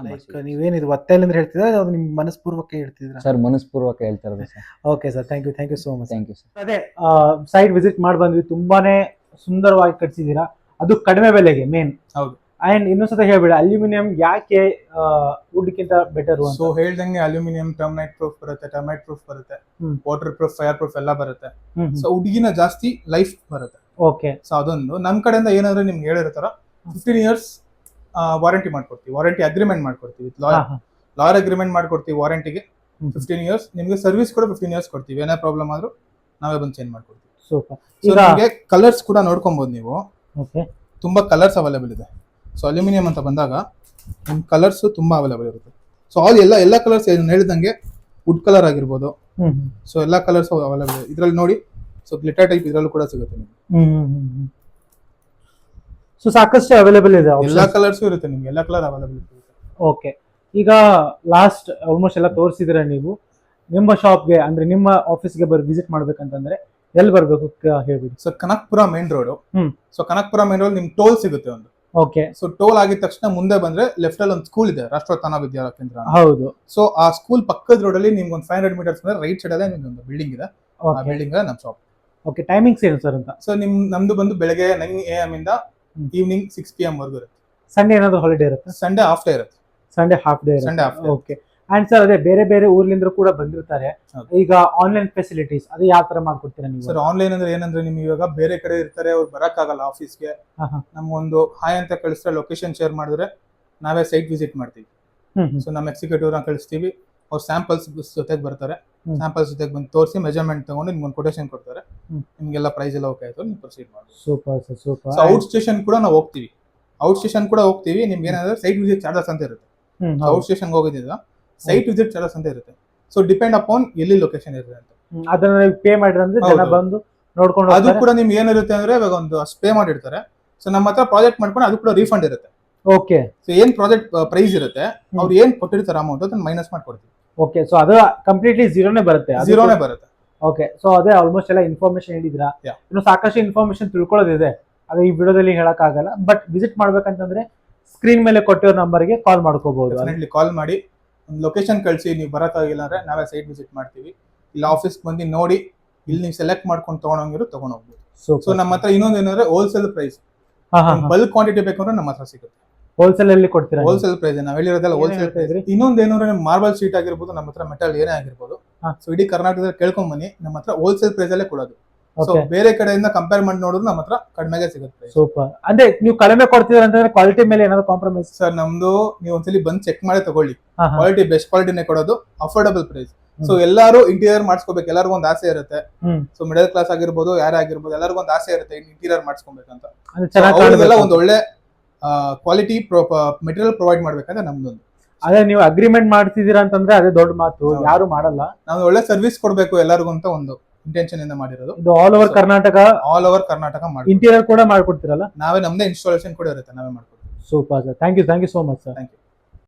ನೀವೇನಿದು ಒತ್ತಾಯ ಹೇಳ್ತಿದ್ರೆ ಅದು ನಿಮ್ ಮನಸ್ಪೂರ್ವಕ ಹೇಳ್ತಿದ್ರ? ಸರ್, ಮನಸ್ಪೂರ್ವಕ ಹೇಳ್ತಾ ಇರೋದು sir. Okay sir, thank you so much. Thank you sir. ಅದೇ ಸೈಟ್ ವಿಸಿಟ್ ಮಾಡಿ ಬಂದ್ವಿ. ತುಂಬಾನೇ ಸುಂದರವಾಗಿ ಕಟ್ಸಿದೀರಾ, ಅದು ಕಡಿಮೆ ಬೆಲೆಗೆ ಮೇನ್. ಹೌದು. ಅಂಡ್ ಇನ್ನೊಂದ್ಸತ ಹೇಳ್ಬೇಡ, ಅಲ್ಯೂಮಿನಿಯಂ ಯಾಕೆ ವುಡ್ ಗಿಂತ ಬೆಟರ್? ಸೊ ಹೇಳ್ದಂಗೆ ಅಲ್ಯೂಮಿನಿಯಂ ಟರ್ಮೈಟ್ ಪ್ರೂಫ್ ಬರುತ್ತೆ, ಟರ್ಮೈಟ್ ಪ್ರೂಫ್ ಬರುತ್ತೆ, ವಾಟರ್ ಪ್ರೂಫ್, ಫೈರ್ ಪ್ರೂಫ್ ಎಲ್ಲ ಬರುತ್ತೆ. ಸೊ ವುಡ್ಗಿನ ಜಾಸ್ತಿ ಲೈಫ್ ಬರುತ್ತೆ. ಓಕೆ, ಸೊ ಅದೊಂದು ನಮ್ ಕಡೆಯಿಂದ ಏನಾದ್ರೆ ನಿಮ್ಗೆ ಹೇಳಿರೋ ತರ 15 years ವಾರಂಟಿ ಮಾಡ್ಕೊಡ್ತೀವಿ, ವಾರಂಟಿ ಅಗ್ರಿಮೆಂಟ್ ಮಾಡ್ಕೊಡ್ತೀವಿ, ಲಾಯರ್ ಅಗ್ರಿಮೆಂಟ್ ಮಾಡ್ಕೊಡ್ತೀವಿ. ವಾರಂಟಿಗೆ 15 years, ನಿಮ್ಗೆ ಸರ್ವಿಸ್ ಕೂಡ 15 years ಕೊಡ್ತೀವಿ. ಏನೇ ಪ್ರಾಬ್ಲಮ್ ಆದ್ರೂ ನಾವೇ ಬಂದು ಚೇಂಜ್ ಮಾಡ್ಕೊಡ್ತೀವಿ. ಸೂಪರ್. ಸೊ ನಿಮಗೆ ಕಲರ್ಸ್ ಕೂಡ ನೋಡ್ಕೊಬಹುದು ನೀವು. ಓಕೆ, ತುಂಬಾ ಕಲರ್ಸ್ ಅವೈಲೇಬಲ್ ಇದೆ. ಸೊ ಅಲ್ಯೂಮಿನಿಯಂ ಅಂತ ಬಂದಾಗ ನಿಮ್ ಕಲರ್ಸ್ ತುಂಬಾ ಅವೈಲೇಬಲ್ ಇರುತ್ತೆ. ಸೊ ಎಲ್ಲ ಕಲರ್ಸ್ ಹೇಳಿದಂಗೆ ವುಡ್ ಕಲರ್ ಆಗಿರ್ಬೋದು. ಸೊ ಎಲ್ಲಾ ಕಲರ್ಸ್ ಅವೈಲೇಬಲ್ ಇದೆ ಇದ್ರಲ್ಲಿ ನೋಡಿ. ಸೊ ಗ್ಲಿಟರ್ ಟೈಪ್ ಇದ್ರಲ್ಲೂ ಕೂಡ ಸಿಗುತ್ತೆ ನಿಮ್ಗೆ. ಸೊ ಸಾಕಷ್ಟು ಅವೈಲೇಬಲ್ ಇದೆ, ಎಲ್ಲಾ ಕಲರ್ಸ್ ಇರುತ್ತೆ ನಿಮ್ಗೆ, ಎಲ್ಲಾ ಕಲರ್ ಅವೈಲೇಬಲ್ ಇರುತ್ತೆ. ಓಕೆ, ಈಗ ಲಾಸ್ಟ್ ಆಲ್ಮೋಸ್ಟ್ ಎಲ್ಲ ತೋರಿಸಿದ್ರೆ ನೀವು ನಿಮ್ಮ ಶಾಪ್ಗೆ ಅಂದ್ರೆ ನಿಮ್ಮ ಆಫೀಸ್ಗೆ ವಿಸಿಟ್ ಮಾಡ್ಬೇಕಂತಂದ್ರೆ ಎಲ್ಲಿ ಬರ್ಬೇಕು ಹೇಳ್ಬಿಡಿ. So Kanakapura main road. So Kanakapura main road ನಿಮ್ಗೆ ಟೋಲ್ ಸಿಗುತ್ತೆ ಒಂದು. ಓಕೆ, ಸೊ ಟೋಲ್ ಆಗಿದ ತಕ್ಷಣ ಮುಂದೆ ಬಂದ್ರೆ ಲೆಫ್ಟ್ ಅಲ್ಲಿ ಒಂದು ಸ್ಕೂಲ್ ಇದೆ, ರಾಷ್ಟ್ರೋತ್ಥಾನ ವಿದ್ಯಾ ಕೇಂದ್ರ. ಹೌದು. ಸೊ ಆ ಸ್ಕೂಲ್ ಪಕ್ಕದ ರೋಡ್ ಅಲ್ಲಿ ನಿಮ್ಗೆ ಒಂದು 500 meters ರೈಟ್ ಸೈಡ್ ಅಲ್ಲೇ ಒಂದು ಬಿಲ್ಡಿಂಗ್ ಇದೆ. ಆ ಬಿಲ್ಡಿಂಗ್ ನಮ್ಮ ಶಾಪ್. ಓಕೆ, ಟೈಮಿಂಗ್ಸ್ ಏನು ಸರ್ ಅಂತ? ಸೊ ನಮ್ದು ಬಂದು ಬೆಳಗ್ಗೆ 9 AM ಇಂದ ಈವ್ನಿಂಗ್ 6 PM ವರೆಗೂ ಇರುತ್ತೆ. ಸಂಡೇ ಏನಾದ್ರು ಹಾಲಿಡೇ ಇರುತ್ತೆ? ಸಂಡೇ ಹಾಫ್ ಡೇ ಇರುತ್ತೆ. Sunday half day. Okay. And sir, ಅದೇ ಬೇರೆ ಬೇರೆ ಊರ್ಲಿಂದ ಕೂಡ ಬಂದಿರ್ತಾರೆ. ಈಗ ಆನ್ಲೈನ್ ಫೆಸಿಲಿಟೀಸ್ ಅದು ಯಾವ ತರ ಮಾಡ್ಕೊಡ್ತೀರಾ ನೀವು? ಸರ್, ಆನ್ಲೈನ್ ಅಂದ್ರೆ ಏನಂದ್ರೆ ನಿಮ್ಗೆ ಇವಾಗ ಬೇರೆ ಕಡೆ ಇರ್ತಾರೆ, ಅವ್ರು ಬರಕ್ಕಾಗಲ್ಲ ಆಫೀಸ್ಗೆ. ನಮ್ಗೊಂದು ಹಾಯ್ ಅಂತ ಕಳಿಸಿದ್ರೆ ಲೊಕೇಶನ್ ಶೇರ್ ಮಾಡಿದ್ರೆ ನಾವೇ ಸೈಟ್ ವಿಸಿಟ್ ಮಾಡ್ತೀವಿ. ಸೊ ನಮ್ಮ ಎಕ್ಸಿಕ್ಯೂಟಿವ್ ನ ಕಳಿಸ್ತೀವಿ, ಅವ್ರು ಸ್ಯಾಂಪಲ್ಸ್ ಜೊತೆಗೆ ಬರ್ತಾರೆ. ಸ್ಯಾಂಪಲ್ಸ್ ಜೊತೆಗೆ ಬಂದು ತೋರಿಸಿ ಮೆಜರ್ಮೆಂಟ್ ತಗೊಂಡು ನಿಮ್ಗೆ ಒಂದು ಕೊಟೇಶನ್ ಕೊಡ್ತಾರೆ. ನಿಮ್ಗೆಲ್ಲ ಪ್ರೈಸ್ ಎಲ್ಲ ಓಕೆ ಆಯ್ತು, ನೀವು ಪ್ರೊಸೀಡ್ ಮಾಡಿ. Super sir, super. Out station ಕೂಡ ನಾವು ಹೋಗ್ತೀವಿ. ನಿಮ್ಗೆ ಏನಾದ್ರೆ ಸೈಟ್ ವಿಸಿಟ್ ಚಾರ್ಜಸ್ ಅಂತ ಇರುತ್ತೆ. ಔಟ್ ಸ್ಟೇಷನ್ ಹೋಗೋದಿಲ್ಲ, ಸೈಟ್ ವಿಸಿಟ್ ಚಾರ್ಜಸ್ ಅಂತ ಇರುತ್ತೆ. ಸೊ ಡಿಪೆಂಡ್ ಅಪಾನ್ ಎಲ್ಲಿ ಲೊಕೇಶನ್ ಇರುತ್ತೆ ಅಂತ. ಅದನ್ನ ಪೇ ಮಾಡಿದ್ರೆ ಜನ ಬಂದು ನೋಡ್ಕೊಂಡು ಅದು ಕೂಡ ನಿಮ್ಗೆ ಏನಿರುತ್ತೆ ಅಂದ್ರೆ ಇವಾಗ ಒಂದು ಅಷ್ಟು ಪೇ ಮಾಡಿರ್ತಾರೆ. ಸೊ ನಮ್ಮ ಹತ್ರ ಪ್ರಾಜೆಕ್ಟ್ ಮಾಡ್ಕೊಂಡು ಅದು ಕೂಡ ರೀಫಂಡ್ ಇರುತ್ತೆ. ಓಕೆ, ಸೊ ಏನ್ ಪ್ರಾಜೆಕ್ಟ್ ಪ್ರೈಸ್ ಇರುತ್ತೆ ಅವ್ರು ಏನ್ ಕೊಟ್ಟಿರ್ತಾರೆ ಅಮೌಂಟ್ ಅದನ್ನ ಮೈನಸ್ ಮಾಡ್ಕೊಡ್ತೀವಿ. ಓಕೆ, ಸೊ ಅದು ಕಂಪ್ಲೀಟ್ಲಿ ಝೀರೋನೇ ಬರುತ್ತೆ. ಓಕೆ, ಸೊ ಅದೇ ಆಲ್ಮೋಸ್ಟ್ ಎಲ್ಲ ಇನ್ಫಾರ್ಮೇಶನ್ ಹೇಳಿದ್ರಾ. ಇನ್ನು ಸಾಕಷ್ಟು ಇನ್ಫಾರ್ಮೇಶನ್ ತಿಳ್ಕೊಳ್ಳೋದಿದೆ, ಅದು ಈ ವಿಡಿಯೋದಲ್ಲಿ ಹೇಳಕ್ ಆಗಲ್ಲ. ಬಟ್ ವಿಸಿಟ್ ಮಾಡ್ಬೇಕಂತಂದ್ರೆ ಸ್ಕ್ರೀನ್ ಮೇಲೆ ಕೊಟ್ಟಿರೋ ನಂಬರ್ಗೆ ಕಾಲ್ ಮಾಡ್ಕೋಬಹುದು. ಕಾಲ್ ಮಾಡಿ ಒಂದು ಲೊಕೇಶನ್ ಕಳಿಸಿ. ನೀವು ಬರಕ್ಕಾಗಿಲ್ಲ ಅಂದ್ರೆ ನಾವೇ ಸೈಟ್ ವಿಸಿಟ್ ಮಾಡ್ತೀವಿ. ಇಲ್ಲ ಆಫೀಸ್ ಬಂದು ನೋಡಿ ಇಲ್ಲಿ ನೀವು ಸೆಲೆಕ್ಟ್ ಮಾಡ್ಕೊಂಡು ತಗೊಂಡೋಗಿರೋ ತಗೊಂಡೋಗ್ಬೋದು. So super. ನಮ್ಮ ಹತ್ರ ಇನ್ನೊಂದು ಏನಂದ್ರೆ ಹೋಲ್ಸೇಲ್ ಪ್ರೈಸ್, ಬಲ್ಕ್ ಕ್ವಾಂಟಿಟಿ ಬೇಕಂದ್ರೆ ನಮ್ಮ ಹತ್ರ ಸಿಗುತ್ತೆ. ಹೋಲ್ಸೇಲ್ ಅಲ್ಲಿ ಕೊಡ್ತೀರಾ? ಹೋಲ್ಸೇಲ್ ಪ್ರೈಸ್ ನಾವ್ ಹೇಳಿರೋದಲ್ಲ, ಹೋಲ್ಸೇಲ್ ಪ್ರೈಸ್. ಇನ್ನೊಂದು ಏನಂದ್ರೆ ಮಾರ್ಬಲ್ ಶೀಟ್ ಆಗಿರ್ಬೋದು, ನಮ್ಮ ಹತ್ರ ಮೆಟಲ್ ಏನೇ ಆಗಿರ್ಬೋದು, ಸೊ ಇಡೀ ಕರ್ನಾಟಕದಲ್ಲಿ ಕೇಳ್ಕೊಂಡ್ ಬನ್ನಿ, ನಮ್ಮ ಹತ್ರ ಹೋಲ್ಸೇಲ್ ಪ್ರೈಸ್ ಅಲ್ಲೇ ಕೊಡೋದು. ಸೊ ಬೇರೆ ಕಡೆಯಿಂದ ಕಂಪೇರ್ ಮಾಡಿ ನೋಡಿದ್ರೆ ನಮ್ಮ ಹತ್ರ ಕಡಿಮೆಗೆ ಸಿಗುತ್ತೆ. ಸೂಪರ್. ಅಂದ್ರೆ ನೀವು ಕಡಿಮೆ ಕೊಡ್ತೀರಾ ಅಂತಂದ್ರೆ ಕ್ವಾಲಿಟಿ ಮೇಲೆ ಏನಾದ್ರು ಕಾಂಪ್ರಮೈಸ್? ಸರ್ ನಮ್ದು ನೀವು ಒಂದ್ಸಲಿ ಬಂದ್ ಚೆಕ್ ಮಾಡಿ ತಗೊಳ್ಳಿ, ಕ್ವಾಲಿಟಿ ಬೆಸ್ಟ್ ಕ್ವಾಲಿಟಿನೇ ಕೊಡೋದು, ಅಫೋರ್ಡಬಲ್ ಪ್ರೈಸ್. ಸೊ ಎಲ್ಲಾರು ಇಂಟೀರಿಯರ್ ಮಾಡಿಸ್ಕೋಬೇಕು, ಎಲ್ಲರಿಗೂ ಒಂದು ಆಸೆ ಇರುತ್ತೆ. ಸೊ ಮಿಡಲ್ ಕ್ಲಾಸ್ ಆಗಿರ್ಬೋದು, ಯಾರೇ ಆಗಿರ್ಬೋದು, ಎಲ್ಲರಿಗೂ ಒಂದು ಆಸೆ ಇರುತ್ತೆ ಇಂಟೀರಿಯರ್ ಮಾಡಿಸ್ಕೊಬೇಕಂತ. ಅವ್ರಿಗೆಲ್ಲ ಒಂದು ಒಳ್ಳೆ ಕ್ವಾಲಿಟಿ ಮೆಟೀರಿಯಲ್ ಪ್ರೊವೈಡ್ ಮಾಡ್ಬೇಕಂದ್ರೆ ನಮ್ದೊಂದು. ಅದೇ ನೀವು ಅಗ್ರಿಮೆಂಟ್ ಮಾಡ್ತಿದ್ದೀರಾ ಅಂತಂದ್ರೆ ಅದೇ ದೊಡ್ಡ ಮಾತು, ಯಾರು ಮಾಡಲ್ಲ. ನಾವು ಒಳ್ಳೆ ಸರ್ವಿಸ್ ಕೊಡ್ಬೇಕು ಎಲ್ಲರಿಗೂ ಅಂತ ಒಂದು ಇಂಟೆನ್ಷನ್ ಇಂದ ಮಾಡಿರೋದು. ಇದು ಆಲ್ ಓವರ್ ಕರ್ನಾಟಕ ಮಾಡಿ ಇಂಟೀರಿಯರ್ ಕೂಡ ಮಾಡ್ಕೊಡ್ತೀರಲ್ಲ? ನಾವೇ, ನಮ್ದೇ ಇನ್ಸ್ಟಾಲೇಷನ್ ಕೂಡ ಇರುತ್ತೆ, ನಾವೇ ಮಾಡ್ಕೊಡ್ತೀವಿ. Super sir, thank you so much sir. Thank you.